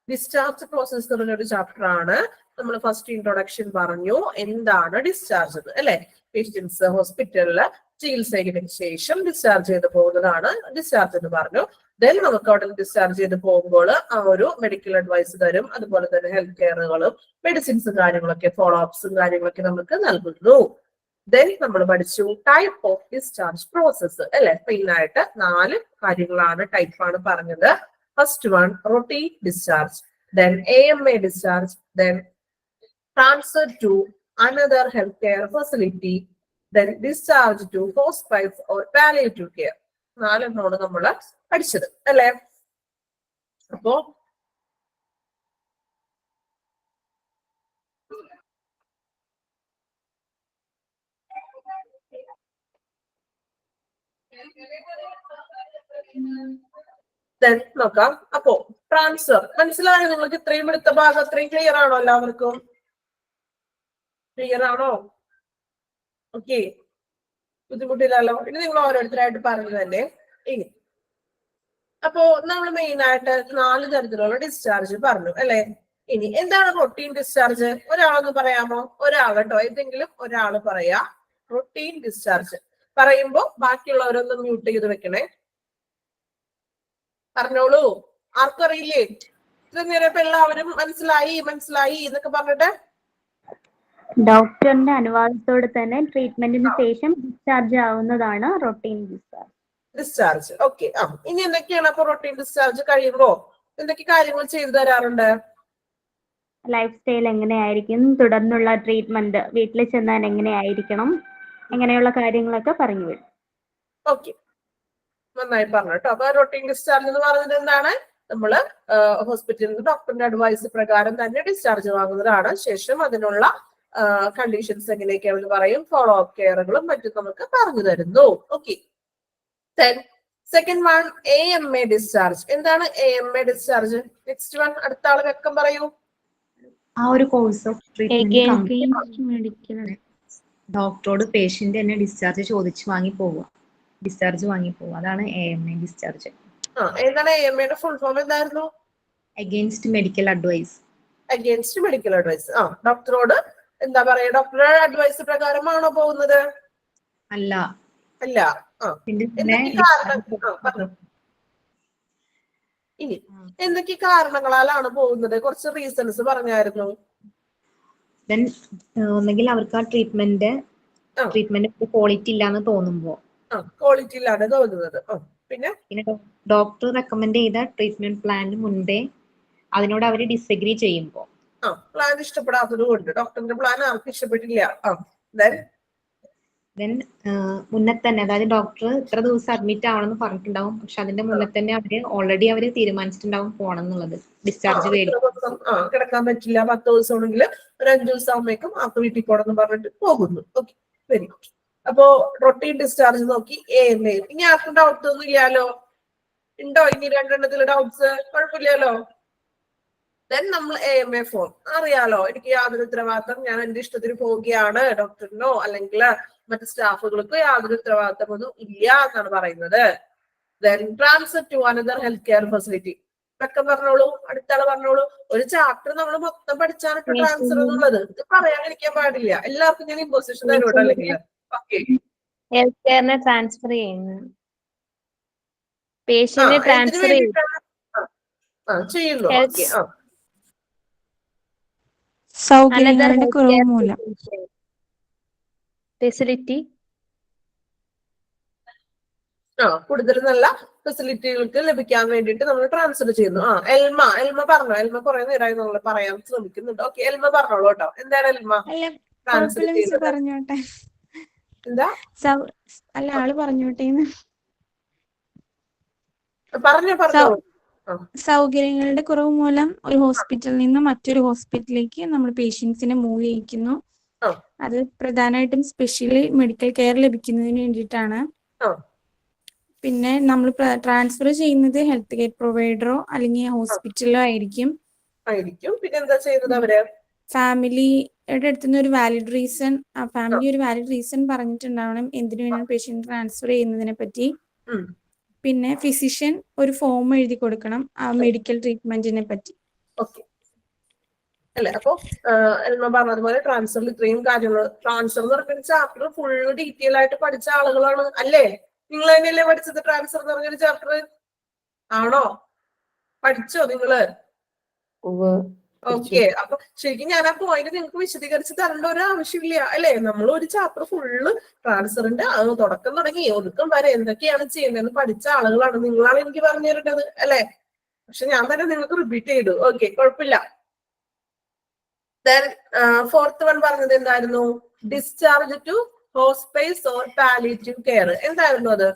ഡിസ്ചാർജ് പ്രോസസ് എന്ന് പറഞ്ഞൊരു ചാപ്റ്റർ ആണ്. നമ്മൾ ഫസ്റ്റ് ഇൻട്രൊഡക്ഷൻ പറഞ്ഞു എന്താണ് ഡിസ്ചാർജ് എന്ന്, അല്ലെ? പേഷ്യൻസ് ഹോസ്പിറ്റലില് ചികിത്സയ്ക്ക് ശേഷം ഡിസ്ചാർജ് ചെയ്ത് പോകുന്നതാണ് ഡിസ്ചാർജ് എന്ന് പറഞ്ഞു. ദെൻ നമുക്ക് അവിടെ ഡിസ്ചാർജ് ചെയ്ത് പോകുമ്പോൾ ആ ഒരു മെഡിക്കൽ അഡ്വൈസ് തരും, അതുപോലെ തന്നെ ഹെൽത്ത് കെയറുകളും മെഡിസിൻസും കാര്യങ്ങളൊക്കെ ഫോളോ അപ്സും കാര്യങ്ങളൊക്കെ നമുക്ക് നൽകുന്നു. ദെൻ നമ്മൾ പഠിച്ചു ടൈപ്പ് ഓഫ് ഡിസ്ചാർജ് പ്രോസസ്, അല്ലെ? മെയിൻ ആയിട്ട് 4 കാര്യങ്ങളാണ്, ടൈപ്പാണ് പറഞ്ഞത്. First one, routine discharge, then AMA discharge, then transfer to another healthcare facility, then discharge to hospice or palliative care. 4 നമ്മൾ പഠിച്ചത്, അല്ലെ? അപ്പോ നോക്കാം. അപ്പോ ട്രാൻസ്ഫർ മനസ്സിലായോ നിങ്ങൾക്ക്? ഇത്രയും എടുത്ത ഭാഗം അത്രയും ക്ലിയർ ആണോ? എല്ലാവർക്കും ക്ലിയർ ആണോ? ഓക്കെ, ബുദ്ധിമുട്ടില്ലല്ലോ. ഇനി നിങ്ങൾ ഓരോരുത്തരായിട്ട് പറഞ്ഞു തന്നെ. ഇനി അപ്പോ നമ്മൾ മെയിൻ ആയിട്ട് 4 തരത്തിലുള്ള ഡിസ്ചാർജ് പറഞ്ഞു, അല്ലെ? ഇനി എന്താണ് റൊട്ടീൻ ഡിസ്ചാർജ്? ഒരാളൊന്ന് പറയാമോ? ഒരാളട്ടോ, ഏതെങ്കിലും ഒരാള് പറയാ റൊട്ടീൻ ഡിസ്ചാർജ്. പറയുമ്പോ ബാക്കിയുള്ളവരൊന്ന് മ്യൂട്ട് ചെയ്ത് വെക്കണേ. പറഞ്ഞോളൂ. ആർക്കും അറിയില്ലേ? ഇത്ര നേരം ഇപ്പൊ എല്ലാവരും മനസ്സിലായി എന്നൊക്കെ പറഞ്ഞിട്ട് ഡോക്ടറിന്റെ അനുവാദത്തോടെ തന്നെ ട്രീറ്റ്മെന്റിന് ശേഷം ഡിസ്ചാർജ് ആവുന്നതാണ് റൊട്ടീൻ ഡിസ്ചാർജ്. ഓക്കെ, ഇനി എന്തൊക്കെയാണ് അപ്പൊ റൊട്ടീൻ ഡിസ്ചാർജ് കഴിയുമ്പോ എന്തൊക്കെ കാര്യങ്ങൾ ചെയ്തു തരാറുണ്ട്? ലൈഫ് സ്റ്റൈൽ എങ്ങനെയായിരിക്കും, തുടർന്നുള്ള ട്രീറ്റ്മെന്റ് വീട്ടിൽ ചെന്നാൽ എങ്ങനെയായിരിക്കണം, അങ്ങനെയുള്ള കാര്യങ്ങളൊക്കെ പറഞ്ഞു വരും. ഓക്കെ, നന്നായി പറഞ്ഞു കേട്ടോ. അപ്പൊ റൊട്ടീൻ ഡിസ്ചാർജ് എന്ന് പറയുന്നത് എന്താണ്? നമ്മള് ഹോസ്പിറ്റലിൽ നിന്ന് ഡോക്ടറിന്റെ അഡ്വൈസ് പ്രകാരം തന്നെ ഡിസ്ചാർജ് വാങ്ങുന്നതാണ്. ശേഷം അതിനുള്ള കണ്ടീഷൻസ് എങ്ങനെയൊക്കെയാണെന്ന് പറയും, ഫോളോ അപ്പ് കെയറുകളും മറ്റും നമുക്ക് പറഞ്ഞു തരുന്നു. Okay, second one AMA discharge. എന്താണ് AMA ഡിസ്ചാർജ്? നെക്സ്റ്റ് വൺ, അടുത്ത ആള് വെക്കം പറയൂ. ആ ഒരു കോഴ്സ് ഓഫ് ട്രീറ്റ്മെന്റ് ഡോക്ടറോട് പേഷ്യന്റ് തന്നെ ഡിസ്ചാർജ് വാങ്ങി പോവുക, അതാണ് AMA ഡിസ്ചാർജ്. എന്താണ് AMA ഫുൾ ഫോം? എന്തായിരുന്നു? Against medical advice. Against medical advice. ഡോക്ടറോട് എന്താ പറയാ, ഡോക്ടറുടെ അഡ്വൈസ് പ്രകാരമാണോ പോകുന്നത്? അല്ല. ഇനി എന്തൊക്കെ കാരണങ്ങളാലാണ് പോകുന്നത്? കുറച്ച് റീസൺസ് പറഞ്ഞായിരുന്നു. ഒന്നെങ്കിൽ അവർക്ക് ആ ട്രീറ്റ്മെന്റ് ക്വാളിറ്റി ഇല്ലാന്ന് തോന്നുമ്പോ, ക്വാളിറ്റി ഇല്ലാതെ തോന്നുന്നത്. പിന്നെ ഡോക്ടർ റെക്കമെൻഡ് ചെയ്ത ട്രീറ്റ്മെന്റ് പ്ലാനിന് മുൻപേ അതിനോട് അവർ ഡിസഗ്രി ചെയ്യുമ്പോ, പ്ലാൻ ഇഷ്ടപ്പെടാത്തത് കൊണ്ട്, ഡോക്ടറിന്റെ പ്ലാൻ ആർക്കും ഇഷ്ടപ്പെട്ടില്ല. മുന്നേ തന്നെ, അതായത് ഡോക്ടർ ഇത്ര ദിവസം അഡ്മിറ്റ് ആവണമെന്ന് പറഞ്ഞിട്ടുണ്ടാവും, പക്ഷെ അതിന്റെ മുന്നേ തന്നെ അവര് തീരുമാനിച്ചിട്ടുണ്ടാവും പോണം എന്നുള്ളത്, ഡിസ്ചാർജ് കിടക്കാൻ പറ്റില്ല, 10 ദിവസം ആണെങ്കിൽ ഒരു 5 ദിവസം ആകുമ്പോഴേക്കും ആർക്ക് വീട്ടിൽ പോകണം എന്ന് പറഞ്ഞിട്ട് പോകുന്നു. Okay, very good. അപ്പോ റൊട്ടീൻ ഡിസ്ചാർജ് നോക്കി. AMA. ഇനി ആർക്കും ഡൗട്ട് ഒന്നും ഇല്ലാലോ? ഉണ്ടോ ഇനി 2 എണ്ണത്തിൽ ഡൗട്ട്സ്? കുഴപ്പമില്ലല്ലോ. ദെൻ നമ്മൾ AMA ഫോം അറിയാലോ. എനിക്ക് യാതൊരു ഉത്തരവാദിത്തം, ഞാൻ എന്റെ ഇഷ്ടത്തിന് പോവുകയാണ്, ഡോക്ടറിനോ അല്ലെങ്കിൽ മറ്റു സ്റ്റാഫുകൾക്കോ യാതൊരു ഉത്തരവാദിത്തമൊന്നും ഇല്ല എന്നാണ് പറയുന്നത്. Then transfer to another health care facility. ഇതൊക്കെ പറഞ്ഞോളൂ, അടുത്താള് പറഞ്ഞോളൂ. ഒരു ചാപ്റ്റർ നമ്മൾ മൊത്തം പഠിച്ചാണ് ഇപ്പൊ ട്രാൻസ്ഫർ എന്നുള്ളത്. ഇത് പറയാതിരിക്കാൻ പാടില്ല. എല്ലാവർക്കും ഞാൻ ഇമ്പോസിഷൻ തരുമോ? അല്ലെങ്കിൽ ഹെൽത്ത് കെയറിനെ ട്രാൻസ്ഫർ ചെയ്യുന്നു, പേഷ്യന്റിനെ ട്രാൻസ്ഫർ ചെയ്യുന്നു. ഓക്കെ, സൗകര്യങ്ങളുടെ കുറവ് മൂലം ഫെസിലിറ്റി കൂടുതൽ നല്ല ഫെസിലിറ്റികൾക്ക് ലഭിക്കാൻ വേണ്ടിയിട്ട് നമ്മൾ ട്രാൻസ്ഫർ ചെയ്യുന്നു. എൽമ പറഞ്ഞോ? എൽമ കുറെ നേരമായി നമ്മൾ പറയാൻ ശ്രമിക്കുന്നുണ്ട്. ഓക്കെ, എൽമ പറഞ്ഞോളൂ കേട്ടോ. എന്താണ് എൽമ ട്രാൻസ്ഫർ ചെയ്യുന്നത്? പറഞ്ഞോട്ടെ. എന്താ? അല്ല, ആള് പറഞ്ഞോട്ടെ. പറഞ്ഞോളൂ. സൗകര്യങ്ങളുടെ കുറവ് മൂലം ഒരു ഹോസ്പിറ്റലിൽ നിന്ന് മറ്റൊരു ഹോസ്പിറ്റലിലേക്ക് നമ്മൾ പേഷ്യൻസിനെ മൂവ് ചെയ്യിക്കുന്നു. ആ. അത് പ്രധാനമായിട്ടും സ്പെഷ്യലി മെഡിക്കൽ കെയർ ലഭിക്കുന്നതിന് വേണ്ടിയിട്ടാണ്. ആ. പിന്നെ നമ്മൾ ട്രാൻസ്ഫർ ചെയ്യുന്നത് ഹെൽത്ത് കെയർ പ്രൊവൈഡറോ അല്ലെങ്കിൽ ഹോസ്പിറ്റലോ ആയിരിക്കും. പിന്നെ എന്താ ചെയ്യുന്നത് അവര്? ഫാമിലിയുടെ അടുത്തുനിന്ന് ഒരു വാലിഡ് റീസൺ, ആ ഫാമിലി ഒരു വാലിഡ് റീസൺ പറഞ്ഞിട്ടുണ്ടാവണം എന്തിനു വേണം പേഷ്യന്റ് ട്രാൻസ്ഫർ ചെയ്യുന്നതിനെ പറ്റി. പിന്നെ ഫിസിഷ്യൻ ഒരു ഫോം എഴുതി കൊടുക്കണം ആ മെഡിക്കൽ ട്രീറ്റ്മെന്റിനെ പറ്റി. ഓക്കെ അല്ലെ? അപ്പൊ പറഞ്ഞതുപോലെ ട്രാൻസ്ഫറിൽ ഇത്രയും കാര്യങ്ങൾ, ട്രാൻസ്ഫർ എന്ന് പറഞ്ഞ ചാപ്റ്റർ ഫുള്ള് ഡീറ്റെയിൽ ആയിട്ട് പഠിച്ച ആളുകളാണ് അല്ലേ? നിങ്ങൾ തന്നെയല്ലേ പഠിച്ചത് ട്രാൻസ്ഫർ എന്ന് പറഞ്ഞൊരു ചാപ്റ്റർ? ആണോ? പഠിച്ചോ നിങ്ങള്? ഓക്കെ. അപ്പൊ ശരിക്കും ഞാൻ ആ പോയിന്റ് നിങ്ങൾക്ക് വിശദീകരിച്ച് തരേണ്ട ഒരു ആവശ്യമില്ല അല്ലെ? നമ്മൾ ഒരു ചാപ്റ്റർ ഫുള്ള് ട്രാൻസ്ഫറിന്റെ തുടക്കം തുടങ്ങി ഒതുക്കം വരെ എന്തൊക്കെയാണ് ചെയ്യുന്നതെന്ന് പഠിച്ച ആളുകളാണ് നിങ്ങളാണ് എനിക്ക് പറഞ്ഞു തരേണ്ടത് അല്ലെ? പക്ഷെ ഞാൻ തന്നെ നിങ്ങൾക്ക് റിപ്പീറ്റ് ചെയ്തു. ഓക്കെ, കുഴപ്പമില്ല. Then fourth one പറഞ്ഞത് എന്തായിരുന്നു? Discharge to hospice or palliative care. എന്തായിരുന്നു അത്?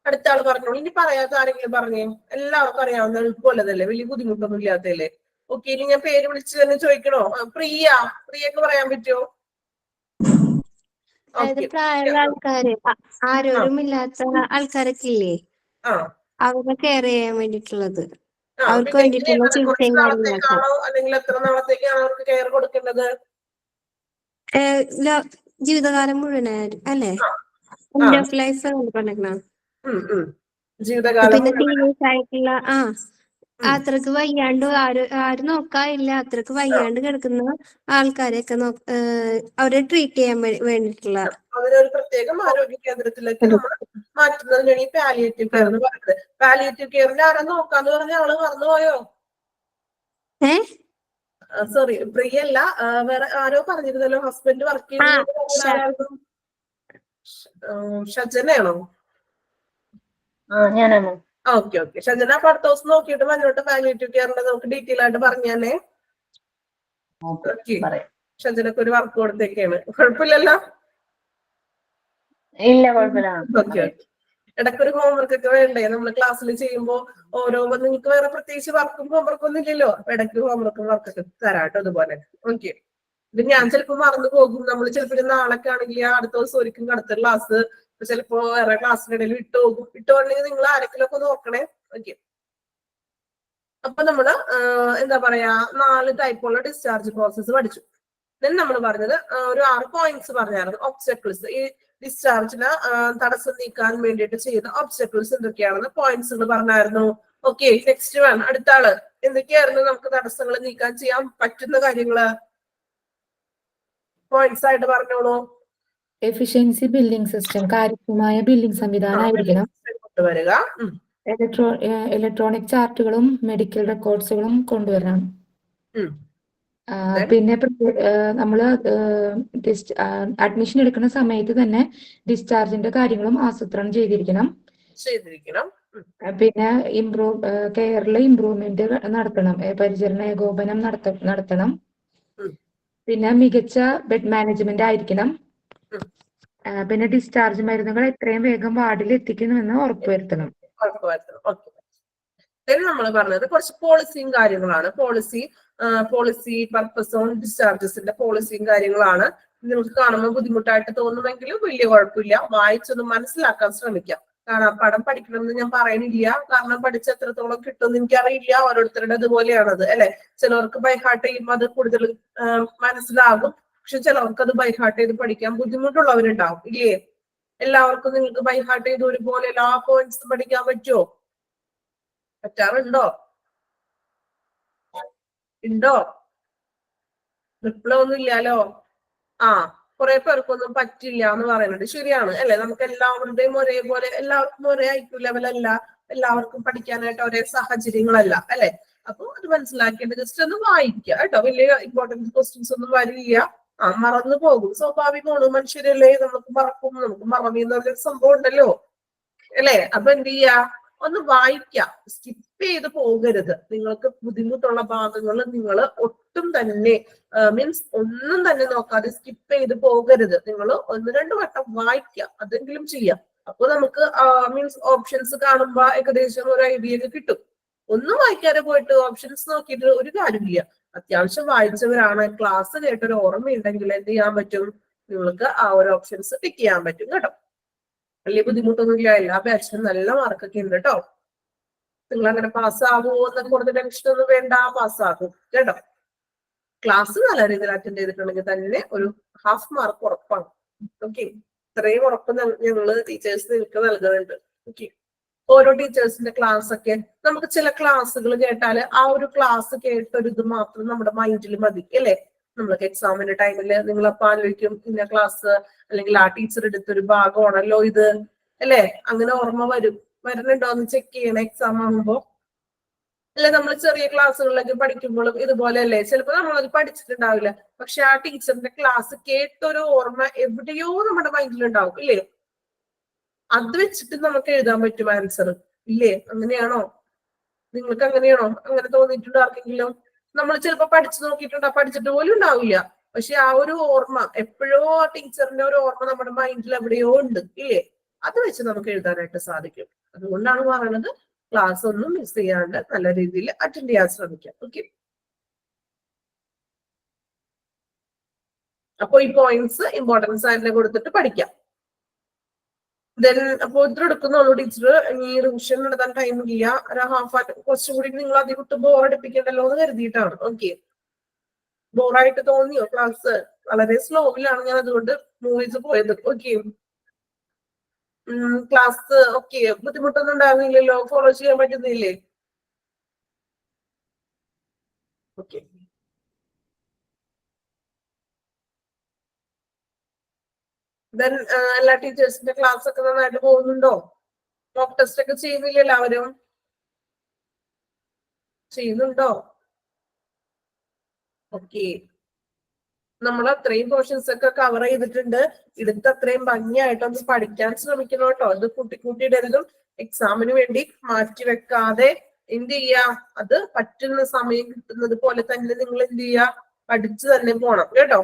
അടുത്ത ആൾ പറഞ്ഞോളൂ. ഇനി പറയാത്ത ആരെങ്കിലും പറഞ്ഞേ? എല്ലാവർക്കും അറിയാവുന്ന എളുപ്പമുള്ളതല്ലേ, വലിയ ബുദ്ധിമുട്ടൊന്നും ഇല്ലാത്തല്ലേ? ഓക്കെ, ഇനി ഞാൻ പേര് വിളിച്ച് തന്നെ ചോദിക്കണോ? പ്രിയക്ക് പറയാൻ പറ്റുമോ? പ്രായമുള്ള ആൾക്കാര്, ആരോഗ്യമില്ലാത്ത ആൾക്കാരൊക്കെ ഇല്ലേ, അവരെ കെയർ ചെയ്യാൻ വേണ്ടിട്ടുള്ളത്, അവർക്ക് വേണ്ടിയിട്ടുള്ള ചികിത്സയും കാര്യങ്ങളൊക്കെ. അല്ലെങ്കിൽ എത്ര നാളത്തേക്കാണ് അവർക്ക് കെയർ കൊടുക്കേണ്ടത്? ജീവിതകാലം മുഴുവനായിട്ട് അല്ലേ? എൻഡ് ഓഫ് ലൈഫ് പറഞ്ഞേക്കണം. പിന്നെ സീരിയസ് ആയിട്ടുള്ള അത്രക്ക് വയ്യാണ്ട് ആരും നോക്കാനില്ല, അത്രക്ക് വയ്യാണ്ട് കിടക്കുന്ന ആൾക്കാരെയൊക്കെ അവരെ ട്രീറ്റ് ചെയ്യാൻ വേണ്ടിട്ടുള്ള അതിനൊരു പ്രത്യേകം ആരോഗ്യ കേന്ദ്രത്തിലേക്ക് നമ്മൾ മാറ്റുന്നതിനാണ് ഈ പാലിയേറ്റീവ് കെയർ എന്ന് പറയുന്നത്. പാലിയേറ്റീവ് കെയറിന്റെ ആരാ നോക്കാന്ന് പറഞ്ഞ ആള് മറന്നുപോയോ? സോറി, പ്രിയല്ല, വേറെ ആരോ പറഞ്ഞിരുന്നല്ലോ. ഹസ്ബൻഡ് വർക്ക് ചെയ്യുന്നത് ഷജനയാണോ? ഞാനാണ്. ഓക്കെ. ഷജന അപ്പൊ അടുത്ത ദിവസം നോക്കിയിട്ട് മുന്നോട്ട് പാലിയേറ്റീവ് കെയറിന്റെ നമുക്ക് ഡീറ്റെയിൽ ആയിട്ട് പറഞ്ഞാലേ. ഷജനക്ക് ഒരു വർക്ക് കൊടുത്തേക്കാണ്. കുഴപ്പമില്ലല്ലോ? ഇല്ല, കുഴപ്പമില്ല. ഓക്കെ. ഇടയ്ക്കൊരു ഹോംവർക്ക് ഒക്കെ വേണ്ടേ നമ്മൾ ക്ലാസ്സിൽ ചെയ്യുമ്പോ? ഓരോ നിങ്ങൾക്ക് വേറെ പ്രത്യേകിച്ച് വർക്കും ഹോംവർക്കും ഒന്നും ഇല്ലല്ലോ. അപ്പൊ ഇടയ്ക്ക് ഹോംവർക്കും വർക്കൊക്കെ തരാട്ടോ അതുപോലെ. ഓക്കെ. ഇത് ഞാൻ ചിലപ്പോ മറന്നു പോകും. നമ്മൾ ചിലപ്പോൾ നാളൊക്കെ ആണെങ്കിൽ അടുത്ത ദിവസം ഒരിക്കലും അടുത്ത ക്ലാസ്, ചിലപ്പോ വേറെ ക്ലാസ്സിനിടയിൽ വിട്ടുപോകണമെങ്കിൽ നിങ്ങൾ ആരെങ്കിലും ഒക്കെ നോക്കണേ. ഓക്കെ. അപ്പൊ നമ്മള് എന്താ പറയാ 4 ടൈപ്പുള്ള ഡിസ്ചാർജ് പ്രോസസ്സ് പഠിച്ചു. ദെൻ നമ്മൾ പറഞ്ഞത് ഒരു 6 പോയിന്റ്സ് പറഞ്ഞായിരുന്നു. ഒബ്സ്റ്റക്കിൾസ്, ഈ ഡിസ്ചാർജിന് തടസ്സം നീക്കാൻ വേണ്ടിയിട്ട് ചെയ്യുന്ന ഒബ്സ്റ്റക്കിൾസ് എന്തൊക്കെയാണെന്ന് പോയിന്റ്സുകൾ പറഞ്ഞായിരുന്നു. ഓക്കെ, നെക്സ്റ്റ് വൺ, അടുത്ത ആള്. എന്തൊക്കെയായിരുന്നു നമുക്ക് തടസ്സങ്ങൾ നീക്കാൻ ചെയ്യാൻ പറ്റുന്ന കാര്യങ്ങള്? പോയിന്റ്സ് ആയിട്ട് പറഞ്ഞോളൂ. എഫിഷ്യൻസി ബിൽഡിംഗ് സിസ്റ്റം, കാര്യക്ഷമമായ ബിൽഡിംഗ് സംവിധാനമായിരിക്കണം. കൊണ്ടുവരിക. ഇലക്ട്രോണിക് ചാർട്ടുകളും മെഡിക്കൽ റെക്കോർഡ്സുകളും കൊണ്ടുവരണം. പിന്നെ നമ്മള് അഡ്മിഷൻ എടുക്കുന്ന സമയത്ത് തന്നെ ഡിസ്ചാർജിന്റെ കാര്യങ്ങളും ആസൂത്രണം ചെയ്തിരിക്കണം. പിന്നെ കെയറിലെ ഇംപ്രൂവ്മെന്റ് നടത്തണം, പരിചരണ ഏകോപനം നടത്തണം. പിന്നെ മികച്ച ബെഡ് മാനേജ്മെന്റ് ആയിരിക്കണം. പിന്നെ ഡിസ്ചാർജ് മരുന്നുകൾ എത്രയും വേഗം വാർഡിൽ എത്തിക്കുന്നുവെന്ന് ഉറപ്പുവരുത്തണം. നമ്മൾ പറഞ്ഞത് കുറച്ച് പോളിസിയും കാര്യങ്ങളാണ്. പോളിസി പർപ്പസ് ഓൺ ഡിസ്ചാർജസിന്റെ പോളിസിയും കാര്യങ്ങളാണ്. നിങ്ങൾക്ക് കാണുമ്പോൾ ബുദ്ധിമുട്ടായിട്ട് തോന്നുമെങ്കിലും വലിയ കുഴപ്പമില്ല, വായിച്ചൊന്ന് മനസ്സിലാക്കാൻ ശ്രമിക്കാം. കാരണം പടം പഠിക്കണമെന്ന് ഞാൻ പറയുന്നില്ല, കാരണം പഠിച്ച എത്രത്തോളം കിട്ടുമെന്ന് എനിക്കറിയില്ല. ഓരോരുത്തരുടെ അതുപോലെയാണത് അല്ലെ. ചിലവർക്ക് ബൈഹാർട്ട് ചെയ്യുമ്പോൾ അത് കൂടുതൽ മനസ്സിലാകും. പക്ഷെ ചിലവർക്ക് അത് ബൈഹാർട്ട് ചെയ്ത് പഠിക്കാൻ ബുദ്ധിമുട്ടുള്ളവരുണ്ടാവും ഇല്ലേ? എല്ലാവർക്കും നിങ്ങൾക്ക് ബൈഹാർട്ട് ചെയ്ത് ഒരുപോലെ എല്ലാ പോയിന്റ്സും പഠിക്കാൻ പറ്റുമോ? പറ്റാറുണ്ടോ? റിപ്ലൈ ഒന്നും ഇല്ലാലോ. കുറെ പേർക്കൊന്നും പറ്റില്ല എന്ന് പറയുന്നുണ്ട്. ശരിയാണ് അല്ലെ? നമുക്ക് എല്ലാവരുടെയും ഒരേപോലെ, എല്ലാവർക്കും ഒരേ IQ ലെവലല്ല, എല്ലാവർക്കും പഠിക്കാനായിട്ട് ഒരേ സാഹചര്യങ്ങളല്ല അല്ലെ? അപ്പൊ അത് മനസ്സിലാക്കിയിട്ട് ജസ്റ്റ് ഒന്ന് വായിക്കുക കേട്ടോ. വലിയ ഇമ്പോർട്ടൻറ്റ് ക്വസ്റ്റ്യൻസ് ഒന്നും വരില്ല. മറന്നു പോകും, സ്വാഭാവികമാണ്, മനുഷ്യരല്ലേ, നമുക്ക് മറക്കും, നമുക്ക് മറവിന്ന് പറഞ്ഞൊരു സംഭവം ഉണ്ടല്ലോ അല്ലെ? അപ്പൊ എന്ത് ചെയ്യാ, ഒന്ന് വായിക്കാം, സ്കിപ്പ് ചെയ്ത് പോകരുത്. നിങ്ങൾക്ക് ബുദ്ധിമുട്ടുള്ള ഭാഗങ്ങൾ നിങ്ങൾ ഒട്ടും തന്നെ മീൻസ് ഒന്നും തന്നെ നോക്കാതെ സ്കിപ്പ് ചെയ്ത് പോകരുത്. നിങ്ങൾ 1-2 വട്ടം വായിക്കാം, അതെങ്കിലും ചെയ്യാം. അപ്പൊ നമുക്ക് മീൻസ് ഓപ്ഷൻസ് കാണുമ്പോ ഏകദേശം ഒരു ഐഡിയ കിട്ടും. ഒന്നും വായിക്കാതെ പോയിട്ട് ഓപ്ഷൻസ് നോക്കിയിട്ട് ഒരു കാര്യമില്ല. അത്യാവശ്യം വായിച്ചവരാണ്, ക്ലാസ് കേട്ടൊരു ഓർമ്മയുണ്ടെങ്കിൽ എന്ത് ചെയ്യാൻ പറ്റും, നിങ്ങൾക്ക് ആ ഒരു ഓപ്ഷൻസ് ടിക്ക് ചെയ്യാൻ പറ്റും കേട്ടോ. വലിയ ബുദ്ധിമുട്ടൊന്നുമില്ല, എല്ലാ ബാച്ചിനും നല്ല മാർക്കൊക്കെ ഉണ്ട് കേട്ടോ. നിങ്ങൾ അങ്ങനെ പാസ്സാകുമോ എന്നൊക്കെ കൂടുതൽ ടെൻഷൻ ഒന്നും വേണ്ട, പാസ്സാകും കേട്ടോ. ക്ലാസ് നല്ല രീതിയിൽ അറ്റൻഡ് ചെയ്തിട്ടുണ്ടെങ്കിൽ തന്നെ ഒരു ഹാഫ് മാർക്ക് ഉറപ്പാണ്. ഓക്കെ, ഇത്രയും ഉറപ്പ് ഞങ്ങള് ടീച്ചേഴ്സ് നിങ്ങൾക്ക് നൽകുന്നുണ്ട്. ഓക്കെ, ഓരോ ടീച്ചേഴ്സിന്റെ ക്ലാസ് ഒക്കെ നമുക്ക് ചില ക്ലാസ്സുകൾ കേട്ടാല് ആ ഒരു ക്ലാസ് കേട്ടൊരു ഇത് മാത്രം നമ്മുടെ മൈൻഡിൽ മതി അല്ലേ. നമ്മൾക്ക് എക്സാമിന്റെ ടൈമില് നിങ്ങളപ്പോ ആലോചിക്കും ഇന്ന ക്ലാസ് അല്ലെങ്കിൽ ആ ടീച്ചർ എടുത്തൊരു ഭാഗമാണല്ലോ ഇത് അല്ലേ, അങ്ങനെ ഓർമ്മ വരുന്നുണ്ടോ എന്ന് ചെക്ക് ചെയ്യണം എക്സാം ആകുമ്പോ. അല്ലെ, നമ്മൾ ചെറിയ ക്ലാസ്സുകളിലൊക്കെ പഠിക്കുമ്പോഴും ഇതുപോലെ അല്ലേ, ചിലപ്പോൾ നമ്മളത് പഠിച്ചിട്ടുണ്ടാവില്ല, പക്ഷെ ആ ടീച്ചറിന്റെ ക്ലാസ് കേട്ടൊരു ഓർമ്മ എവിടെയോ നമ്മുടെ മൈൻഡിലുണ്ടാവും ഇല്ലേ. അത് വെച്ചിട്ട് നമുക്ക് എഴുതാൻ പറ്റും ആൻസർ ഇല്ലേ. അങ്ങനെയാണോ? നിങ്ങൾക്ക് അങ്ങനെയാണോ? അങ്ങനെ തോന്നിയിട്ടുണ്ടോ ആർക്കെങ്കിലും? നമ്മൾ ചിലപ്പോ പഠിച്ചു നോക്കിയിട്ടുണ്ടോ, പഠിച്ചിട്ട് പോലും ഉണ്ടാവില്ല, പക്ഷെ ആ ഒരു ഓർമ്മ എപ്പോഴോ ആ ടീച്ചറിന്റെ ഒരു ഓർമ്മ നമ്മുടെ മൈൻഡിൽ എവിടെയോ ഉണ്ട് ഇല്ലേ. അത് വെച്ച് നമുക്ക് എഴുതാനായിട്ട് സാധിക്കും. അതുകൊണ്ടാണ് പറയുന്നത് ക്ലാസ് ഒന്നും മിസ് ചെയ്യാണ്ട് നല്ല രീതിയിൽ അറ്റൻഡ് ചെയ്യാൻ ശ്രമിക്കാം. ഓക്കെ, അപ്പൊ ഈ പോയിന്റ്സ് ഇമ്പോർട്ടൻസ് ആയിട്ട് കൊടുത്തിട്ട് പഠിക്കാം. ദെൻ അപ്പൊ ഇത്ര എടുക്കുന്നുള്ളൂ ടീച്ചർ. ഇനി റിവിഷൻ നടത്താൻ ടൈം ഇല്ല, ഒരു ഹാഫ് ആയിട്ട് കുറച്ചുകൂടി നിങ്ങൾ അധികം വിട്ട് ബോറടിപ്പിക്കണ്ടല്ലോ എന്ന് കരുതിയിട്ടാണ്. ഓക്കെ, ബോറായിട്ട് തോന്നിയോ ക്ലാസ്? വളരെ സ്ലോവിലാണ് ഞാൻ അതുകൊണ്ട് മൂവീസ് പോയത്. ഓക്കെ, ക്ലാസ് ഓക്കെ, ബുദ്ധിമുട്ടൊന്നും ഉണ്ടാകുന്നില്ലല്ലോ, ഫോളോ ചെയ്യാൻ പറ്റുന്നില്ലേ? ഓക്കെ, ദെൻ എല്ലാ ടീച്ചേഴ്സിന്റെ ക്ലാസ് ഒക്കെ നന്നായിട്ട് പോകുന്നുണ്ടോ? മോക്ക് ടെസ്റ്റ് ഒക്കെ ചെയ്യുന്നില്ല എല്ലാവരും? ചെയ്യുന്നുണ്ടോ? ഓക്കെ, നമ്മൾ അത്രയും പോർഷൻസ് ഒക്കെ കവർ ചെയ്തിട്ടുണ്ട്. ഇടുത്ത അത്രയും ഭംഗിയായിട്ടൊന്ന് പഠിക്കാൻ ശ്രമിക്കണം കേട്ടോ. ഇത് കൂട്ടിയിടരുതും. എക്സാമിന് വേണ്ടി മാറ്റി വെക്കാതെ എന്ത് ചെയ്യാ, അത് പറ്റുന്ന സമയം കിട്ടുന്നത് പോലെ തന്നെ നിങ്ങൾ എന്ത് ചെയ്യാ, പഠിച്ചു തന്നെ പോണം കേട്ടോ.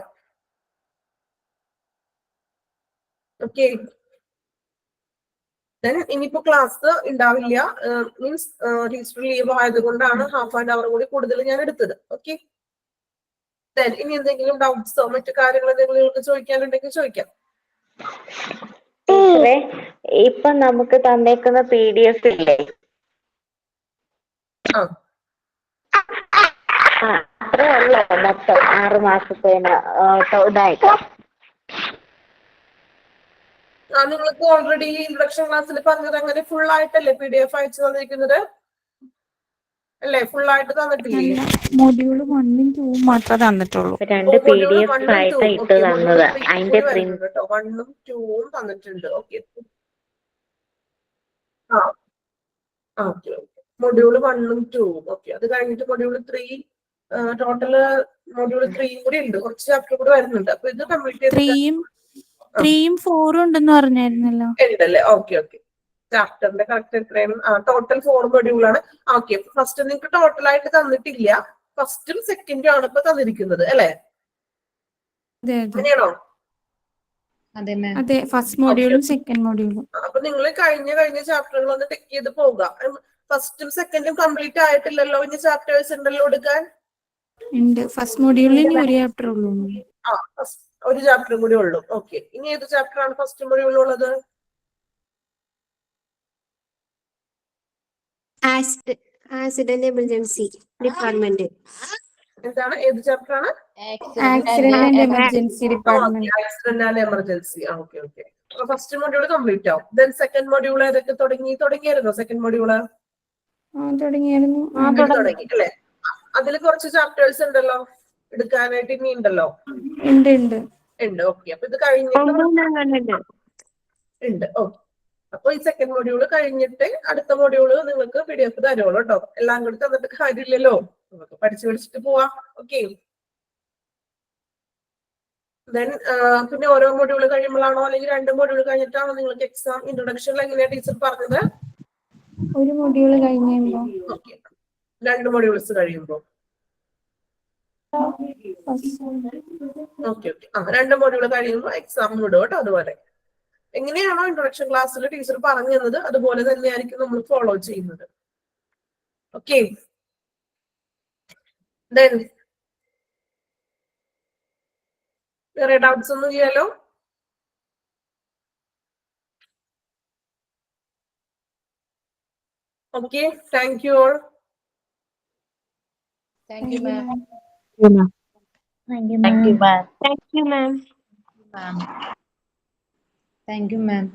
ഓക്കെ, ഇനിയിപ്പോ ക്ലാസ് ഉണ്ടാവില്ല, മീൻസ് ടീച്ചർ ലീവ് ആയതുകൊണ്ടാണ് ഹാഫ് ആൻ അവർ കൂടി കൂടുതൽ ഞാൻ എടുത്തത്. ഓക്കെ, ഇനി എന്തെങ്കിലും ഡൗട്ട്സോ മറ്റു കാര്യങ്ങൾ എന്തെങ്കിലും നിങ്ങൾക്ക് ചോദിക്കാനുണ്ടെങ്കിൽ ചോദിക്കാം. ഇപ്പൊ നമുക്ക് തന്നേക്കുന്ന PDF ഇല്ലേ, അത്രേ ഉള്ളൂ മൊത്തം 6 മാസത്തേന് ഇതായിട്ട്? നിങ്ങൾക്ക് ഓൾറെഡി ഇൻട്രൊഡക്ഷൻ ക്ലാസ്സിൽ പറഞ്ഞത് അങ്ങനെ ഫുൾ ആയിട്ടല്ലേ PDF അയച്ചു തന്നിരിക്കുന്നത് അല്ലേ? ഫുൾ ആയിട്ട് തന്നിട്ടില്ലേ? മൊഡ്യൂൾ 1ഉം 2ഉം മാത്രമേ തന്നിട്ടുള്ളൂ. 2 PDF ആയിട്ട് ഇട്ട് തന്നത്, അതിന്റെ പ്രിന്റ് 1ഉം 2ഉം തന്നിട്ടുണ്ട്. ഓക്കെ, ഓക്കെ, മൊഡ്യൂൾ 1ഉം 2ഉം. ഓക്കെ, അത് കഴിഞ്ഞിട്ട് മൊഡ്യൂൾ 3, ടോട്ടല് മൊഡ്യൂൾ 3 കൂടി ഉണ്ട്, കുറച്ച് ചാപ്റ്റർ കൂടി വരുന്നുണ്ട്. അപ്പൊ ഇത് കംപ്ലീറ്റ് ചെയ്ത് 3ഉം 4ഉം ഉണ്ടെന്ന് പറഞ്ഞായിരുന്നല്ലോ. ഉണ്ടല്ലേ? ഓക്കെ, ഓക്കെ, ചാപ്റ്ററിന്റെ കറക്റ്റ് എത്രയാണ്? ടോട്ടൽ 4 മൊഡ്യൂളാണ്. ഓക്കെ, ഫസ്റ്റ് നിങ്ങൾക്ക് ടോട്ടൽ ആയിട്ട് തന്നിട്ടില്ല, ഫസ്റ്റും സെക്കൻഡും ആണ് ഇപ്പൊ തന്നിരിക്കുന്നത് അല്ലെ? അങ്ങനെയാണോ? അതെ, ഫസ്റ്റ് മൊഡ്യൂളും സെക്കൻഡ് മൊഡ്യൂളും. അപ്പൊ നിങ്ങൾ കഴിഞ്ഞ ചാപ്റ്ററുകൾ ഒന്ന് ടെക്ക് ചെയ്ത് പോവുക. ഫസ്റ്റും സെക്കൻഡും കംപ്ലീറ്റ് ആയിട്ടില്ലല്ലോ, ഇനി ചാപ്റ്റേഴ്സ് ഉണ്ടല്ലോ എടുക്കാൻ. ഉണ്ട്, ഫസ്റ്റ് മൊഡ്യൂളിൽ ഇനി ഒരു ചാപ്റ്റർ ഉള്ളൂ. ഒരു ചാപ്റ്ററും കൂടി ഉള്ളൂ. ഓക്കെ, ഇനി ഏത് ചാപ്റ്റർ ആണ് ഫസ്റ്റ് മൊഡ്യൂളിലുള്ളത്? Accident emergency department. എന്താണ്, ഏത് ചാപ്റ്റർ ആണ്? Accident and emergency department. Accident and emergency. Okay, okay, അപ്പൊ ഫസ്റ്റ് മൊഡ്യൂൾ കംപ്ലീറ്റ് ആവും. ദെൻ സെക്കൻഡ് മൊഡ്യൂൾ ഏതൊക്കെ തുടങ്ങിയായിരുന്നോ? സെക്കൻഡ് മൊഡ്യൂള് തുടങ്ങിയായിരുന്നു അല്ലേ? അതിൽ കുറച്ച് ചാപ്റ്റേഴ്സ് ഉണ്ടല്ലോ എടുക്കാനായിട്ട്, ഇനി ഉണ്ടല്ലോ? ഉണ്ട്. ഓക്കെ, അപ്പൊ ഇത് കഴിഞ്ഞിട്ട് ഉണ്ട്. ഓക്കെ, അപ്പൊ ഈ സെക്കൻഡ് മൊഡ്യൂൾ കഴിഞ്ഞിട്ട് അടുത്ത മൊഡ്യൂള് നിങ്ങൾക്ക് PDF തരുള്ളൂ കേട്ടോ. എല്ലാം കൂടി തന്നിട്ട് കാര്യമില്ലല്ലോ, നമുക്ക് പഠിച്ചിട്ട് പോവാം. ഓക്കെ, ദെൻ പിന്നെ ഓരോ മൊഡ്യൂൾ കഴിയുമ്പോഴാണോ അല്ലെങ്കിൽ 2 മൊഡ്യൂൾ കഴിഞ്ഞിട്ടാണോ നിങ്ങൾക്ക് എക്സാം? ഇൻട്രൊഡക്ഷനിൽ എങ്ങനെയാ ടീച്ചർ പറഞ്ഞത്? ഒരു മൊഡ്യൂൾ കഴിഞ്ഞോ? ഓക്കെ, 2 മൊഡ്യൂൾസ് കഴിയുമ്പോ. ഓക്കെ, ഓക്കെ, 2 മൊഡ്യൂൾ കഴിയുമ്പോൾ എക്സാം വിടും കേട്ടോ. അതുപോലെ എങ്ങനെയാണോ ഇൻട്രൊഡക്ഷൻ ക്ലാസ്സിൽ ടീച്ചർ പറഞ്ഞു തന്നത് അതുപോലെ തന്നെയായിരിക്കും നമ്മൾ ഫോളോ ചെയ്യുന്നത്. Okay. Then വേറെ ഡൗട്ട്സ് ഒന്നും ഇല്ലല്ലോ? Okay, thank you all. Thank you, ma'am. Thank you, Thank you, ma'am. ma'am. Thank you, ma'am. Thank you, ma'am. Thank you, ma'am.